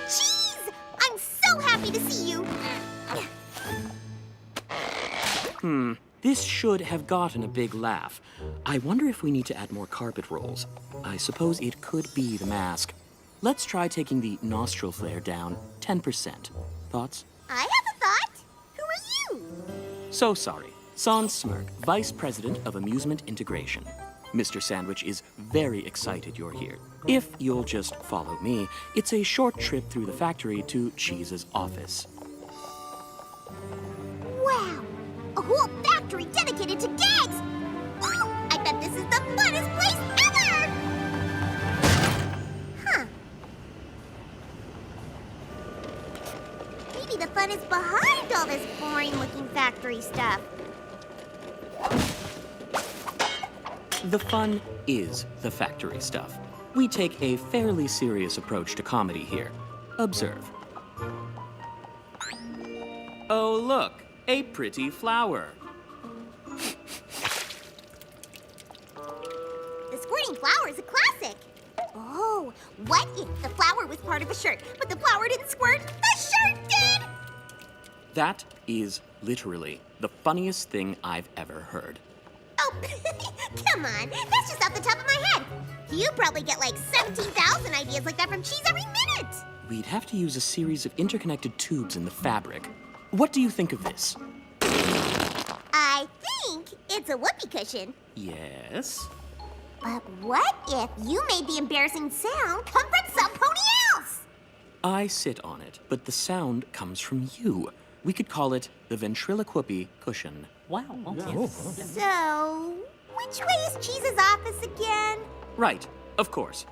Cheese! I'm so happy to see you. This should have gotten a big laugh. I wonder if we need to add more carpet rolls. I suppose it could be the mask. Let's try taking the nostril flare down 10%. Thoughts? I have a thought. Who are you? So sorry. Son Smirk, Vice President of Amusement Integration. Mr. Sandwich is very excited you're here. If you'll just follow me, it's a short trip through the factory to Cheese's office. Wow, a whole factory dedicated to gags. Ooh, I bet this is the funnest place ever. Huh. Maybe the fun is behind all this boring-looking factory stuff. The fun is the factory stuff. We take a fairly serious approach to comedy here. Observe. Oh, look, a pretty flower. The squirting flower is a classic. Oh, what if the flower was part of a shirt, but the flower didn't squirt, the shirt did? That is literally the funniest thing I've ever heard. Oh, come on. That's just off the top of my head. You probably get like 17,000 ideas like that from cheese every minute. We'd have to use a series of interconnected tubes in the fabric. What do you think of this? I think it's a whoopee cushion. Yes? But what if you made the embarrassing sound come from some pony else? I sit on it, but the sound comes from you. We could call it the ventriloquy cushion. Wow. So, which way is Cheese's office again? Right, of course.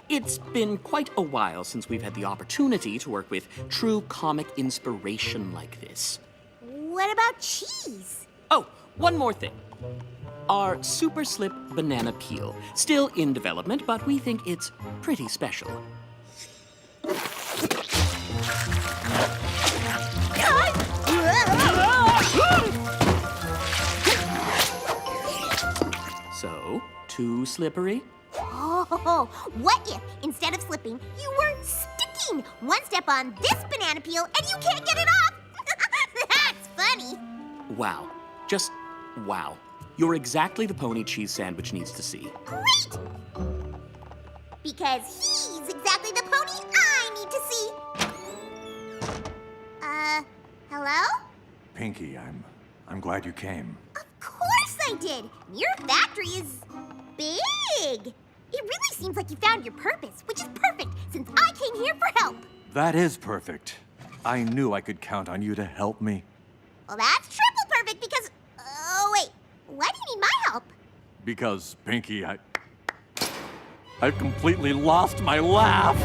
It's been quite a while since we've had the opportunity to work with true comic inspiration like this. What about Cheese? Oh, one more thing. Our Super Slip Banana Peel. Still in development, but we think it's pretty special. So, too slippery? Oh, what if, instead of slipping, you were sticking? One step on this banana peel and you can't get it off! That's funny! Wow. Just wow. You're exactly the pony cheese sandwich needs to see. Great! Because he's exactly the pony I need to see. Hello? Pinkie, I'm glad you came. Of course I did! Your factory is big! It really seems like you found your purpose, which is perfect since I came here for help. That is perfect. I knew I could count on you to help me. Well, that's triple perfect because... Oh, wait. Why do you need my help? Because, Pinkie, I've completely lost my laugh.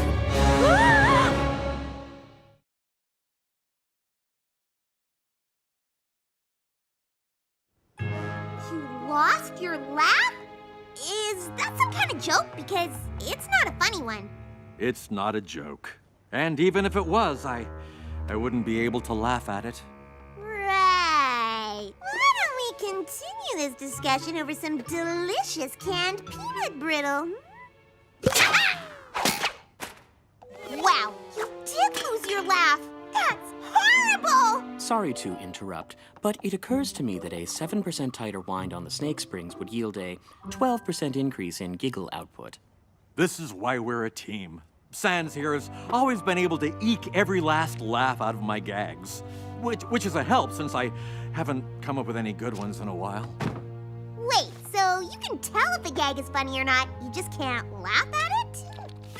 You lost your laugh? Is that some kind of joke? Because it's not a funny one. It's not a joke. And even if it was, I wouldn't be able to laugh at it. Right. Why don't we continue this discussion over some delicious canned peanut brittle? Wow, you did lose your laugh. That's horrible! Sorry to interrupt, but it occurs to me that a 7% tighter wind on the snake springs would yield a 12% increase in giggle output. This is why we're a team. Sans here has always been able to eke every last laugh out of my gags, which is a help since I haven't come up with any good ones in a while. Wait, so you can tell if a gag is funny or not, you just can't laugh at it?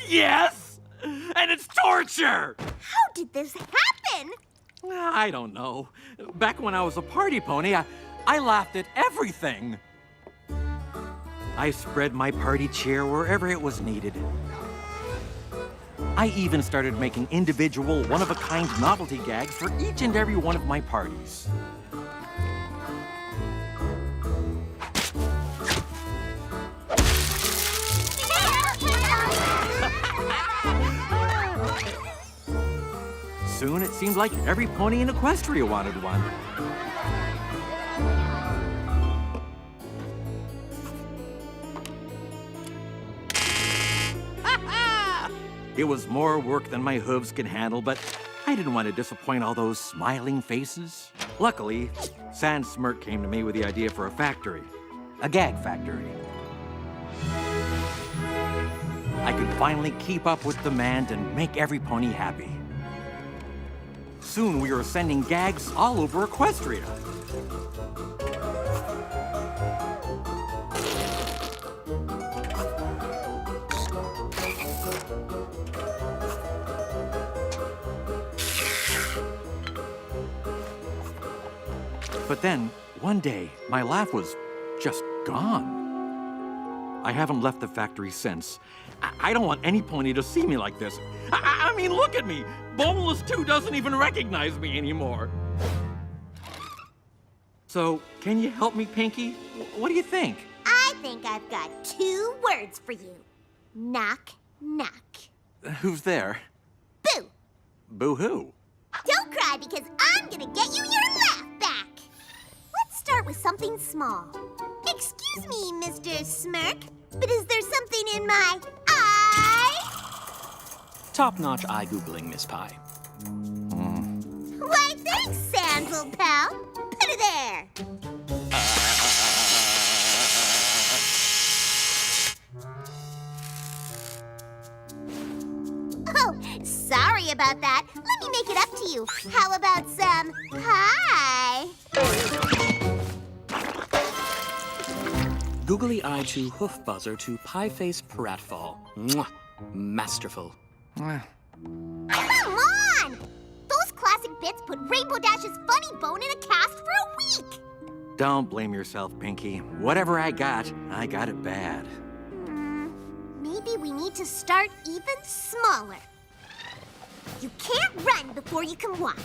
Yes! And it's torture! How did this happen? I don't know. Back when I was a party pony, I laughed at everything. I spread my party cheer wherever it was needed. I even started making individual, one-of-a-kind novelty gags for each and every one of my parties. Soon it seemed like every pony in Equestria wanted one. It was more work than my hooves could handle, but I didn't want to disappoint all those smiling faces. Luckily, Sans Smirk came to me with the idea for a factory. A gag factory. I could finally keep up with demand and make every pony happy. Soon we were sending gags all over Equestria. But then, one day, my laugh was just gone. I haven't left the factory since. I don't want any pony to see me like this. I mean, look at me! Boneless 2 doesn't even recognize me anymore. So, can you help me, Pinkie? What do you think? I think I've got 2 words for you. Knock, knock. Who's there? Boo! Boo-hoo. Don't cry because I'm gonna get you your laugh back. Let's start with something small. Excuse me, Mr. Smirk, but is there something in my eye? Top-notch eye-googling, Miss Pie. Why, thanks, Sandsel, pal. Put it there. Oh, sorry about that. Let me make it up to you. How about some pie? Googly eye to hoof buzzer to pie face pratfall. Mwah. Masterful. Come on! Those classic bits put Rainbow Dash's funny bone in a cast for a week. Don't blame yourself, Pinkie. Whatever I got it bad. Maybe we need to start even smaller. You can't run before you can walk.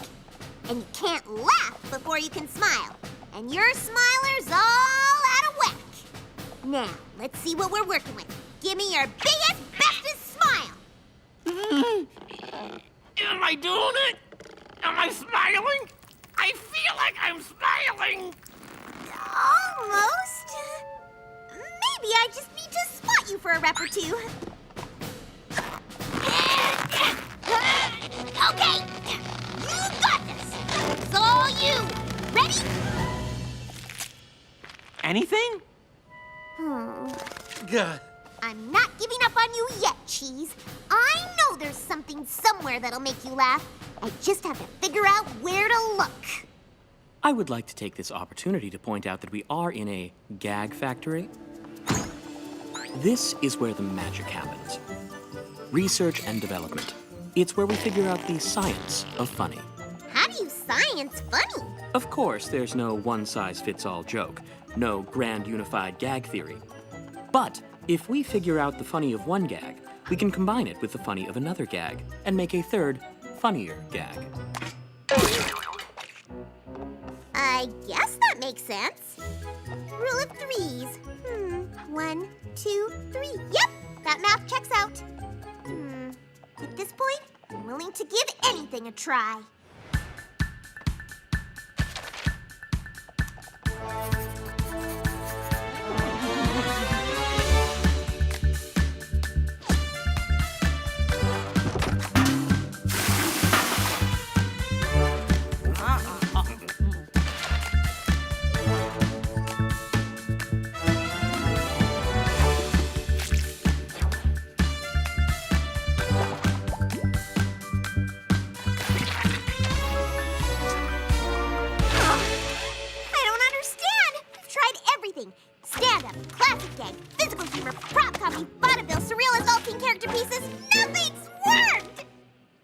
And you can't laugh before you can smile. And your smiler's all out of whack. Now, let's see what we're working with. Give me your biggest, bestest smile. Am I doing it? Am I smiling? I feel like I'm smiling. Almost. Maybe I just need to spot you for a rep or two. Okay, you got this. It's all you. Ready? Anything? Good. I'm not giving up on you yet, Cheese. I know there's something somewhere that'll make you laugh. I just have to figure out where to look. I would like to take this opportunity to point out that we are in a gag factory. This is where the magic happens. Research and development. It's where we figure out the science of funny. How do you science funny? Of course, there's no one-size-fits-all joke, no grand unified gag theory. But if we figure out the funny of one gag, we can combine it with the funny of another gag and make a third, funnier gag. I guess that makes sense. Rule of threes. 1, 2, 3. Yep, that math checks out. At this point, I'm willing to give anything a try.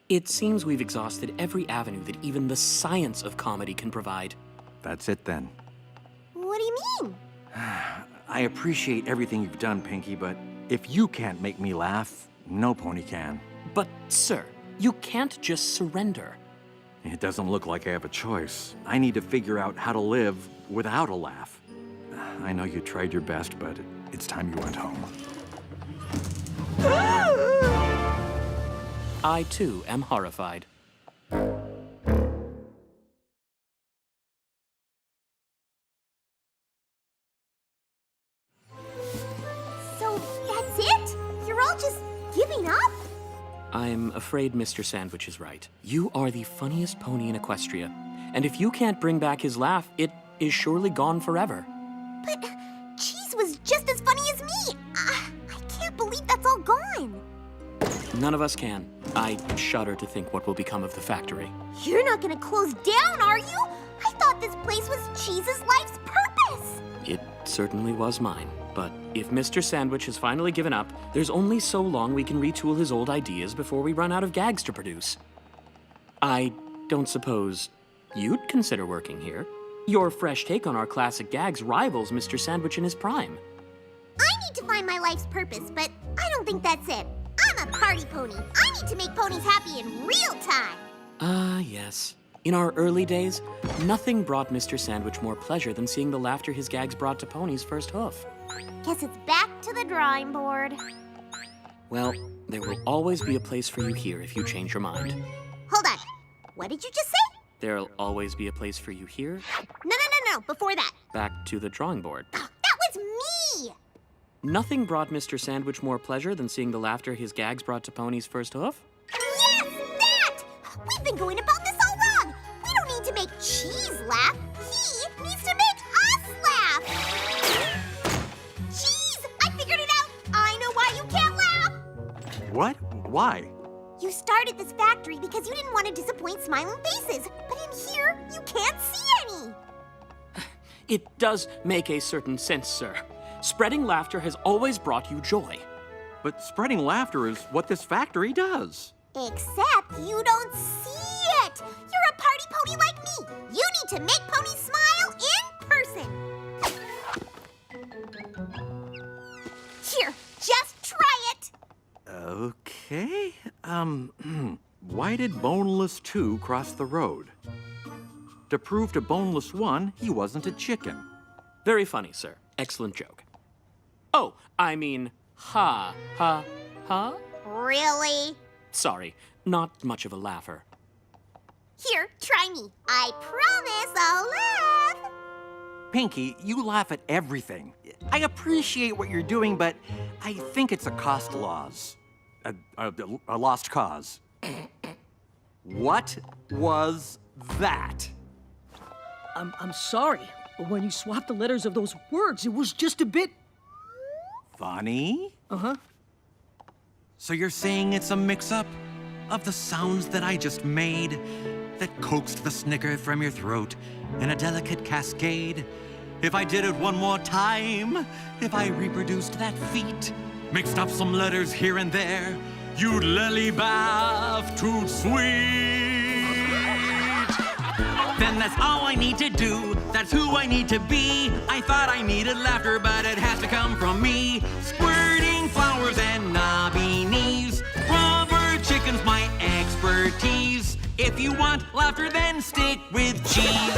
It seems we've exhausted every avenue that even the science of comedy can provide. That's it then. What do you mean? I appreciate everything you've done, Pinkie, but if you can't make me laugh, no pony can. But, sir, you can't just surrender. It doesn't look like I have a choice. I need to figure out how to live without a laugh. I know you tried your best, but it's time you went home. I, too, am horrified. So, that's it? You're all just giving up? I'm afraid Mr. Sandwich is right. You are the funniest pony in Equestria, and if you can't bring back his laugh, it is surely gone forever. But Cheese was just as funny as me. I can't believe that's all gone. None of us can. I shudder to think what will become of the factory. You're not gonna close down, are you? I thought this place was Cheese's life's purpose. It certainly was mine. But if Mr. Sandwich has finally given up, there's only so long we can retool his old ideas before we run out of gags to produce. I don't suppose you'd consider working here? Your fresh take on our classic gags rivals Mr. Sandwich in his prime. I need to find my life's purpose, but I don't think that's it. I'm a party pony. I need to make ponies happy in real time. Ah, yes. In our early days, nothing brought Mr. Sandwich more pleasure than seeing the laughter his gags brought to Pony's first hoof. Guess it's back to the drawing board. Well, there will always be a place for you here if you change your mind. Hold on. What did you just say? There'll always be a place for you here. No. Before that. Back to the drawing board. That was me! Nothing brought Mr. Sandwich more pleasure than seeing the laughter his gags brought to Pony's first hoof. Yes, that! We've been going about this all wrong. We don't need to make Cheese laugh. He needs to make us laugh. Cheese, I figured it out. I know why you can't laugh. What? Why? You started this factory because you didn't want to disappoint smiling faces. But in here, you can't see any. It does make a certain sense, sir. Spreading laughter has always brought you joy. But spreading laughter is what this factory does. Except you don't see it. You're a party pony like me. You need to make ponies smile in person. Here, just try it. Okay. Why did Boneless 2 cross the road? To prove to Boneless 1 he wasn't a chicken. Very funny, sir. Excellent joke. Oh, I mean, ha. Really? Sorry, not much of a laugher. Here, try me. I promise I'll laugh. Pinkie, you laugh at everything. I appreciate what you're doing, but I think it's a cost loss. A lost cause. What was that? I'm sorry, but when you swapped the letters of those words, it was just a bit... Funny? Uh-huh. So you're saying it's a mix-up of the sounds that I just made that coaxed the snicker from your throat in a delicate cascade? If I did it one more time, if I reproduced that feat, mixed up some letters here and there, you'd lily-bath too sweet. Then that's all I need to do, that's who I need to be. I thought I needed laughter, but it has to come from me. Squirting flowers and knobby knees, rubber chicken's my expertise. If you want laughter, then stick with cheese.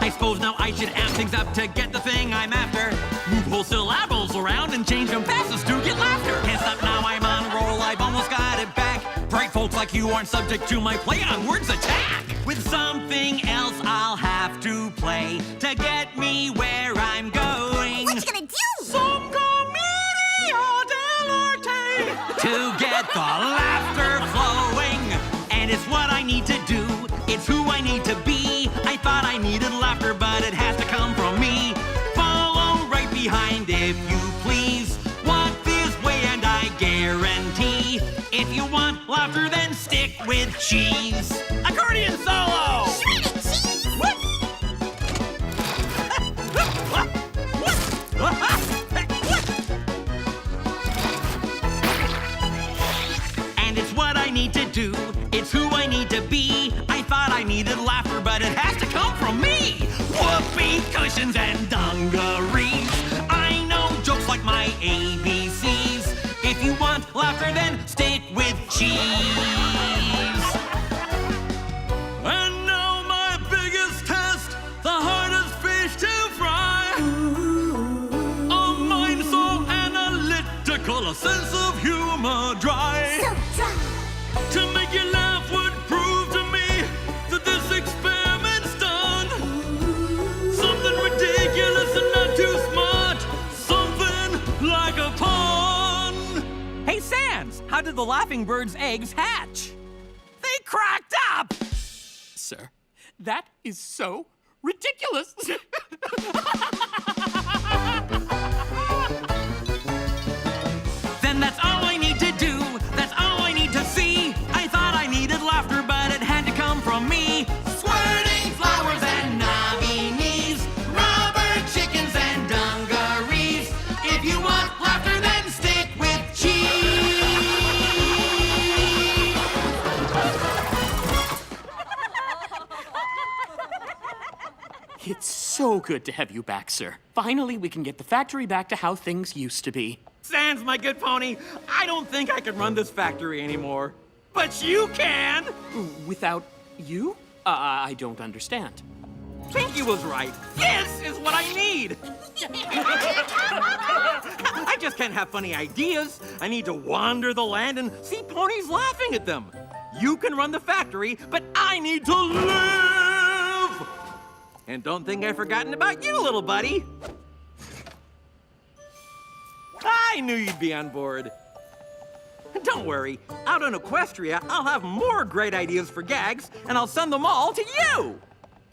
I suppose now I should amp things up to get the thing I'm after. Move whole syllables around and change them fastest to get laughter. Can't stop now, I'm on a roll, I've almost got it back. Bright folks like you aren't subject to my play on words attack. With something else I'll have to play to get me where I'm going. What you gonna do? Some commedia dell'arte. To get the laughter flowing. And it's what I need to do, it's who I need to be. I thought I needed laughter, but it has to come from me. Follow right behind, if you please. Walk this way and I guarantee, if you want laughter, then stick with cheese. Accordion solo! Shredded cheese! What? And it's what I need to do, it's who I need to be. I thought I needed laughter, but it has to come from me. Whoopee cushions and dungarees. I know jokes like my ABCs. If you want laughter, then stick with cheese. And now my biggest test, the hardest fish to fry. A mind so analytical, a sense of humor dry. So dry. To make you laugh would prove to me that this experiment's done. Something ridiculous and not too smart. Something like a pun. Hey, Sans, how did the laughing bird's eggs hatch? They cracked up! Sir, that is so ridiculous. Then that's all I need to do, that's all I need to see. I thought I needed laughter, but it had to come from me. Squirting flowers and knobby knees, rubber chickens and dungarees. If you want laughter, then stick with cheese. It's so good to have you back, sir. Finally, we can get the factory back to how things used to be. Sans, my good pony, I don't think I can run this factory anymore. But you can! Without you? I don't understand. Pinkie was right. This is what I need. I just can't have funny ideas. I need to wander the land and see ponies laughing at them. You can run the factory, but I need to live! And don't think I've forgotten about you, little buddy. I knew you'd be on board. Don't worry, out in Equestria, I'll have more great ideas for gags, and I'll send them all to you!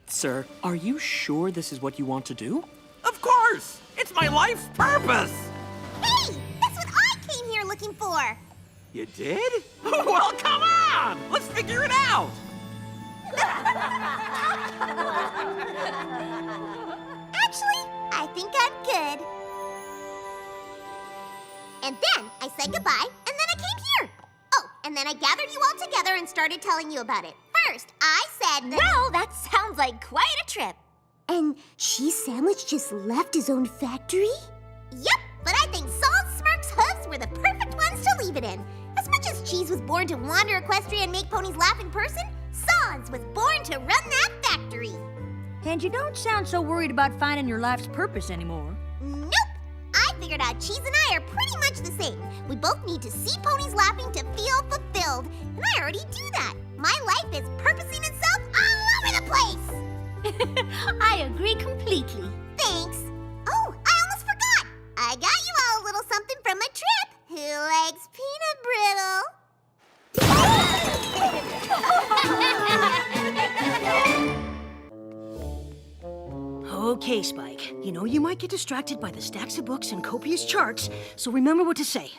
Sir, are you sure this is what you want to do? Of course! It's my life's purpose! Hey! That's what I came here looking for! You did? Well, come on! Let's figure it out! Actually, I think I'm good. And then I said goodbye, and then I came here. Oh, and then I gathered you all together and started telling you about it. First, I said that... Well, that sounds like quite a trip. And Cheese Sandwich just left his own factory? Yep, but I think Salt Smirk's hooves were the perfect ones to leave it in. As much as Cheese was born to wander Equestria and make ponies laugh in person, Sans was born to run that factory. And you don't sound so worried about finding your life's purpose anymore. Nope! I figured out Cheese and I are pretty much the same. We both need to see ponies laughing to feel fulfilled, and I already do that. My life is purposing itself all over the place! I agree completely. Thanks. Oh, I almost forgot. I got you all a little something from my trip. Who likes peanut brittle? Okay, Spike. You know you might get distracted by the stacks of books and copious charts, so remember what to say.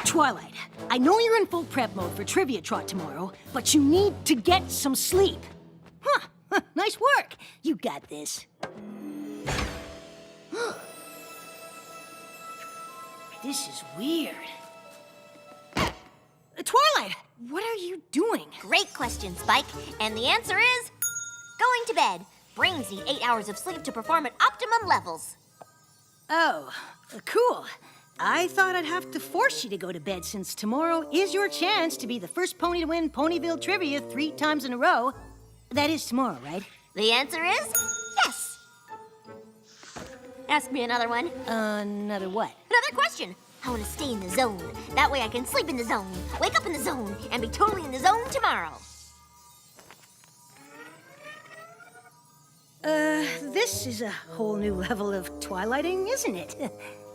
Twilight, I know you're in full prep mode for Trivia Trot tomorrow, but you need to get some sleep. Huh, nice work. You got this. This is weird. Twilight, what are you doing? Great question, Spike. And the answer is going to bed. Brains need 8 hours of sleep to perform at optimum levels. Oh, cool. I thought I'd have to force you to go to bed since tomorrow is your chance to be the first pony to win Ponyville Trivia 3 times in a row. That is tomorrow, right? The answer is yes. Ask me another one. Another what? Another question. I want to stay in the zone. That way I can sleep in the zone, wake up in the zone, and be totally in the zone tomorrow. This is a whole new level of twilighting, isn't it?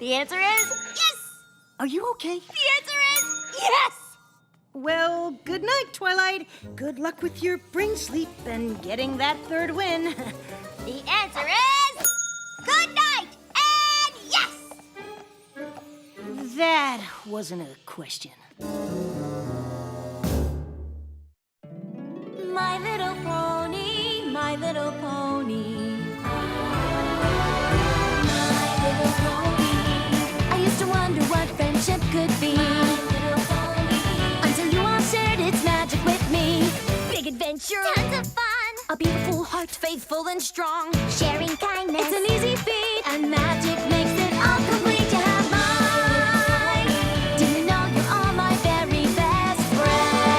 The answer is yes! Are you okay? The answer is yes! Well, good night, Twilight. Good luck with your brain sleep and getting that 3rd win. The answer is good night and yes! That wasn't a question. My little pony, my little pony. My little pony. I used to wonder what friendship could be. Until you all shared its magic with me. Big adventure. Tons of fun. A beautiful heart, faithful and strong. Sharing kindness. It's an easy feat, and magic makes it all complete. You have mine. Do you know you're all my very best friends?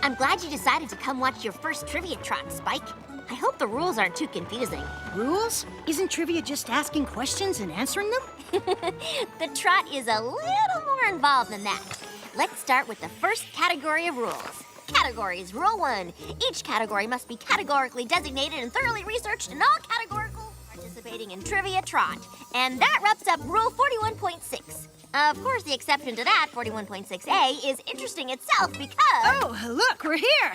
I'm glad you decided to come watch your first Trivia Trot, Spike. I hope the rules aren't too confusing. Rules? Isn't trivia just asking questions and answering them? The trot is a little more involved than that. Let's start with the first category of rules. Categories. Rule 1. Each category must be categorically designated and thoroughly researched in all categorical participating in Trivia Trot. And that wraps up Rule 41.6. Of course, the exception to that, 41.6a, is interesting itself because... Oh, look, we're here!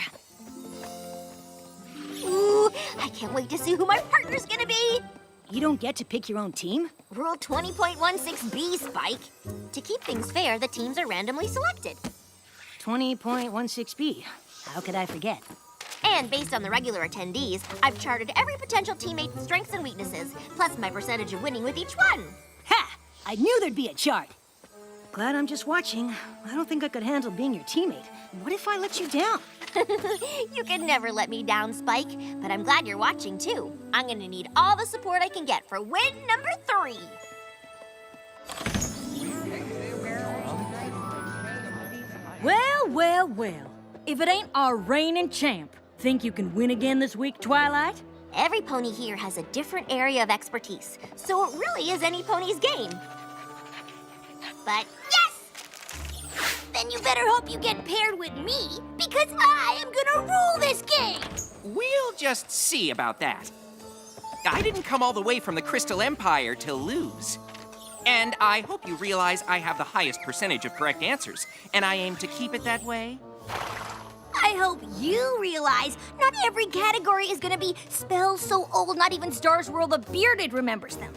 Ooh, I can't wait to see who my partner's gonna be! You don't get to pick your own team? Rule 20.16b, Spike. To keep things fair, the teams are randomly selected. 20.16b. How could I forget? And based on the regular attendees, I've charted every potential teammate's strengths and weaknesses, plus my percentage of winning with each one. Ha! I knew there'd be a chart. Glad I'm just watching. I don't think I could handle being your teammate. What if I let you down? You can never let me down, Spike, but I'm glad you're watching, too. I'm gonna need all the support I can get for win number 3. Well, well, well. If it ain't our reigning champ, think you can win again this week, Twilight? Every pony here has a different area of expertise, so it really is any pony's game. But yes! Then you better hope you get paired with me, because I am gonna rule this game! We'll just see about that. I didn't come all the way from the Crystal Empire to lose. And I hope you realize I have the highest percentage of correct answers, and I aim to keep it that way. I hope you realize not every category is gonna be spells so old not even Stars World the Bearded remembers them.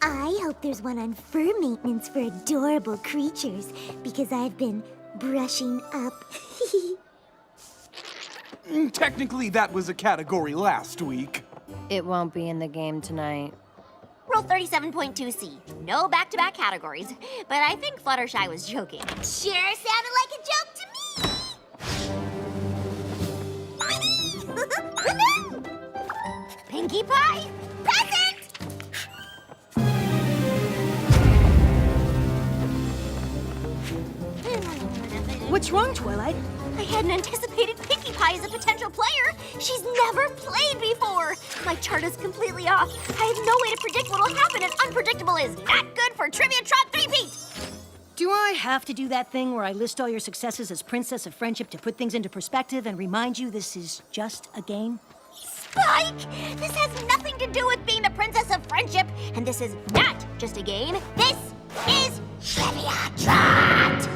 I hope there's one on fur maintenance for adorable creatures, because I've been brushing up. Technically, that was a category last week. It won't be in the game tonight. Rule 37.2c, no back-to-back categories, but I think Fluttershy was joking. Sure sounded like a joke to me! Pinkie Pie, present! What's wrong, Twilight? I hadn't anticipated Pinkie Pie as a potential player. She's never played before. My chart is completely off. I have no way to predict what'll happen, and unpredictable is not good for Trivia Trot 3-peat. Do I have to do that thing where I list all your successes as Princess of Friendship to put things into perspective and remind you this is just a game? Spike! This has nothing to do with being the Princess of Friendship, and this is not just a game. This is Trivia Trot!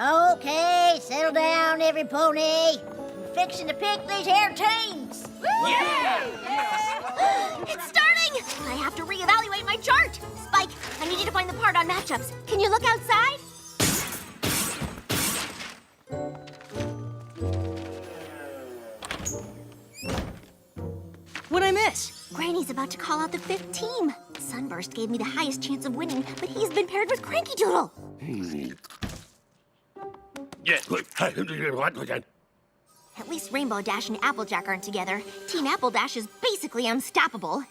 Okay, settle down, Everypony. I'm fixing to pick these hair teams. Yeah! It's starting! I have to reevaluate my chart. Spike, I need you to find the part on matchups. Can you look outside? What'd I miss? Granny's about to call out the 5th team. Sunburst gave me the highest chance of winning, but he's been paired with Cranky Doodle. At least Rainbow Dash and Applejack aren't together. Team Apple Dash is basically unstoppable.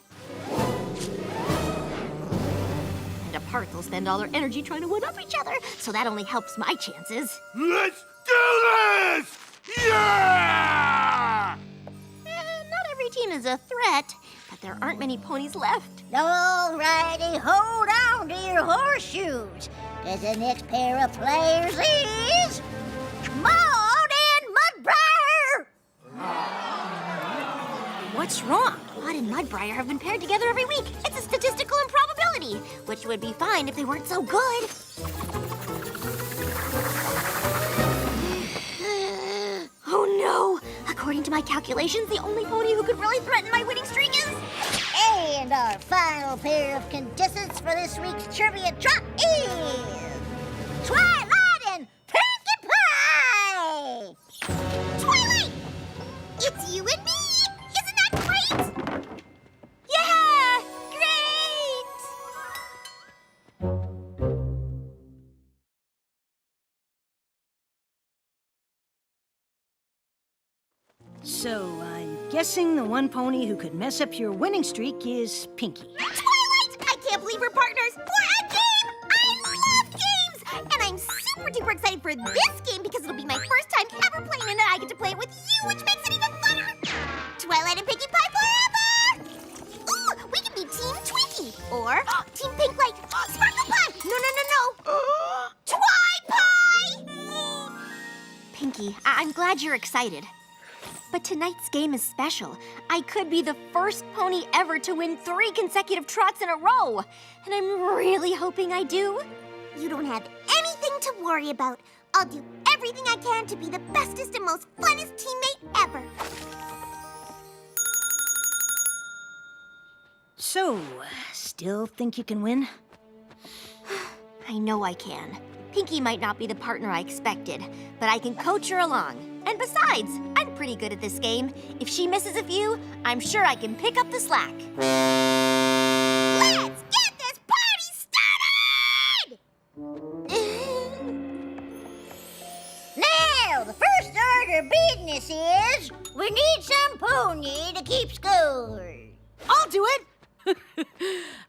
And apart, they'll spend all their energy trying to one-up each other, so that only helps my chances. Let's do this! Yeah! Not every team is a threat, but there aren't many ponies left. Alrighty, hold on to your horseshoes, because the next pair of players is Maud and Mudbriar! What's wrong? Maud and Mudbriar have been paired together every week. It's a statistical improbability, which would be fine if they weren't so good. Oh no! According to my calculations, the only pony who could really threaten my winning streak is... And our final pair of contestants for this week's Trivia Trot is Twilight and Pinkie Pie! Twilight! It's you and me! Isn't that great? Yeah! Great! So, I'm guessing the one pony who could mess up your winning streak is Pinkie. Twilight! I can't believe we're partners for a game! I love games! And I'm super duper excited for this game because it'll be my first time ever playing and I get to play it with you, which makes it even funner! Twilight and Pinkie Pie forever! Ooh, we can be Team Twinkie! Or Team Pink like Sparkle Pie! No! Twi-Pie! Pinkie, I'm glad you're excited. But tonight's game is special. I could be the first pony ever to win 3 consecutive trots in a row. And I'm really hoping I do. You don't have anything to worry about. I'll do everything I can to be the bestest and most funnest teammate ever. So, still think you can win? I know I can. Pinkie might not be the partner I expected, but I can coach her along. And besides, I'm pretty good at this game. If she misses a few, I'm sure I can pick up the slack. Let's get this party started! Now, the first order of business is we need some pony to keep score. I'll do it!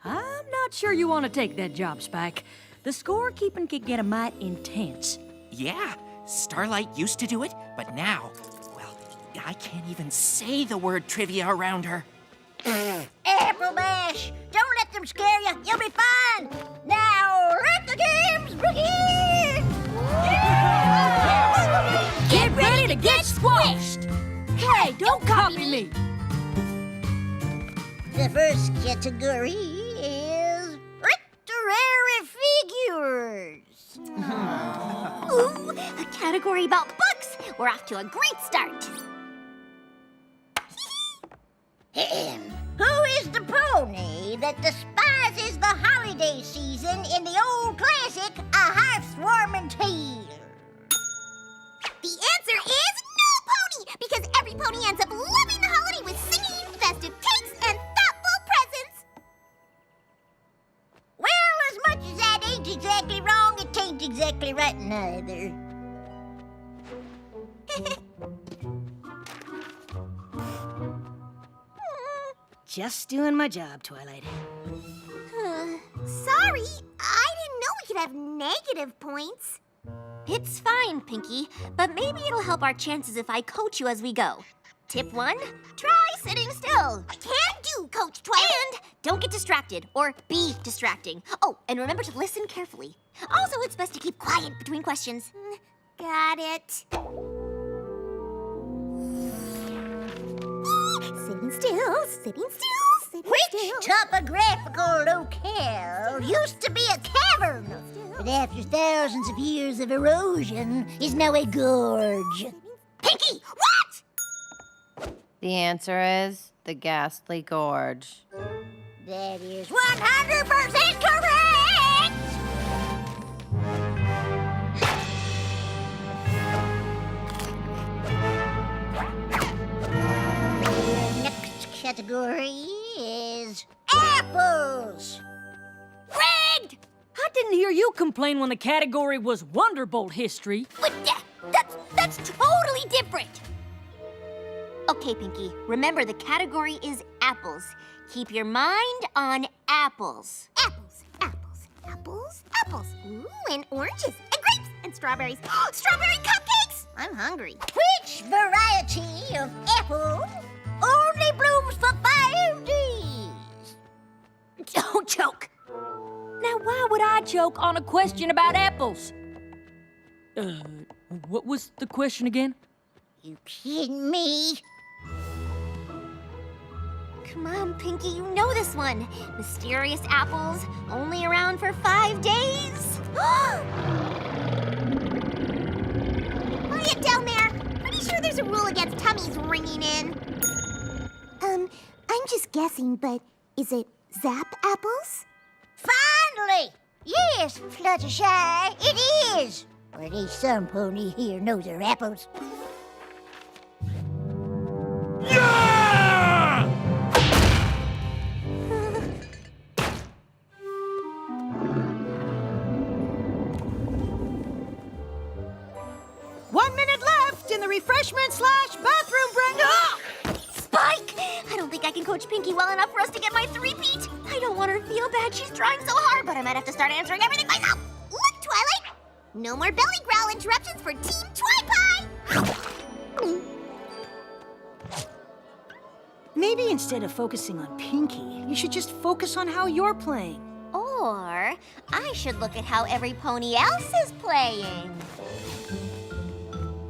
I'm not sure you want to take that job, Spike. the scorekeeping could get a mite intense. Yeah, Starlight used to do it, but now, well, I can't even say the word trivia around her. Apple Mash! Don't let them scare you. You'll be fine. Now, let the games begin! Get ready to get squashed! Hey, don't copy me! The first category is literary figures. Ooh, a category about books. We're off to a great start. Who is the pony that despises the holiday season in the old classic, A Hearth-Warming Tale? The answer is no pony, because every pony ends up loving the holiday with singing, festive cakes, and thoughtful presents. Well, as much as that ain't exactly wrong, it ain't exactly right neither. Just doing my job, Twilight. Sorry, I didn't know we could have negative points. It's fine, Pinkie, but maybe it'll help our chances if I coach you as we go. Tip 1, try sitting still. Can do, Coach Twilight. And don't get distracted or be distracting. Oh, and remember to listen carefully. Also, it's best to keep quiet between questions. Got it. Sitting still, sitting still, sitting Which still. topographical locale used to be a cavern, but after thousands of years of erosion is now a gorge? Pinkie, what? The answer is the Ghastly Gorge. That is 100% correct! The next category is apples. Rigged! I didn't hear you complain when the category was Wonderbolt history. But that's totally different. Okay, Pinkie, remember the category is apples. Keep your mind on apples. Apples, apples, apples, apples. Ooh, and oranges, and grapes, and strawberries. Strawberry cupcakes! I'm hungry. Which variety of apple only blooms for 5 days? Don't choke. Now, why would I choke on a question about apples? What was the question again? You kidding me? Come on, Pinkie, you know this one. Mysterious apples, only around for 5 days. Quiet down there. Pretty sure there's a rule against tummies ringing in. I'm just guessing, but is it Zap apples? Finally! Yes, Fluttershy, it is! Or at least some pony here knows their apples. Yeah! 1 minute left in the refreshment/bathroom break. Spike! I don't think I can coach Pinkie well enough for us to get my three-peat. I don't want her to feel bad. She's trying so hard, but I might have to start answering everything myself. Look, Twilight! No more belly growl interruptions for Team Twi-Pie! Maybe instead of focusing on Pinkie, you should just focus on how you're playing. Or I should look at how every pony else is playing.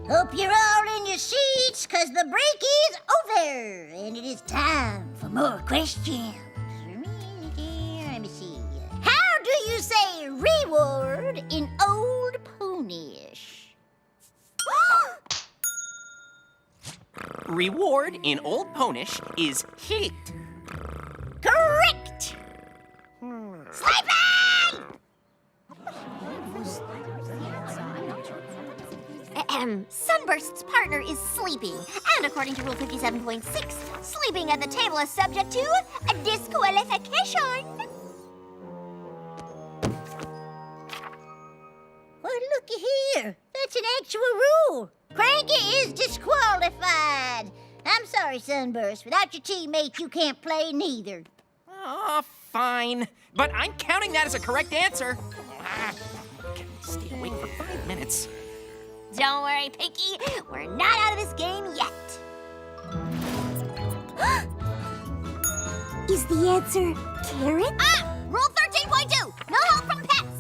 Hope you're all in your seats, cause the break is over, and it is time for more questions. Let me see. How do you say reward in Old Ponyish? Reward in Old Ponish is hit. Correct! Sleeping! Sunburst's partner is sleeping. And according to Rule 57.6, sleeping at the table is subject to a disqualification. Well, looky here. That's an actual rule. Cranky is disqualified. I'm sorry, Sunburst. Without your teammate, you can't play neither. Aw, fine. But I'm counting that as a correct answer. Can stay awake for 5 minutes. Don't worry, Pinkie. We're not out of this game yet. Is the answer carrot? Ah! Rule 13.2. No help from pets.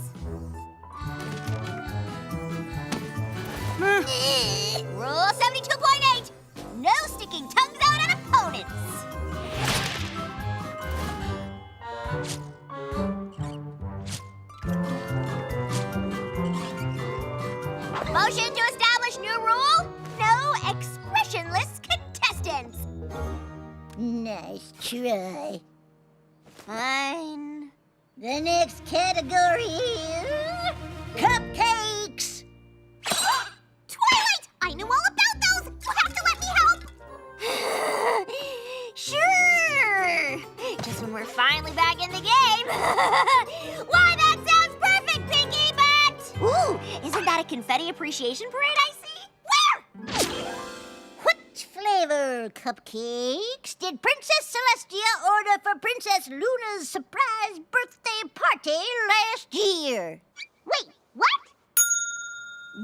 Rule 72.8. No sticking tongues out at opponents. Motion to establish new rule. No expressionless contestants. Nice try. Fine. The next category is cupcakes. Twilight! I knew all about those. You have to let me help. Sure. Just when we're finally back in the game. Why, that sounds perfect, Pinkie, but... Ooh, isn't that a confetti appreciation parade I see? Where? What flavor cupcakes did Princess Celestia order for Princess Luna's surprise birthday party last year? Wait, what?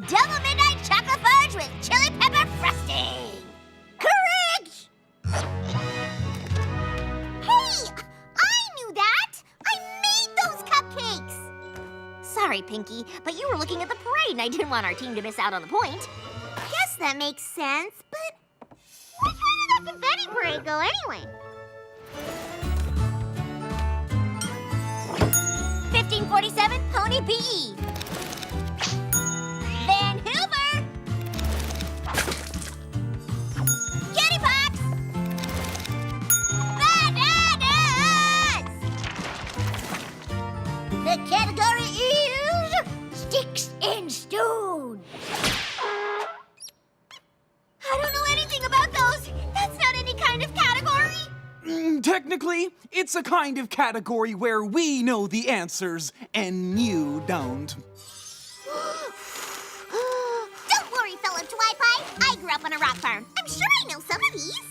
Double midnight chocolate fudge with chili pepper frosting. Correct! Hey, I knew that. I made those cupcakes. Sorry, Pinkie, but you were looking at the parade and I didn't want our team to miss out on the point. Guess that makes sense, but which way did that confetti parade go anyway? 1547 Pony PE. Van Hoover. Kitty Pox. Bananas. The category is sticks and stones. I don't know anything about those. That's not any kind of category. Technically, it's a kind of category where we know the answers and you don't. Don't worry, fellow Twi-Fi. I grew up on a rock farm. I'm sure I know some of these.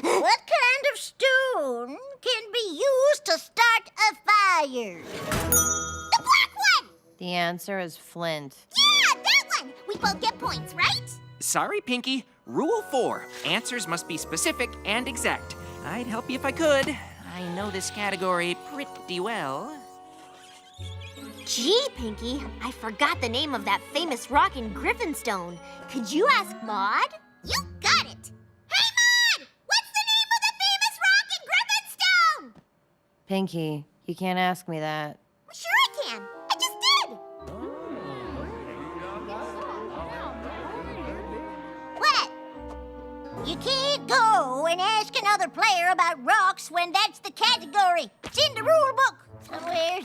What kind of stone can be used to start a fire? The black one! The answer is flint. Yeah, that one! We both get points, right? Sorry, Pinkie. Rule 4. Answers must be specific and exact. I'd help you if I could. I know this category pretty well. Gee, Pinkie, I forgot the name of that famous rock in Griffinstone. Could you ask Maud? You got it! Hey, Maud! What's the name of the famous rock in Griffinstone? Pinkie, you can't ask me that. Sure I can. I just did. What? You can't go and ask another player about rocks when that's the category. It's in the rule book somewhere.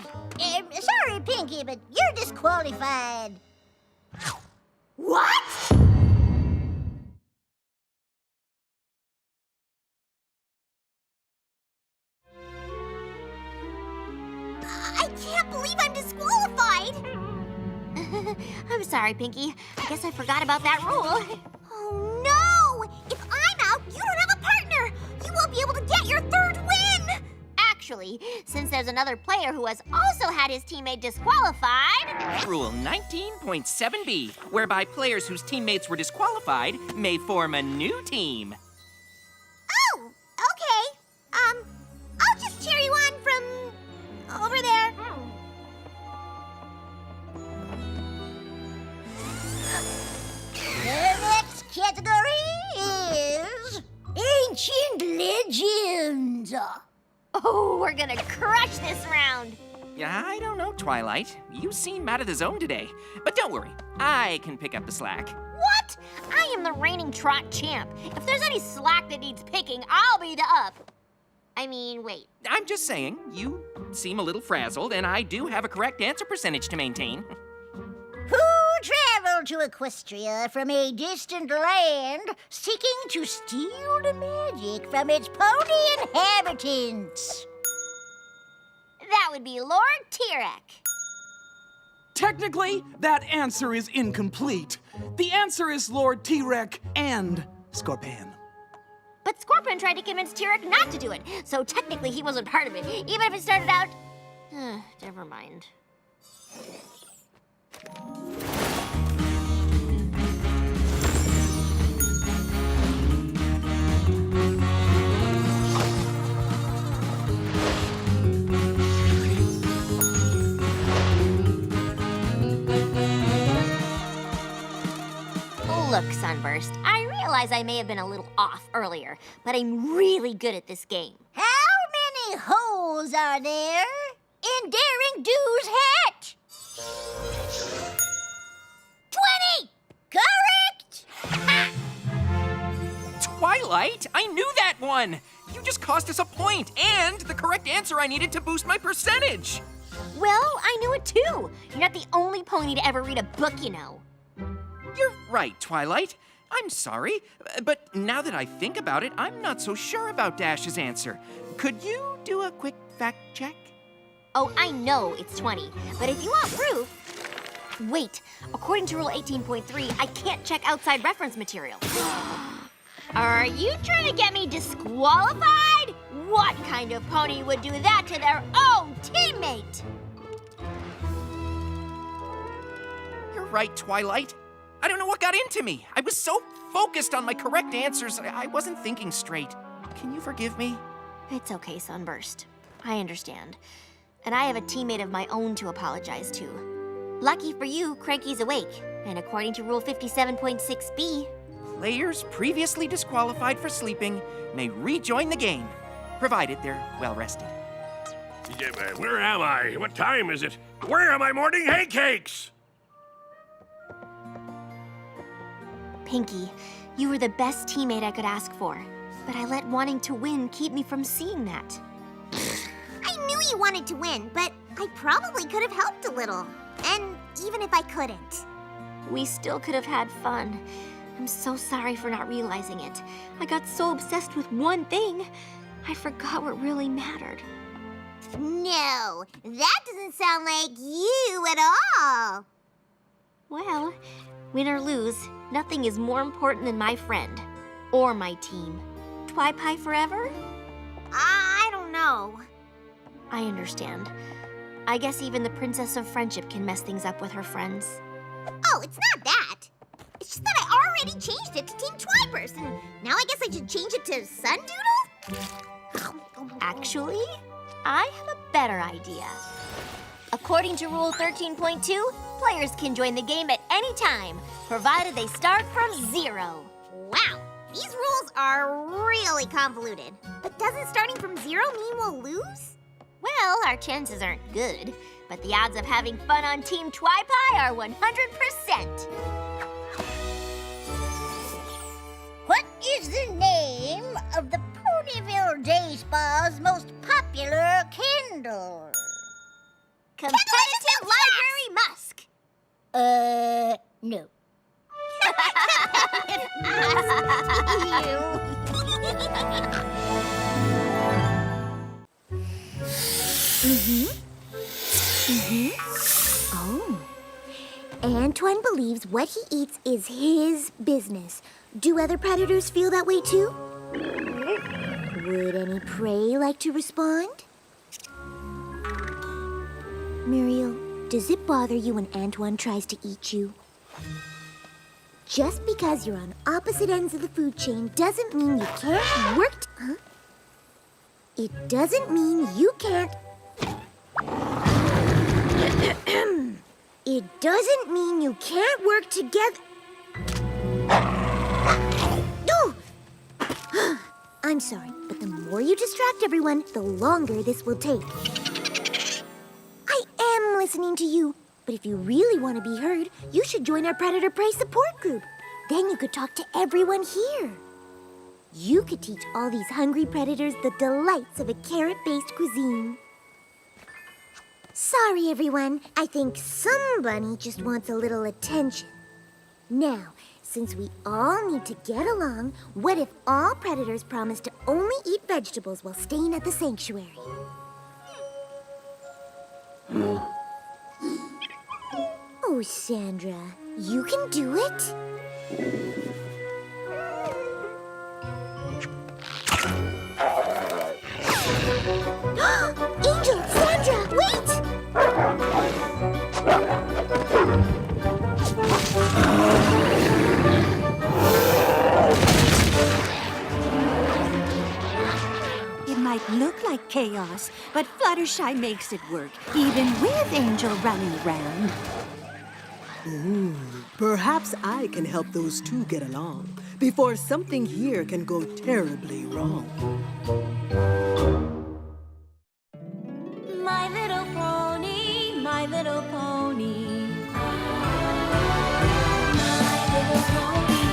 Sorry, Pinkie, but you're disqualified. What? I can't believe I'm disqualified! I'm sorry, Pinkie. I guess I forgot about that rule. Oh, no! If I'm out, you don't have a partner! You won't be able to get your third win! Actually, since there's another player who has also had his teammate disqualified... Rule 19.7b, whereby players whose teammates were disqualified may form a new team. Oh, okay. I'll just cheer you on from over there. The next category is Ancient Legends. Oh, we're gonna crush this round. I don't know, Twilight. You seem out of the zone today. But don't worry, I can pick up the slack. What? I am the reigning trot champ. If there's any slack that needs picking, I'll be the up. I mean, wait. I'm just saying, you seem a little frazzled, and I do have a correct answer percentage to maintain. Who traveled to Equestria from a distant land, seeking to steal the magic from its pony inhabitants? That would be Lord Tirek. Technically, that answer is incomplete. The answer is Lord Tirek and Scorpion. But Scorpion tried to convince Tirek not to do it, so technically he wasn't part of it, even if it started out Never mind. Look, Sunburst, I realize I may have been a little off earlier, but I'm really good at this game. How many holes are there in Daring Do's hat? 20! Correct! Twilight, I knew that one! You just cost us a point and the correct answer I needed to boost my percentage. Well, I knew it too. You're not the only pony to ever read a book, you know. You're right, Twilight. I'm sorry, but now that I think about it, I'm not so sure about Dash's answer. Could you do a quick fact check? Oh, I know it's 20, but if you want proof... Wait, according to Rule 18.3, I can't check outside reference material. Are you trying to get me disqualified? What kind of pony would do that to their own teammate? You're right, Twilight. I don't know what got into me. I was so focused on my correct answers, I wasn't thinking straight. Can you forgive me? It's okay, Sunburst. I understand. And I have a teammate of my own to apologize to. Lucky for you, Cranky's awake. And according to Rule 57.6b, players previously disqualified for sleeping may rejoin the game, provided they're well rested. Where am I? What time is it? Where are my morning hay cakes? Pinkie, you were the best teammate I could ask for. But I let wanting to win keep me from seeing that. I knew you wanted to win, but I probably could have helped a little. And even if I couldn't. We still could have had fun. I'm so sorry for not realizing it. I got so obsessed with one thing, I forgot what really mattered. No, that doesn't sound like you at all. Well, win or lose, nothing is more important than my friend. Or my team. Twi-Pie forever? I don't know. I understand. I guess even the Princess of Friendship can mess things up with her friends. Oh, it's not that. It's just that I already changed it to Team Twiburst, and now I guess I should change it to Sundoodle? Actually, I have a better idea. According to Rule 13.2, players can join the game at any time, provided they start from 0. Wow, these rules are really convoluted. But doesn't starting from 0 mean we'll lose? Well, our chances aren't good, but the odds of having fun on Team Twi-Pie are 100%. What is the name of the Ponyville Day Spa's most popular candle? Competitive Library Musk. No. Oh. Antoine believes what he eats is his business. Do other predators feel that way too? Would any prey like to respond? Muriel, does it bother you when Antoine tries to eat you? Just because you're on opposite ends of the food chain doesn't mean you can't work huh? It doesn't mean you can't... It doesn't mean you can't work together... No! I'm sorry, but the more you distract everyone, the longer this will take. I am listening to you, but if you really want to be heard, you should join our Predator Prey support group. Then you could talk to everyone here. You could teach all these hungry predators the delights of a carrot-based cuisine. Sorry, everyone. I think some bunny just wants a little attention. Now, since we all need to get along, what if all predators promise to only eat vegetables while staying at the sanctuary? Oh, Sandra, you can do it. Angel, Sandra, wait! chaos, but Fluttershy makes it work, even with Angel running around. Perhaps I can help those two get along before something here can go terribly wrong. My little pony, my little pony. My little pony.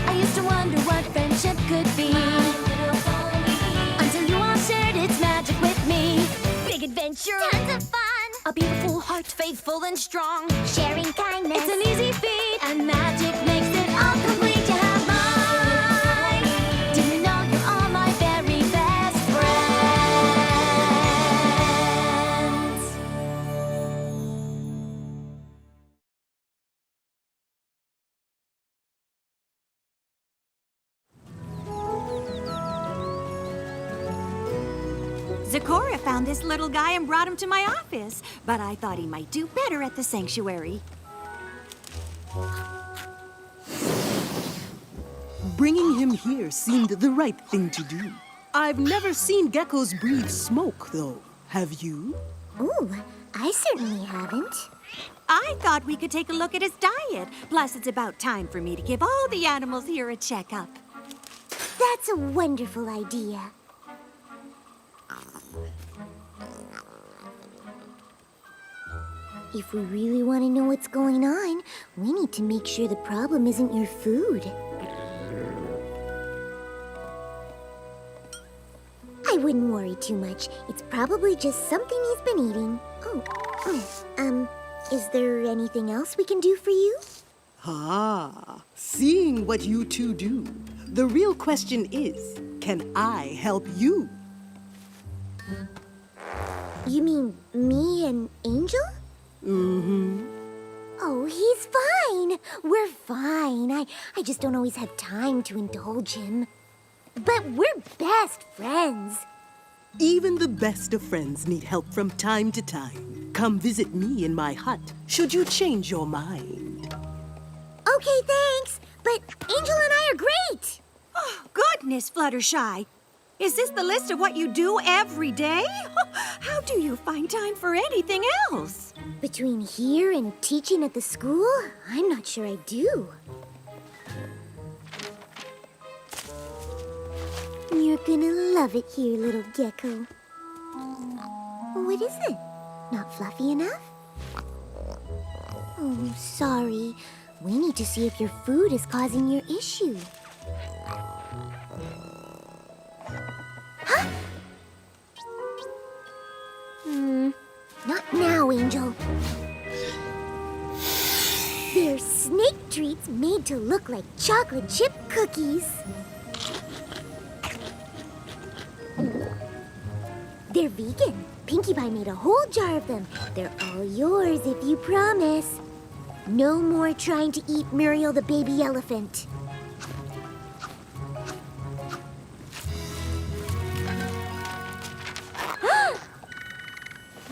I used to wonder what friendship could be. My little pony. Until you all shared its magic with me. Big adventure. Tons of fun. A beautiful heart, faithful and strong. Sharing kindness. It's an easy feat, and magic makes it all complete. You have mine. Do you know you're all my very best friends? Zecora found this little guy and brought him to my office, but I thought he might do better at the sanctuary. Bringing him here seemed the right thing to do. I've never seen geckos breathe smoke, though. Have you? Ooh, I certainly haven't. I thought we could take a look at his diet. Plus, it's about time for me to give all the animals here a checkup. That's a wonderful idea. If we really want to know what's going on, we need to make sure the problem isn't your food. I wouldn't worry too much. It's probably just something he's been eating. Is there anything else we can do for you? Seeing what you two do, the real question is, can I help you? You mean me and Angel? Mm-hmm. Oh, he's fine. We're fine. I just don't always have time to indulge him. But we're best friends. Even the best of friends need help from time to time. Come visit me in my hut, should you change your mind. Okay, thanks. But Angel and I are great. Oh, goodness, Fluttershy. Is this the list of what you do every day? How do you find time for anything else? Between here and teaching at the school, I'm not sure I do. You're gonna love it here, little gecko. What is it? Not fluffy enough? Oh, sorry. We need to see if your food is causing your issue. Huh? Not now, Angel. They're snake treats made to look like chocolate chip cookies. They're vegan. Pinkie Pie made a whole jar of them. They're all yours if you promise. No more trying to eat Muriel the baby elephant.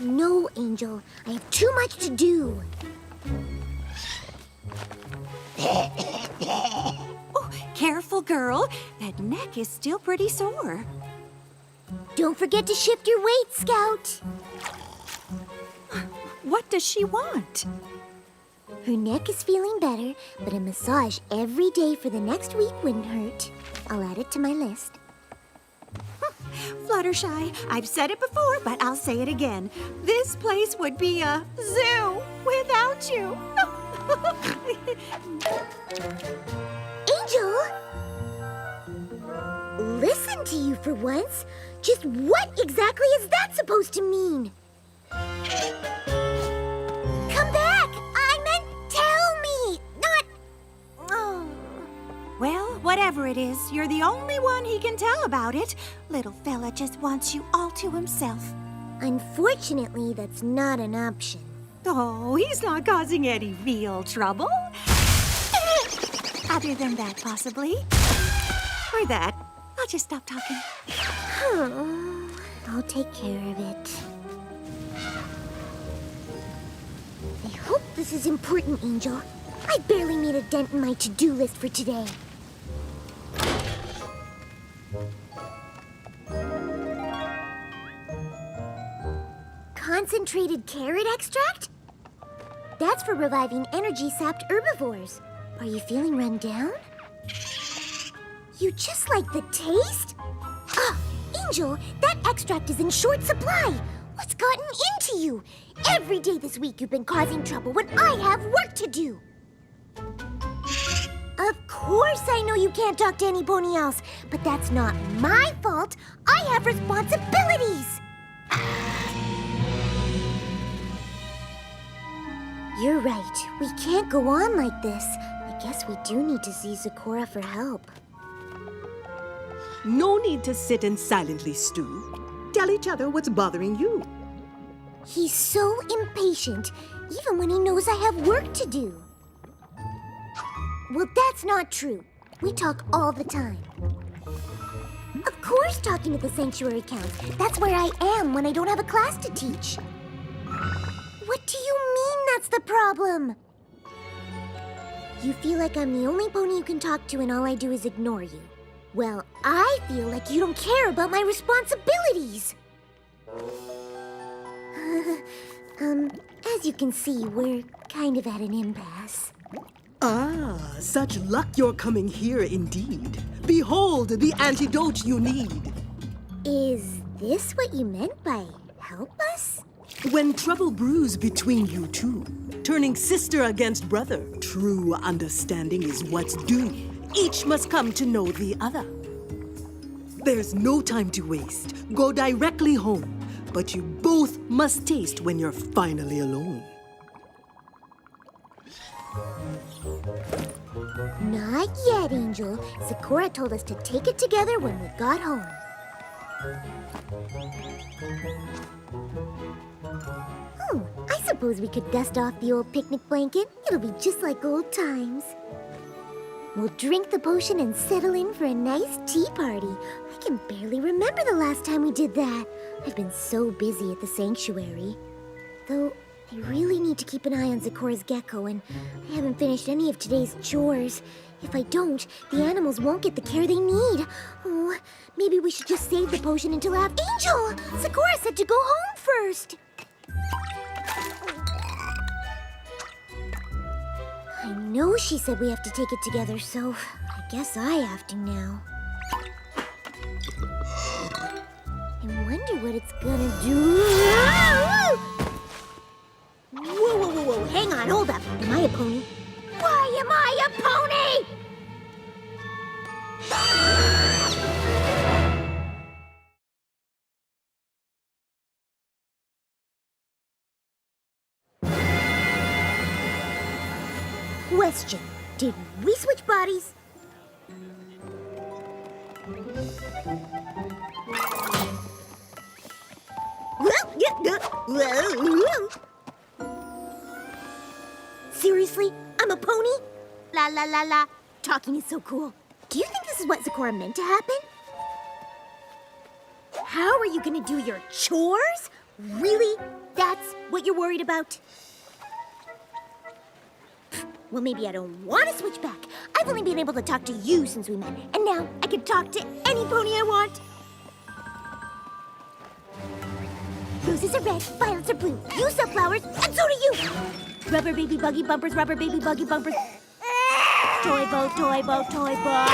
No, Angel. I have too much to do. Oh, careful, girl. That neck is still pretty sore. Don't forget to shift your weight, Scout. What does she want? Her neck is feeling better, but a massage every day for the next week wouldn't hurt. I'll add it to my list. Fluttershy, I've said it before, but I'll say it again. This place would be a zoo without you. Angel! Listen to you for once. Just what exactly is that supposed to mean? Come back! I meant tell me, not... Oh. Well, whatever it is, you're the only one he can tell about it. Little fella just wants you all to himself. Unfortunately, that's not an option. Oh, he's not causing any real trouble. Other than that, possibly. Or that. I'll just stop talking. I'll take care of it. I hope this is important, Angel. I barely made a dent in my to-do list for today. Concentrated carrot extract? That's for reviving energy-sapped herbivores. Are you feeling run down? You just like the taste? Ah, Angel, that extract is in short supply. What's gotten into you? Every day this week you've been causing trouble when I have work to do. Of course I know you can't talk to any pony else, but that's not my fault. I have responsibilities. You're right. We can't go on like this. I guess we do need to see Zecora for help. No need to sit and silently stew. Tell each other what's bothering you. He's so impatient, even when he knows I have work to do. Well, that's not true. We talk all the time. Of course talking at the sanctuary counts. That's where I am when I don't have a class to teach. What do you mean that's the problem? You feel like I'm the only pony you can talk to and all I do is ignore you. Well, I feel like you don't care about my responsibilities. As you can see, we're kind of at an impasse. Ah, such luck you're coming here indeed. Behold the antidote you need. Is this what you meant by help us? When trouble brews between you two, turning sister against brother, true understanding is what's due. Each must come to know the other. There's no time to waste. Go directly home. But you both must taste when you're finally alone. Not yet, Angel. Zecora told us to take it together when we got home. I suppose we could dust off the old picnic blanket. It'll be just like old times. We'll drink the potion and settle in for a nice tea party. I can barely remember the last time we did that. I've been so busy at the sanctuary. Though, I really need to keep an eye on Zecora's gecko, and I haven't finished any of today's chores. If I don't, the animals won't get the care they need. Oh, maybe we should just save the potion until after— Angel! Zecora said to go home first! I know she said we have to take it together, so I guess I have to now. I wonder what it's gonna do. Whoa, hang on, hold up. Am I a pony? Why am I a pony? Question, did we switch bodies? Seriously? I'm a pony? La la la la. Talking is so cool. Do you think this is what Zecora meant to happen? How are you gonna do your chores? Really? That's what you're worried about? Well, maybe I don't want to switch back. I've only been able to talk to you since we met, and now I can talk to any pony I want. Roses are red, violets are blue. You sell flowers, and so do you. Rubber baby buggy bumpers, rubber baby buggy bumpers. Toy boat, toy boat, toy boat.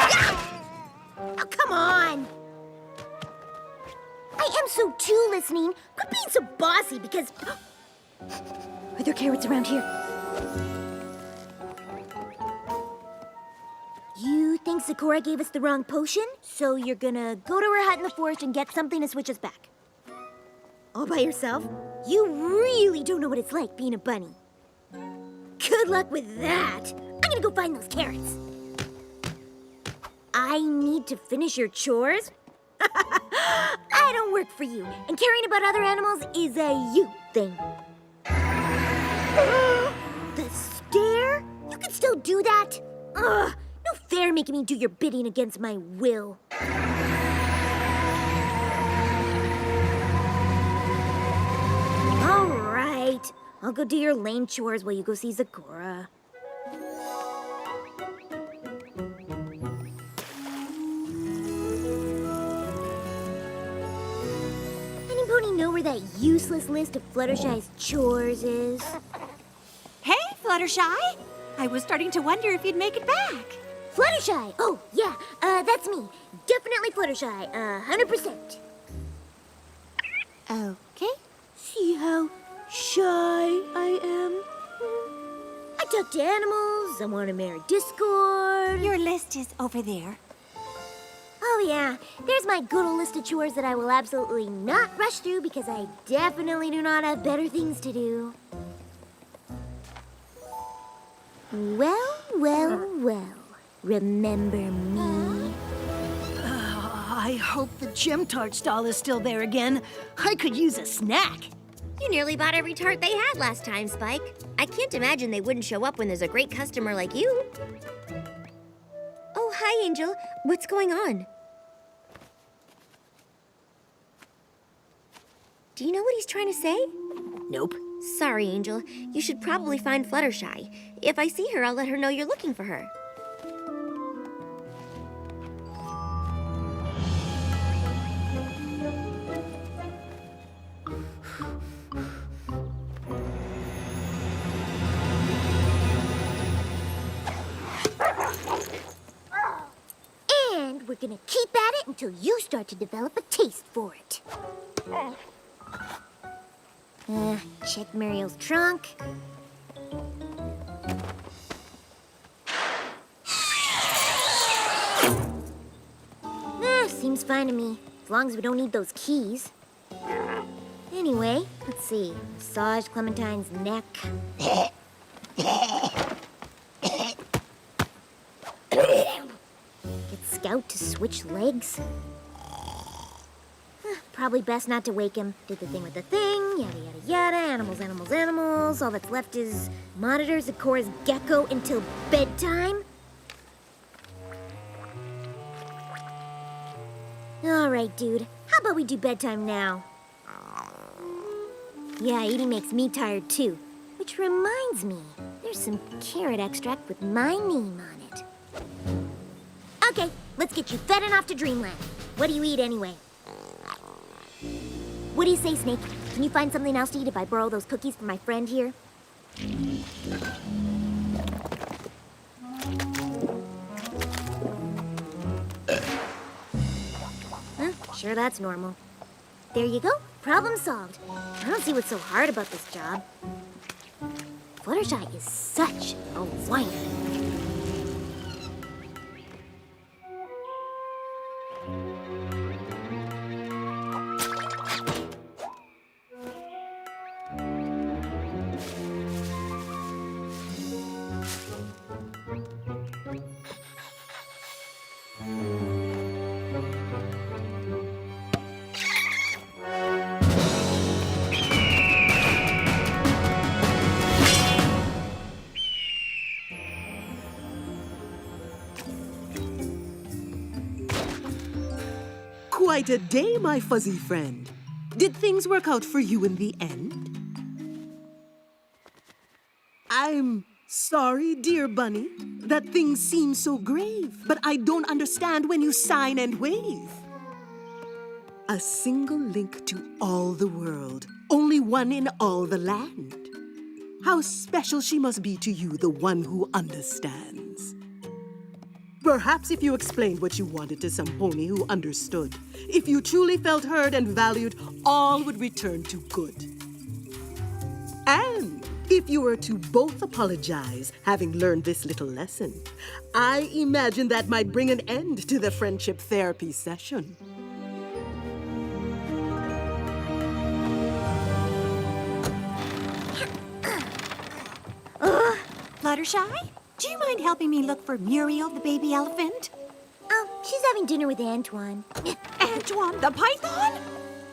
Oh, come on. I am so too listening. Quit being so bossy because... Are there carrots around here? You think Zecora gave us the wrong potion? So you're gonna go to her hut in the forest and get something to switch us back? All by yourself? You really don't know what it's like being a bunny. Good luck with that. I'm gonna go find those carrots. I need to finish your chores? I don't work for you, and caring about other animals is a you thing. The stare? You can still do that? Ugh. No fair making me do your bidding against my will. All right. I'll go do your lame chores while you go see Zecora. Any pony know where where that useless list of Fluttershy's chores is? Hey, Fluttershy! I was starting to wonder if you'd make it back. Fluttershy! Oh, yeah, that's me. Definitely Fluttershy, 100%. Okay. See how shy I am? I talk to animals, I want to marry Discord. Your list is over there. Oh yeah, there's my good old list of chores that I will absolutely not rush through because I definitely do not have better things to do. Well. Remember me? I hope the gem tart stall is still there again. I could use a snack. You nearly bought every tart they had last time, Spike. I can't imagine they wouldn't show up when there's a great customer like you. Oh, hi, Angel. What's going on? Do you know what he's trying to say? Nope. Sorry, Angel. You should probably find Fluttershy. If I see her, I'll let her know you're looking for her. And we're gonna keep at it until you start to develop a taste for it. Check Muriel's trunk. Seems fine to me, as long as we don't need those keys. Anyway, let's see. Massage Clementine's neck. Get Scout to switch legs. Probably best not to wake him. Did the thing with the thing, yada yada yada, animals. All that's left is monitor Zikora's gecko until bedtime. All right, dude. How about we do bedtime now? Yeah, eating makes me tired too. Which reminds me, there's some carrot extract with my name on it. Okay, let's get you fed and off to Dreamland. What do you eat anyway? What do you say, Snake? Can you find something else to eat if I borrow those cookies from my friend here? Sure, that's normal. There you go. Problem solved. I don't see what's so hard about this job. Fluttershy is such a whiner. Quite a day, my fuzzy friend. Did things work out for you in the end? I'm sorry, dear bunny, that things seem so grave, but I don't understand when you sign and wave. A single link to all the world, only one in all the land. How special she must be to you, the one who understands. Perhaps if you explained what you wanted to some pony who understood, if you truly felt heard and valued, all would return to good. And if you were to both apologize, having learned this little lesson, I imagine that might bring an end to the friendship therapy session. Fluttershy, do you mind helping me look for Muriel, the baby elephant? Oh, she's having dinner with Antoine. Antoine, the python?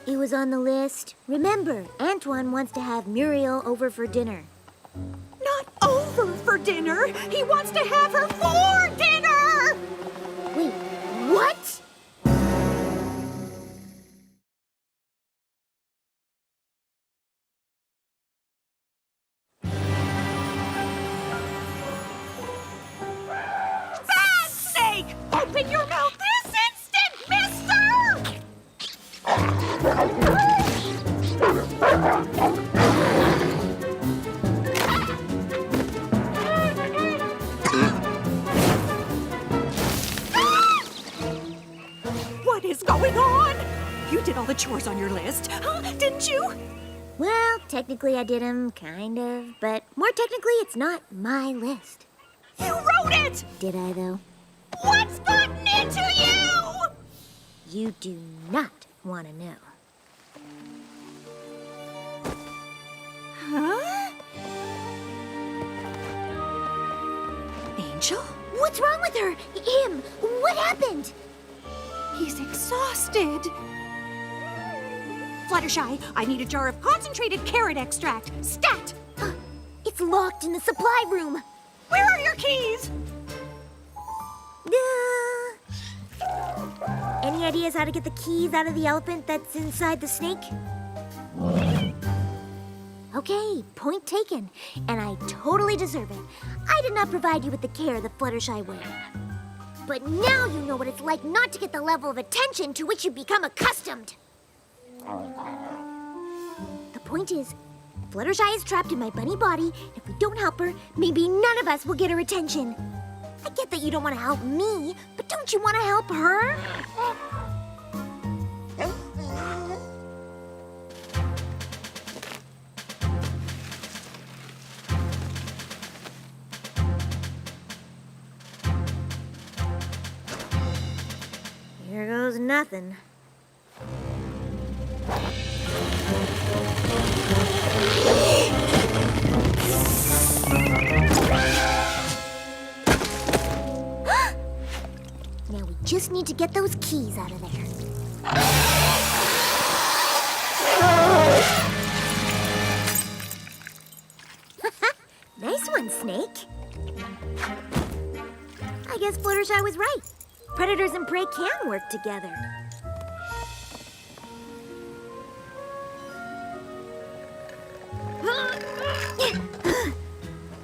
It was on the list. Remember, Antoine wants to have Muriel over for dinner. Not over for dinner. He wants to have her for dinner! Wait, what? Bad Snake! Open your mouth this instant, mister! is going on? You did all the chores on your list, huh? Didn't you? Well, technically I did them, kind of. But more technically, it's not my list. You wrote it! Did I, though? What's gotten into you? You do not want to know. Huh? Angel? What's wrong with her? Him? What happened? He's exhausted. Fluttershy, I need a jar of concentrated carrot extract. Stat! It's locked in the supply room. Where are your keys? Any ideas how to get the keys out of the elephant that's inside the snake? Okay, point taken. And I totally deserve it. I did not provide you with the care that Fluttershy would. But now you know what it's like not to get the level of attention to which you become accustomed. The point is, Fluttershy is trapped in my bunny body. If we don't help her, maybe none of us will get her attention. I get that you don't want to help me, but don't you want to help her? Here goes nothing. Now we just need to get those keys out of there. Nice one, Snake. I guess Fluttershy was right. Predators and prey can work together.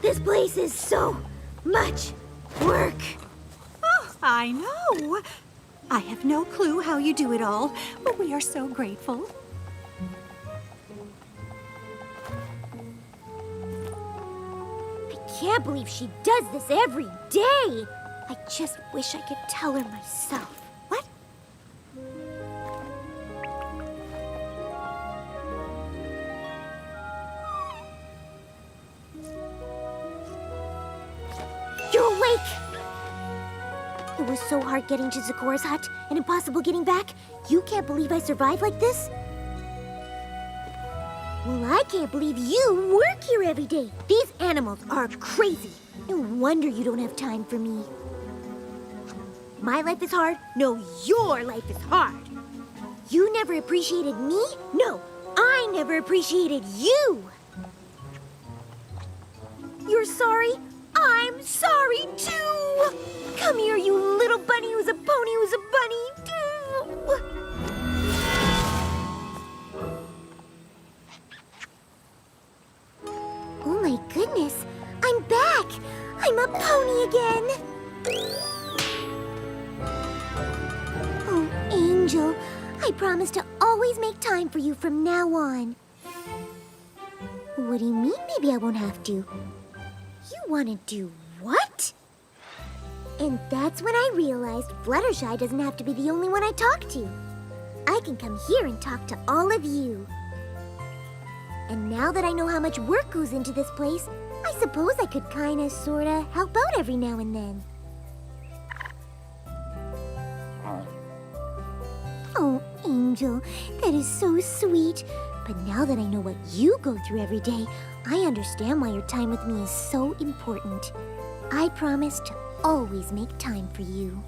This place is so much work. Oh, I know. I have no clue how you do it all, but we are so grateful. I can't believe she does this every day. I just wish I could tell her myself. What? You're awake! It was so hard getting to Zecora's hut and impossible getting back. You can't believe I survived like this? Well, I can't believe you work here every day. These animals are crazy. No wonder you don't have time for me. My life is hard? No, your life is hard. You never appreciated me? No, I never appreciated you. You're sorry? I'm sorry too. Come here, you little bunny who's a pony who's a bunny too. Oh my goodness, I'm back. I'm a pony again. Oh, Angel, I promise to always make time for you from now on. What do you mean maybe I won't have to? You want to do what? And that's when I realized Fluttershy doesn't have to be the only one I talk to. I can come here and talk to all of you. And now that I know how much work goes into this place, I suppose I could kinda, sorta help out every now and then. Oh, Angel, that is so sweet. But now that I know what you go through every day, I understand why your time with me is so important. I promise to always make time for you.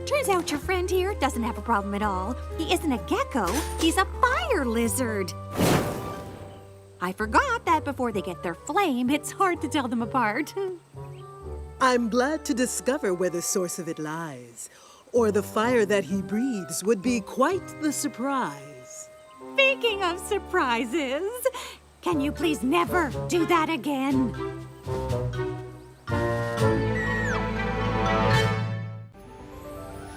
Turns out your friend here doesn't have a problem at all. He isn't a gecko, he's a fire lizard. I forgot that before they get their flame, it's hard to tell them apart. I'm glad to discover where the source of it lies, or the fire that he breathes would be quite the surprise. Speaking of surprises, can you please never do that again?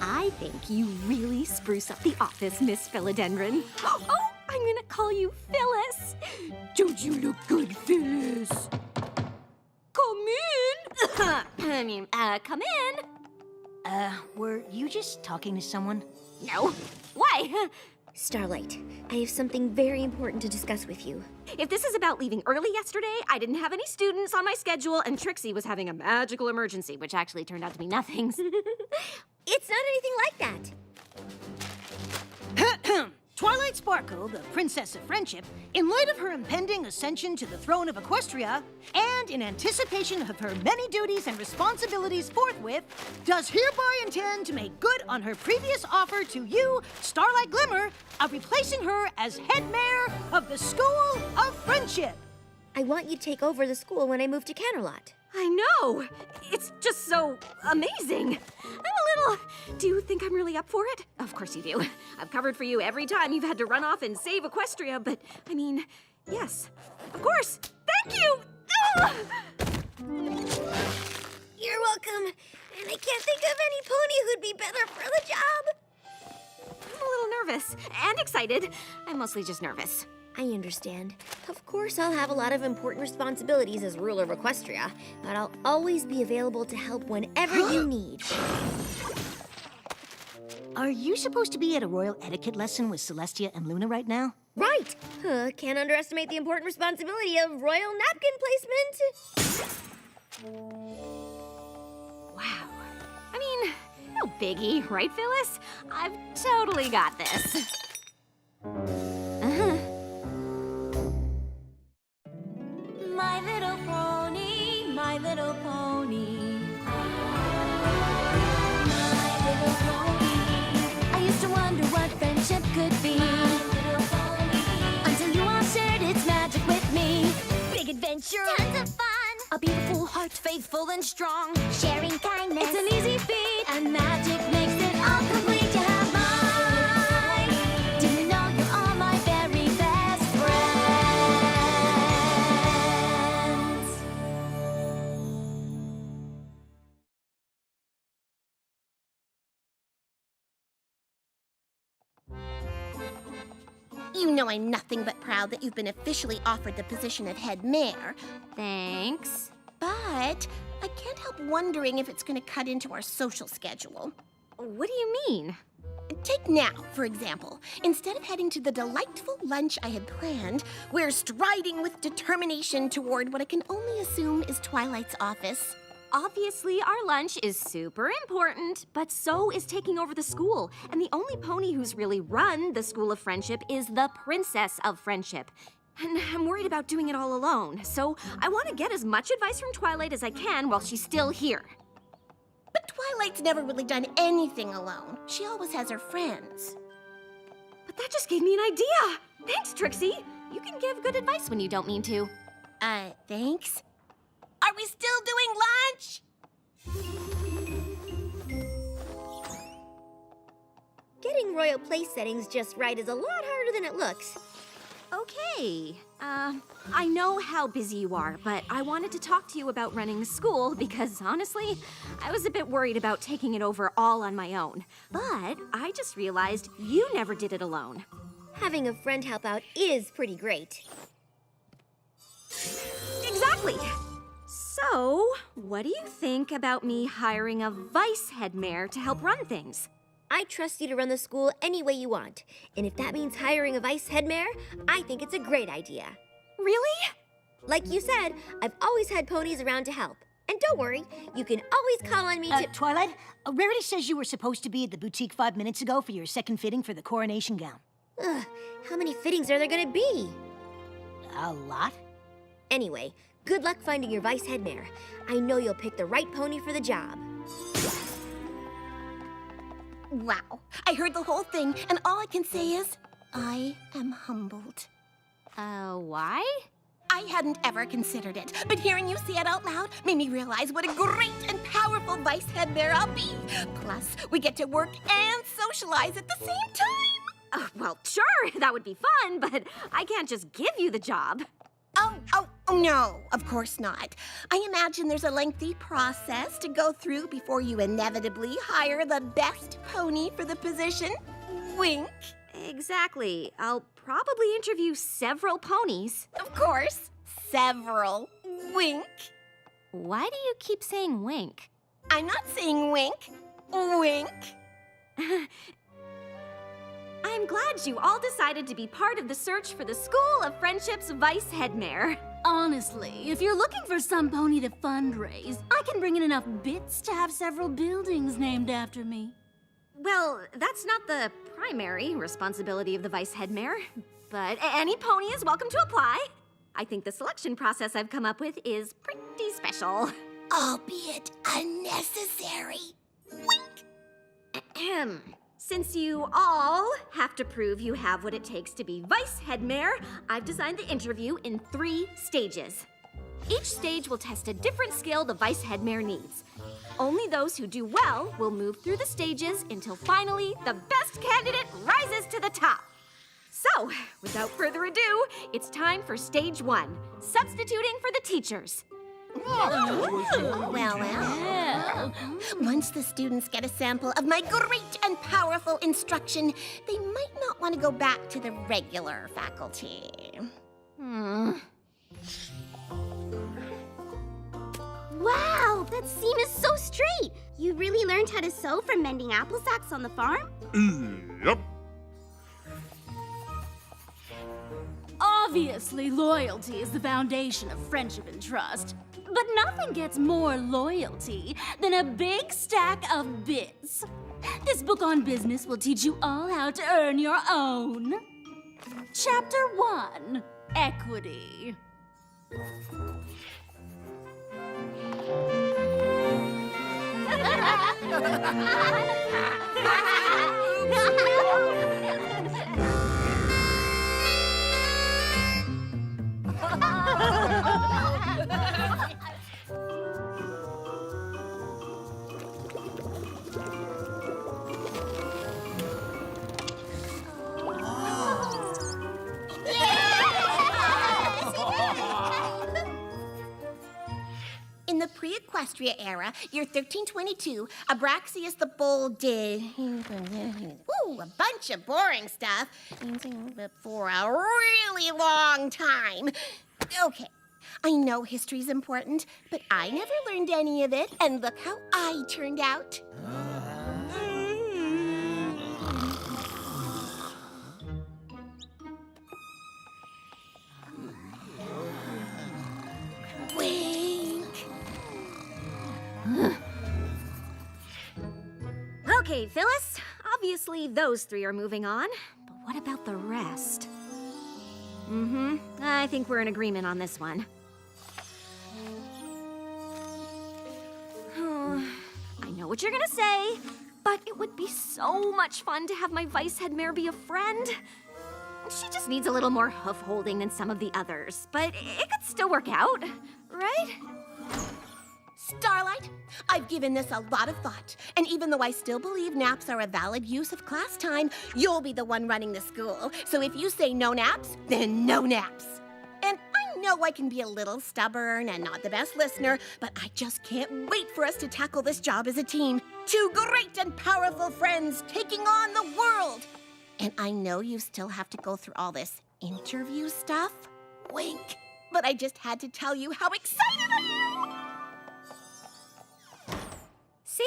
I think you really spruce up the office, Miss Philodendron. Oh, I'm gonna call you Phyllis. Don't you look good, Phyllis? Come Come in. Were you just talking to someone? No. Why? Starlight, I have something very important to discuss with you. If this is about leaving early yesterday, I didn't have any students on my schedule, and Trixie was having a magical emergency, which actually turned out to be nothing. It's not anything like that. Twilight Sparkle, the Princess of Friendship, in light of her impending ascension to the throne of Equestria, and in anticipation of her many duties and responsibilities forthwith, does hereby intend to make good on her previous offer to you, Starlight Glimmer, of replacing her as headmare of the School of Friendship. I want you to take over the school when I move to Canterlot. I know! It's just so amazing! I'm a little... Do you think I'm really up for it? Of course you do. I've covered for you every time you've had to run off and save Equestria, but, I mean, yes. Of course! Thank you! Ugh! You're welcome. And I can't think of any pony who'd be better for the job. I'm a little nervous and excited. I'm mostly just nervous. I understand. Of course, I'll have a lot of important responsibilities as ruler of Equestria, but I'll always be available to help whenever you need. Are you supposed to be at a royal etiquette lesson with Celestia and Luna right now? Right! Can't underestimate the important responsibility of royal napkin placement. Wow. I mean, no biggie, right, Phyllis? I've totally got this. My little pony, my little pony. My little pony. I used to wonder what friendship could be. Until you all shared its magic with me. Big adventure. Tons of fun. A beautiful heart, faithful and strong. Sharing kindness. It's an easy feat, and magic makes it all complete. You have mine. Do you know you're all my very best friends? You know I'm nothing but proud that you've been officially offered the position of head mare. Thanks. But I can't help wondering if it's going to cut into our social schedule. What do you mean? Take now, for example. Instead of heading to the delightful lunch I had planned, we're striding with determination toward what I can only assume is Twilight's office. Obviously, our lunch is super important, but so is taking over the school. And the only pony who's really run the School of Friendship is the Princess of Friendship. And I'm worried about doing it all alone, so I want to get as much advice from Twilight as I can while she's still here. But Twilight's never really done anything alone. She always has her friends. But that just gave me an idea! Thanks, Trixie! You can give good advice when you don't mean to. Thanks? Are we still doing lunch? Getting royal place settings just right is a lot harder than it looks. Okay. I know how busy you are, but I wanted to talk to you about running the school because, honestly, I was a bit worried about taking it over all on my own. But I just realized you never did it alone. Having a friend help out is pretty great. Exactly. So, what do you think about me hiring a vice headmare to help run things? I trust you to run the school any way you want. And if that means hiring a vice headmare, I think it's a great idea. Really? Like you said, I've always had ponies around to help. And don't worry, you can always call on me to... Twilight, Rarity says you were supposed to be at the boutique 5 minutes ago for your second fitting for the coronation gown. Ugh, how many fittings are there gonna be? A lot. Anyway, good luck finding your vice headmare. I know you'll pick the right pony for the job. Wow, I heard the whole thing, and all I can say is, I am humbled. Why? I hadn't ever considered it, but hearing you say it out loud made me realize what a great and powerful vice headmare I'll be. Plus, we get to work and socialize at the same time. Well, sure, that would be fun, but I can't just give you the job. Oh, no, of course not. I imagine there's a lengthy process to go through before you inevitably hire the best pony for the position. Wink. Exactly. I'll probably interview several ponies. Of course. Several. Wink. Why do you keep saying wink? I'm not saying wink. Wink. I'm glad you all decided to be part of the search for the School of Friendship's vice headmare. Honestly, if you're looking for some pony to fundraise, I can bring in enough bits to have several buildings named after me. Well, that's not the primary responsibility of the vice headmare, but any pony is welcome to apply. I think the selection process I've come up with is pretty special. Albeit unnecessary. Wink! Since you all have to prove you have what it takes to be vice headmare, I've designed the interview in 3 stages. Each stage will test a different skill the vice headmare needs. Only those who do well will move through the stages until finally the best candidate rises to the top. So, without further ado, it's time for stage 1, substituting for the teachers. Well. Once the students get a sample of my great and powerful instruction, they might not want to go back to the regular faculty. Wow, that seam is so straight. You really learned how to sew from mending apple sacks on the farm? Yep. Obviously, loyalty is the foundation of friendship and trust. But nothing gets more loyalty than a big stack of bits. This book on business will teach you all how to earn your own. Chapter 1, Equity. In the pre-Equestria era, year 1322, Abraxius the Bold did a bunch of boring stuff for a really long time. Okay, I know history's important, but I never learned any of it, and look how I turned out. Okay, Phyllis, obviously those 3 are moving on, but what about the rest? I think we're in agreement on this one. I know what you're gonna say, but it would be so much fun to have my vice headmare be a friend. She just needs a little more hoof-holding than some of the others, but it could still work out, right? Starlight, I've given this a lot of thought, and even though I still believe naps are a valid use of class time, you'll be the one running the school. So if you say no naps, then no naps. And I know I can be a little stubborn and not the best listener, but I just can't wait for us to tackle this job as a team. 2 great and powerful friends taking on the world. And I know you still have to go through all this interview stuff. Wink. But I just had to tell you how excited I am. See?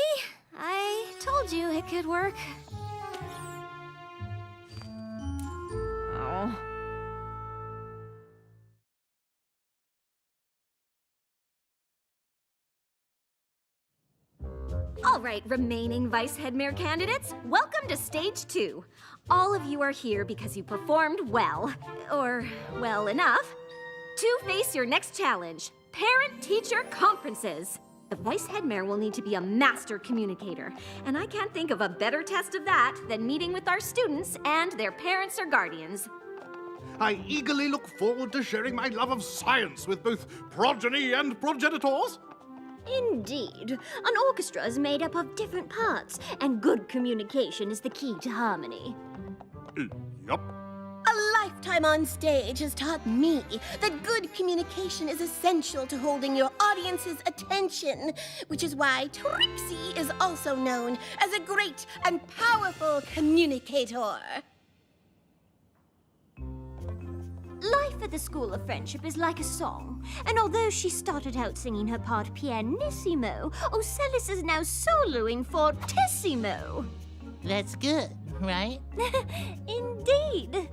I told you it could work. Oh. All right, remaining vice headmare candidates, welcome to stage 2. All of you are here because you performed well, or well enough, to face your next challenge, parent-teacher conferences. The vice headmare will need to be a master communicator, and I can't think of a better test of that than meeting with our students and their parents or guardians. I eagerly look forward to sharing my love of science with both progeny and progenitors. Indeed. An orchestra is made up of different parts, and good communication is the key to harmony. Yup. A lifetime on stage has taught me that good communication is essential to holding your audience's attention, which is why Trixie is also known as a great and powerful communicator. Life at the School of Friendship is like a song, and although she started out singing her part pianissimo, Ocelis is now soloing fortissimo. That's good, right? Indeed.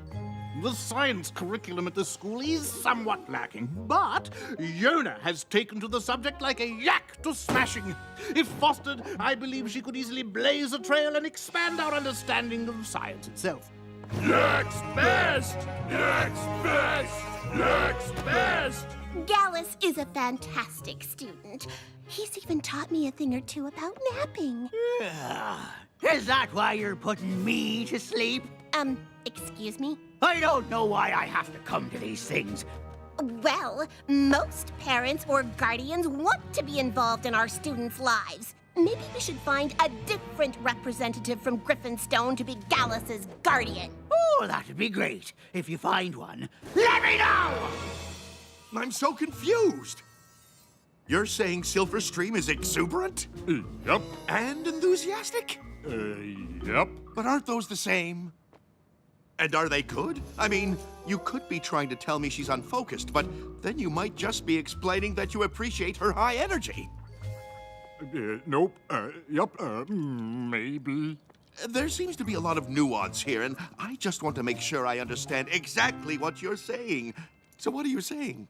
The science curriculum at the school is somewhat lacking, but Yona has taken to the subject like a yak to smashing. If fostered, I believe she could easily blaze a trail and expand our understanding of science itself. Next best! Next best! Next best! Gallus is a fantastic student. He's even taught me a thing or two about napping. Is that why you're putting me to sleep? Excuse me? I don't know why I have to come to these things. Well, most parents or guardians want to be involved in our students' lives. Maybe we should find a different representative from Griffinstone to be Gallus's guardian. Oh, that'd be great. If you find one, let me know! I'm so confused. You're saying Silverstream is exuberant? Yep. And enthusiastic? Yep. But aren't those the same? And are they good? I mean, you could be trying to tell me she's unfocused, but then you might just be explaining that you appreciate her high energy. Nope. Yep. Maybe. There seems to be a lot of nuance here, and I just want to make sure I understand exactly what you're saying. So what are you saying?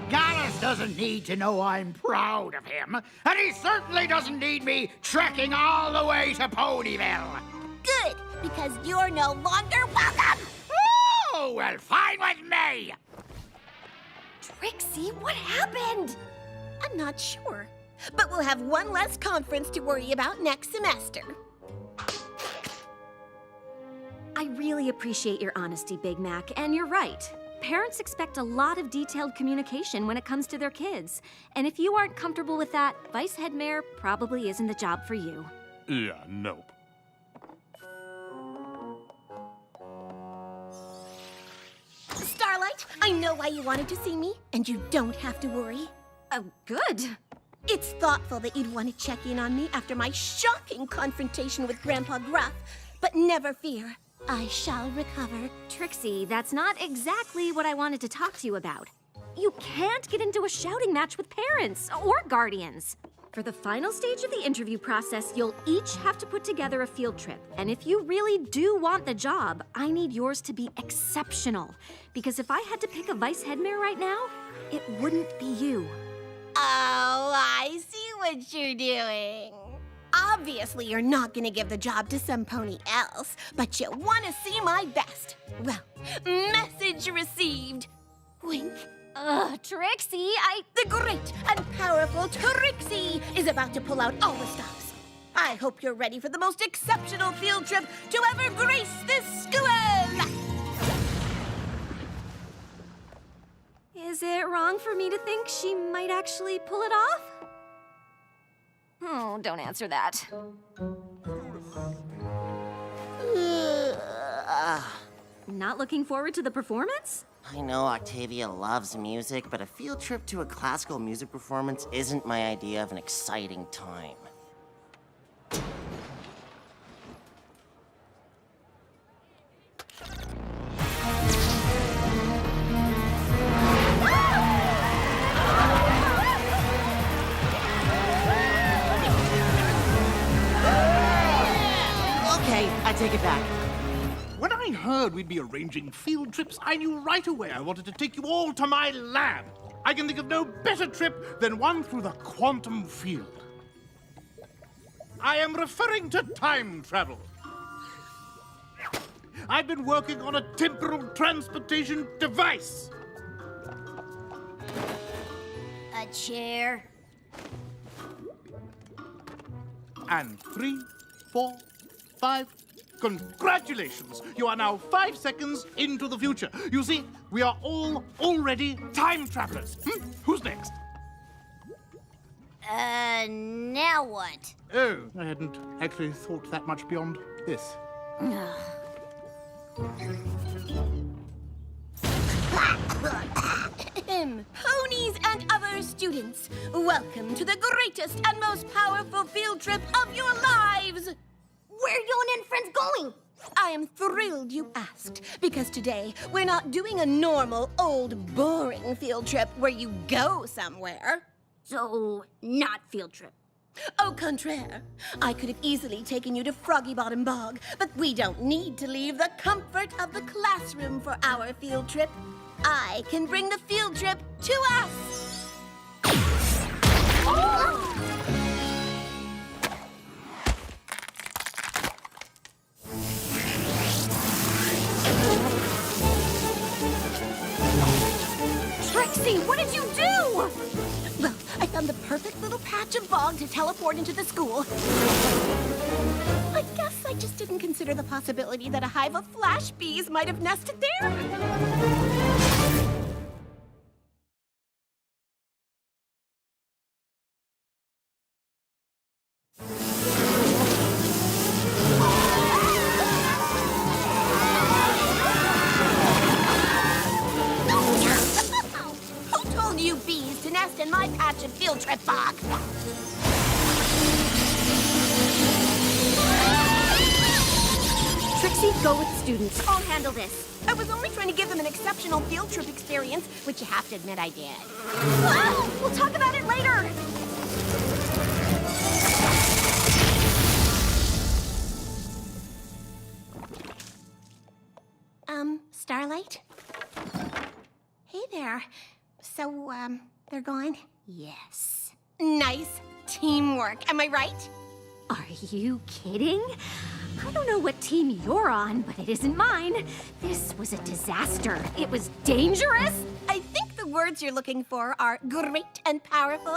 Gallus doesn't need to know I'm proud of him, and he certainly doesn't need me trekking all the way to Ponyville. Good, because you're no longer welcome! Oh, well, fine with me! Trixie, what happened? I'm not sure, but we'll have one less conference to worry about next semester. I really appreciate your honesty, Big Mac, and you're right. Parents expect a lot of detailed communication when it comes to their kids. And if you aren't comfortable with that, Vice Headmare probably isn't the job for you. Yeah, nope. Starlight, I know why you wanted to see me, and you don't have to worry. Oh, good. It's thoughtful that you'd want to check in on me after my shocking confrontation with Grandpa Gruff, but never fear, I shall recover. Trixie, that's not exactly what I wanted to talk to you about. You can't get into a shouting match with parents or guardians. For the final stage of the interview process, you'll each have to put together a field trip. And if you really do want the job, I need yours to be exceptional. Because if I had to pick a Vice Headmare right now, it wouldn't be you. Oh, I see what you're doing. Obviously, you're not gonna give the job to some pony else, but you wanna see my best. Well, message received. Wink. Trixie, The great and powerful Trixie is about to pull out all the stops. I hope you're ready for the most exceptional field trip to ever grace this school! Is it wrong for me to think she might actually pull it off? Oh, don't answer that. Not looking forward to the performance? I know Octavia loves music, but a field trip to a classical music performance isn't my idea of an exciting time. Okay, I take it back. When I heard we'd be arranging field trips, I knew right away I wanted to take you all to my lab. I can think of no better trip than one through the quantum field. I am referring to time travel. I've been working on a temporal transportation device. A chair. And 3, 4, 5. Congratulations! You are now 5 seconds into the future. You see, we are all already time travelers. Who's next? Now what? Oh, I hadn't actually thought that much beyond this. Ponies and other students, welcome to the greatest and most powerful field trip of your lives! Where are you and friends going? I am thrilled you asked, because today we're not doing a normal, old, boring field trip where you go somewhere. So, not field trip. Au contraire, I could have easily taken you to Froggy Bottom Bog, but we don't need to leave the comfort of the classroom for our field trip. I can bring the field trip to us. Trixie, what did you do? Well, I found the perfect little patch of bog to teleport into the school. I guess I just didn't consider the possibility that a hive of flash bees might have nested there. Who told you bees to nest in my patch of field trip bog? Trixie, go with the students. I'll handle this. I was only trying to give them an exceptional field trip experience, which you have to admit I did. We'll talk about it later. Starlight? Hey there. So, they're gone? Yes. Nice teamwork, am I right? Are you kidding? I don't know what team you're on, but it isn't mine. This was a disaster. It was dangerous. I think the words you're looking for are great and powerful.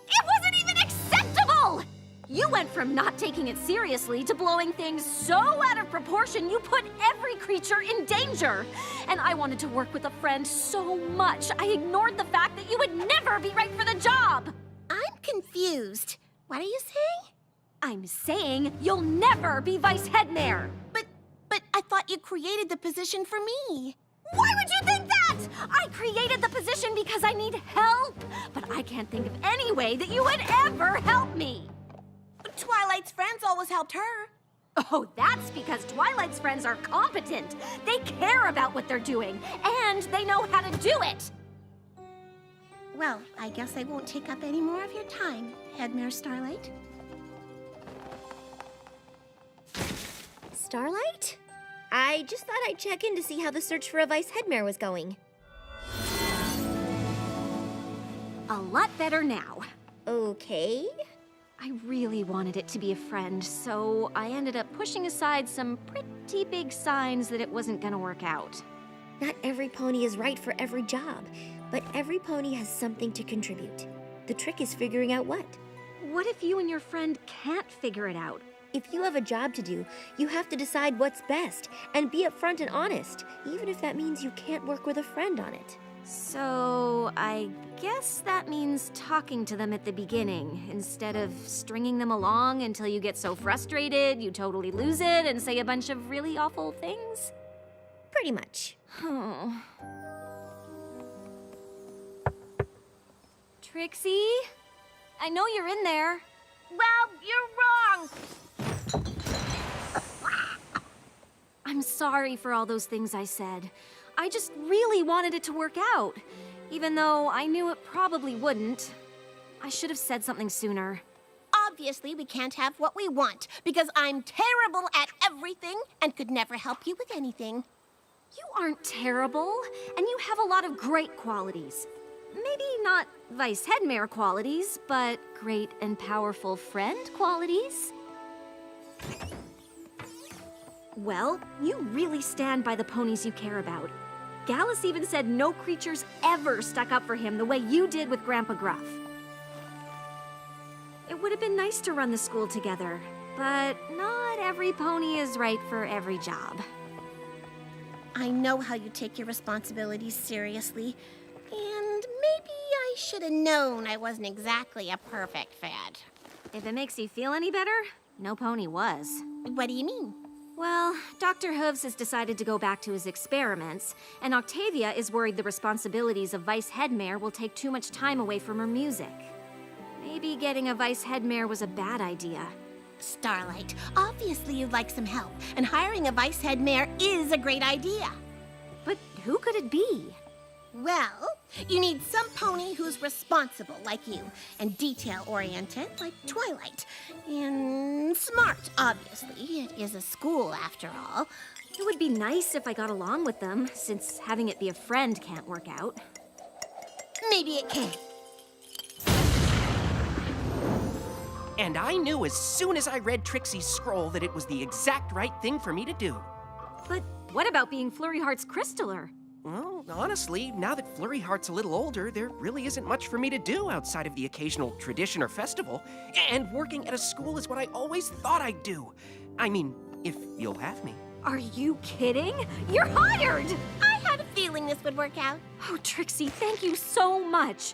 It wasn't even acceptable! You went from not taking it seriously to blowing things so out of proportion you put every creature in danger. And I wanted to work with a friend so much, I ignored the fact that you would never be right for the job. I'm confused. What are you saying? I'm saying you'll never be vice headmare. But I thought you created the position for me. Why would you think that? I created the position because I need help. But I can't think of any way that you would ever help me. Twilight's friends always helped her. Oh, that's because Twilight's friends are competent. They care about what they're doing, and they know how to do it. Well, I guess I won't take up any more of your time, Headmare Starlight. Starlight? I just thought I'd check in to see how the search for a vice headmare was going. A lot better now. Okay. I really wanted it to be a friend, so I ended up pushing aside some pretty big signs that it wasn't gonna work out. Not every pony is right for every job, but every pony has something to contribute. The trick is figuring out what. What if you and your friend can't figure it out? If you have a job to do, you have to decide what's best and be upfront and honest, even if that means you can't work with a friend on it. So, I guess that means talking to them at the beginning, instead of stringing them along until you get so frustrated you totally lose it and say a bunch of really awful things? Pretty much. Oh. Trixie? I know you're in there. Well, you're wrong. I'm sorry for all those things I said. I just really wanted it to work out, even though I knew it probably wouldn't. I should have said something sooner. Obviously, we can't have what we want, because I'm terrible at everything and could never help you with anything. You aren't terrible, and you have a lot of great qualities. Maybe not vice headmare qualities, but great and powerful friend qualities. Well, you really stand by the ponies you care about. Gallus even said no creatures ever stuck up for him the way you did with Grandpa Gruff. It would have been nice to run the school together, but not every pony is right for every job. I know how you take your responsibilities seriously, and maybe I should have known I wasn't exactly a perfect fit. If it makes you feel any better, no pony was. What do you mean? Well, Dr. Hooves has decided to go back to his experiments, and Octavia is worried the responsibilities of vice headmare will take too much time away from her music. Maybe getting a vice headmare was a bad idea. Starlight, obviously you'd like some help, and hiring a vice head mare is a great idea. But who could it be? Well, you need some pony who's responsible like you, and detail-oriented like Twilight, and smart, obviously. It is a school, after all. It would be nice if I got along with them, since having it be a friend can't work out. Maybe it can. And I knew as soon as I read Trixie's scroll that it was the exact right thing for me to do. But what about being Flurry Heart's Crystaller? Well, honestly, now that Flurry Heart's a little older, there really isn't much for me to do outside of the occasional tradition or festival. And working at a school is what I always thought I'd do. I mean, if you'll have me. Are you kidding? You're hired! I had a feeling this would work out. Oh, Trixie, thank you so much.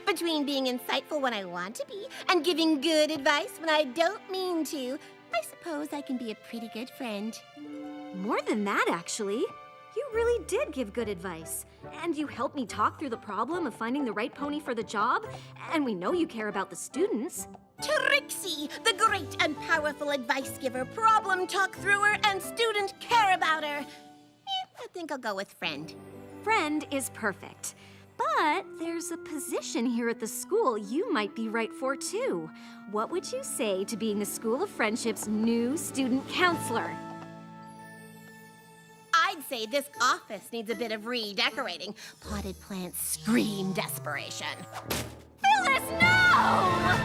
Between being insightful when I want to be and giving good advice when I don't mean to, I suppose I can be a pretty good friend. More than that, actually. You really did give good advice. And you helped me talk through the problem of finding the right pony for the job. And we know you care about the students. Trixie, the great and powerful advice giver, problem talk thrower, and student care about her. I think I'll go with friend. Friend is perfect. But there's a position here at the school you might be right for, too. What would you say to being the School of Friendship's new student counselor? I'd say this office needs a bit of redecorating. Potted plants scream desperation. Phyllis, no!